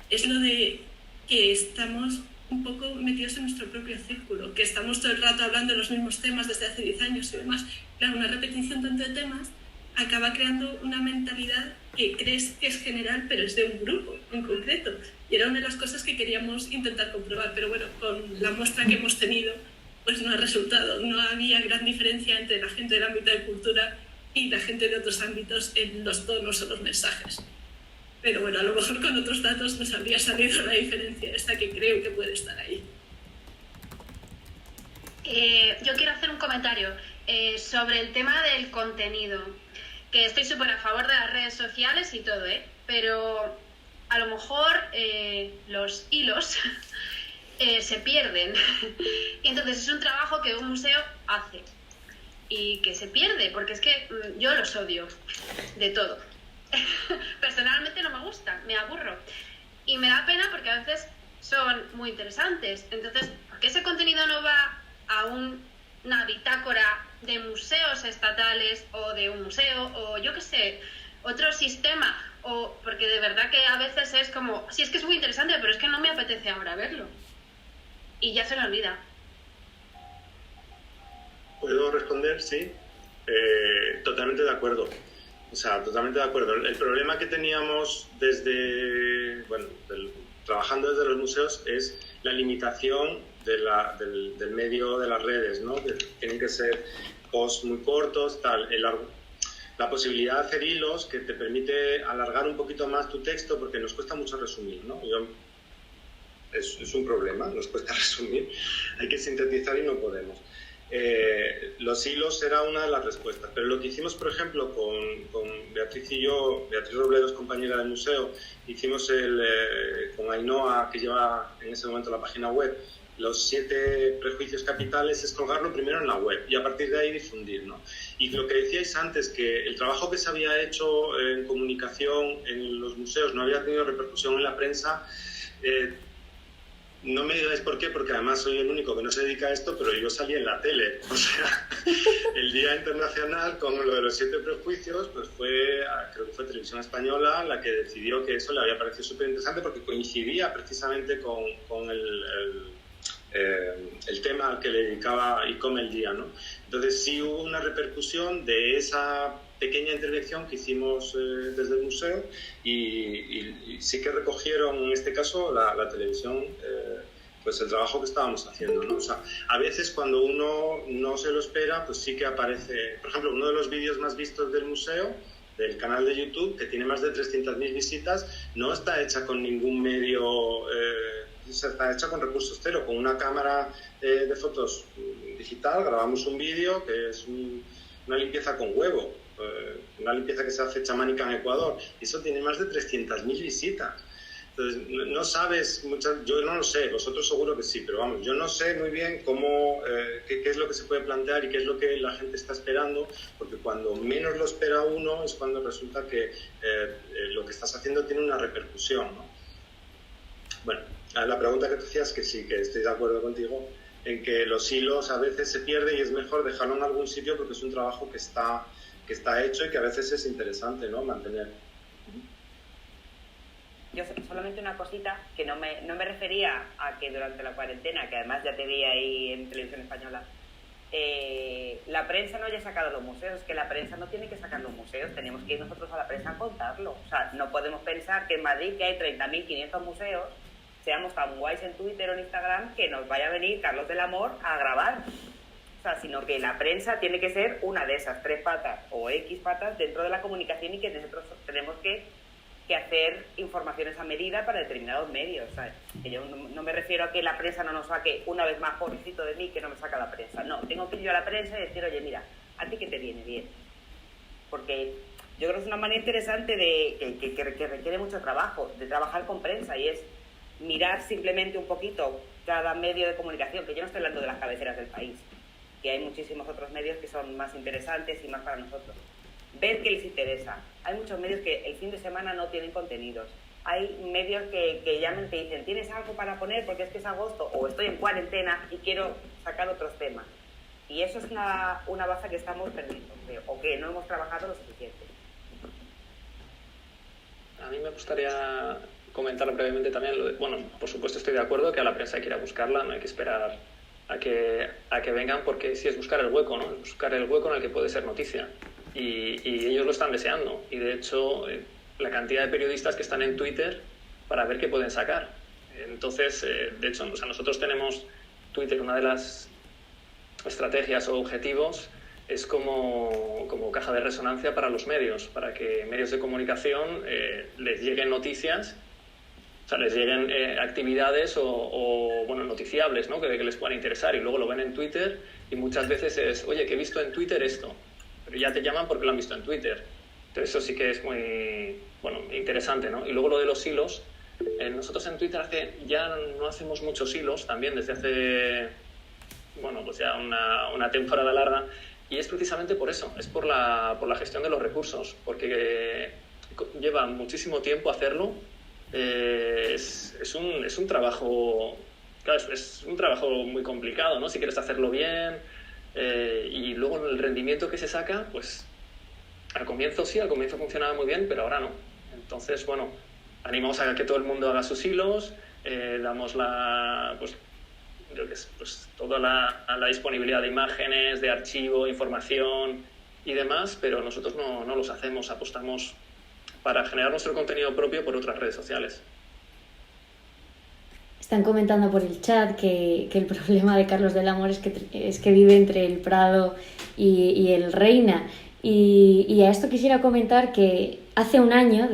es lo de que estamos un poco metidos en nuestro propio círculo, que estamos todo el rato hablando de los mismos temas desde hace 10 años y demás. Claro, una repetición tanto de temas acaba creando una mentalidad que crees que es general, pero es de un grupo en concreto. Y era una de las cosas que queríamos intentar comprobar, pero bueno, con la muestra que hemos tenido, pues no ha resultado. No había gran diferencia entre la gente del ámbito de cultura y la gente de otros ámbitos en los tonos o los mensajes. Pero bueno, a lo mejor con otros datos nos habría salido la diferencia esta que creo que puede estar ahí. Yo quiero hacer un comentario sobre el tema del contenido, que estoy súper a favor de las redes sociales y todo, pero a lo mejor los hilos se pierden. Y entonces es un trabajo que un museo hace y que se pierde, porque es que yo los odio de todo. Personalmente no me gustan, me aburro. Y me da pena porque a veces son muy interesantes. Entonces, ¿por qué ese contenido no va a una bitácora de museos estatales o de un museo o yo qué sé, otro sistema? O porque de verdad que a veces es como, sí, es que es muy interesante, pero es que no me apetece ahora verlo. Y ya se me olvida. ¿Puedo responder? Sí. Totalmente de acuerdo. O sea, totalmente de acuerdo. El problema que teníamos trabajando desde los museos es la limitación del medio de las redes, ¿no? Que tienen que ser posts muy cortos, tal. La posibilidad de hacer hilos que te permite alargar un poquito más tu texto, porque nos cuesta mucho resumir, ¿no? Es un problema, nos cuesta resumir. Hay que sintetizar y no podemos. Los hilos era una de las respuestas, pero lo que hicimos, por ejemplo, con Beatriz y yo, Beatriz Robledo es compañera del museo, hicimos con Ainhoa, que lleva en ese momento la página web, los 7 prejuicios capitales, es colgarlo primero en la web y a partir de ahí difundir, ¿no? Y lo que decíais antes, que el trabajo que se había hecho en comunicación en los museos no había tenido repercusión en la prensa. No me digáis por qué, porque además soy el único que no se dedica a esto, pero yo salí en la tele. O sea, el Día Internacional con lo de los 7 prejuicios, pues creo que fue Televisión Española la que decidió que eso le había parecido súper interesante porque coincidía precisamente con el tema al que le dedicaba ICOM el día, ¿no? Entonces sí hubo una repercusión de esa pequeña intervención que hicimos desde el museo y sí que recogieron en este caso la televisión pues el trabajo que estábamos haciendo, ¿no? O sea, a veces cuando uno no se lo espera pues sí que aparece, por ejemplo, uno de los vídeos más vistos del museo, del canal de YouTube, que tiene más de 300.000 visitas, no está hecha con ningún medio, está hecha con recursos cero, con una cámara de fotos digital, grabamos un vídeo que es una limpieza con huevo, una limpieza que se hace chamánica en Ecuador, y eso tiene más de 300.000 visitas. Entonces, no sabes, yo no lo sé, vosotros seguro que sí, pero vamos, yo no sé muy bien cómo, qué es lo que se puede plantear y qué es lo que la gente está esperando, porque cuando menos lo espera uno es cuando resulta que lo que estás haciendo tiene una repercusión, ¿no? Bueno, a la pregunta que te hacías, que sí, que estoy de acuerdo contigo, en que los hilos a veces se pierden y es mejor dejarlo en algún sitio porque es un trabajo que está hecho y que a veces es interesante, ¿no?, mantener. Yo solamente una cosita, que no me refería a que durante la cuarentena, que además ya te vi ahí en Televisión Española, la prensa no haya sacado los museos, es que la prensa no tiene que sacar los museos, tenemos que ir nosotros a la prensa a contarlo. O sea, no podemos pensar que en Madrid, que hay 30.500 museos, seamos tan guays en Twitter o en Instagram que nos vaya a venir Carlos del Amor a grabar. O sea, sino que la prensa tiene que ser una de esas 3 patas o X patas dentro de la comunicación y que nosotros tenemos que hacer informaciones a medida para determinados medios. ¿Sabes? Que yo no me refiero a que la prensa no nos saque una vez más, pobrecito de mí, que no me saca la prensa. No, tengo que ir yo a la prensa y decir, oye, mira, ¿a ti qué te viene bien? Porque yo creo que es una manera interesante que requiere mucho trabajo, de trabajar con prensa, y es mirar simplemente un poquito cada medio de comunicación, que yo no estoy hablando de las cabeceras del país, que hay muchísimos otros medios que son más interesantes y más para nosotros. Ver qué les interesa. Hay muchos medios que el fin de semana no tienen contenidos. Hay medios que llaman y te dicen, ¿tienes algo para poner? Porque es que es agosto, o estoy en cuarentena y quiero sacar otros temas. Y eso es una baza que estamos perdiendo, creo, o que no hemos trabajado lo suficiente. A mí me gustaría comentar brevemente también lo de, bueno, por supuesto estoy de acuerdo que a la prensa hay que ir a buscarla, no hay que esperar a que vengan, porque sí es buscar el hueco, ¿no? Es buscar el hueco en el que puede ser noticia. Y ellos lo están deseando. Y de hecho, la cantidad de periodistas que están en Twitter para ver qué pueden sacar. Entonces, de hecho, o sea, nosotros tenemos Twitter, una de las estrategias o objetivos es como caja de resonancia para los medios, para que medios de comunicación les lleguen noticias, o sea, les lleguen actividades o bueno, noticiables, ¿no? que les puedan interesar, y luego lo ven en Twitter y muchas veces es, oye, que he visto en Twitter esto, pero ya te llaman porque lo han visto en Twitter. Entonces eso sí que es muy, bueno, interesante, ¿no? Y luego lo de los hilos, nosotros en Twitter ya no hacemos muchos hilos, también desde hace, bueno, pues ya una temporada larga, y es precisamente por eso, es por la gestión de los recursos, porque lleva muchísimo tiempo hacerlo. Es un trabajo, claro, es un trabajo muy complicado, ¿no? Si quieres hacerlo bien, y luego el rendimiento que se saca, pues al comienzo funcionaba muy bien, pero ahora no. Entonces, bueno, animamos a que todo el mundo haga sus hilos, damos toda la disponibilidad de imágenes, de archivo, información y demás, pero nosotros no los hacemos, apostamos para generar nuestro contenido propio por otras redes sociales. Están comentando por el chat que el problema de Carlos del Amor es que vive entre el Prado y el Reina. Y a esto quisiera comentar que hace un año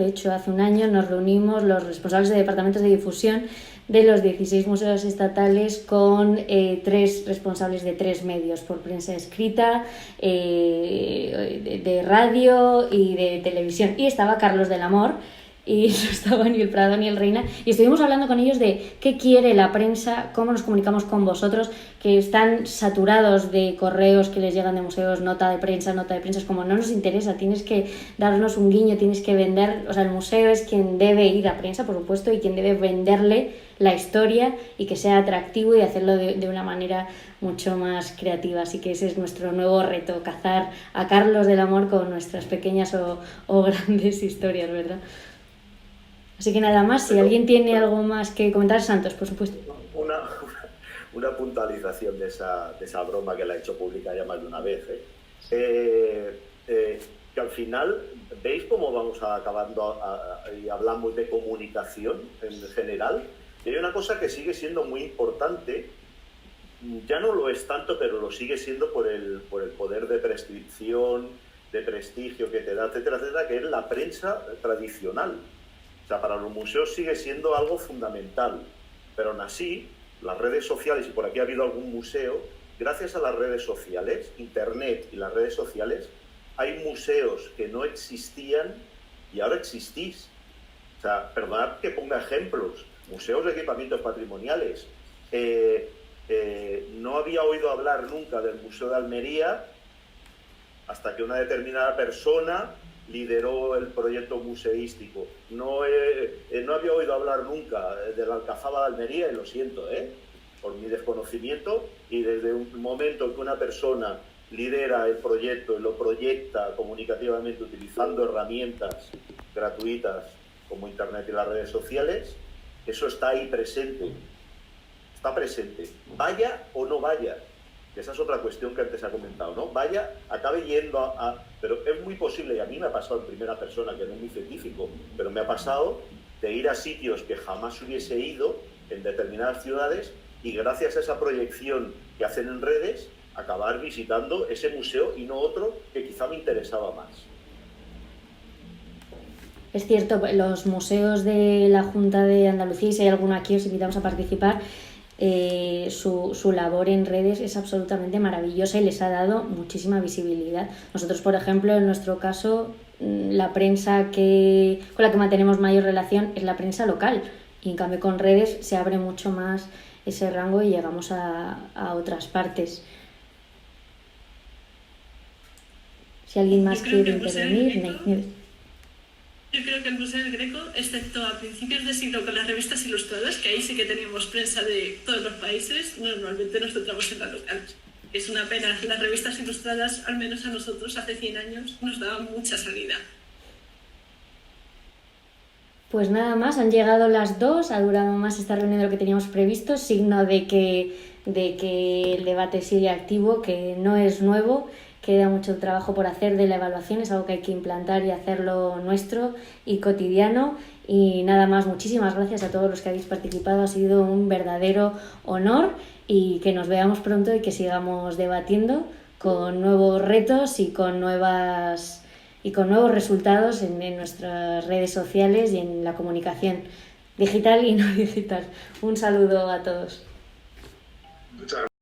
nos reunimos los responsables de departamentos de difusión de los 16 museos estatales con 3 responsables de 3 medios, por prensa escrita, de radio y de televisión. Y estaba Carlos del Amor, y no estaba ni el Prado ni el Reina, y estuvimos hablando con ellos de qué quiere la prensa, cómo nos comunicamos con vosotros, que están saturados de correos que les llegan de museos, nota de prensa, es como no nos interesa, tienes que darnos un guiño, tienes que vender, o sea, el museo es quien debe ir a prensa, por supuesto, y quien debe venderle la historia y que sea atractivo y hacerlo de una manera mucho más creativa. Así que ese es nuestro nuevo reto, cazar a Carlos del Amor con nuestras pequeñas o grandes historias, ¿verdad? Así que nada más, si alguien tiene algo más que comentar, Santos, por supuesto. Una puntualización de esa broma que la he hecho pública ya más de una vez. Que al final, ¿veis cómo vamos acabando y hablamos de comunicación en general? Y hay una cosa que sigue siendo muy importante, ya no lo es tanto, pero lo sigue siendo por el poder de prescripción, de prestigio que te da, etcétera, etcétera, que es la prensa tradicional. O sea, para los museos sigue siendo algo fundamental, pero aún así, las redes sociales, y por aquí ha habido algún museo, gracias a las redes sociales, Internet y las redes sociales, hay museos que no existían y ahora existís. O sea, perdonad que ponga ejemplos, museos de equipamientos patrimoniales. No había oído hablar nunca del Museo de Almería hasta que una determinada persona lideró el proyecto museístico. No había oído hablar nunca de la Alcazaba de Almería, y lo siento, por mi desconocimiento, y desde un momento que una persona lidera el proyecto y lo proyecta comunicativamente utilizando herramientas gratuitas como Internet y las redes sociales, eso está ahí presente. Está presente. Vaya o no vaya. Esa es otra cuestión que antes ha comentado, ¿no? Vaya, acabe yendo pero es muy posible, y a mí me ha pasado en primera persona, que no es muy científico, pero me ha pasado de ir a sitios que jamás hubiese ido en determinadas ciudades y gracias a esa proyección que hacen en redes, acabar visitando ese museo y no otro que quizá me interesaba más. Es cierto, los museos de la Junta de Andalucía, y si hay alguno aquí os invitamos a participar, su labor en redes es absolutamente maravillosa y les ha dado muchísima visibilidad. Nosotros, por ejemplo, en nuestro caso, la prensa con la que mantenemos mayor relación es la prensa local, y en cambio con redes se abre mucho más ese rango y llegamos a otras partes. Si alguien más quiere intervenir, yo creo que el Museo del Greco, excepto a principios de siglo con las revistas ilustradas, que ahí sí que teníamos prensa de todos los países, normalmente nos centramos en la local. Es una pena, las revistas ilustradas, al menos a nosotros, hace 100 años, nos daban mucha salida. Pues nada más, han llegado las 2, ha durado más esta reunión de lo que teníamos previsto, signo de que el debate sigue activo, que no es nuevo. Queda mucho trabajo por hacer de la evaluación, es algo que hay que implantar y hacerlo nuestro y cotidiano. Y nada más, muchísimas gracias a todos los que habéis participado, ha sido un verdadero honor y que nos veamos pronto y que sigamos debatiendo con nuevos retos y con nuevos resultados en nuestras redes sociales y en la comunicación digital y no digital. Un saludo a todos. Muchas gracias.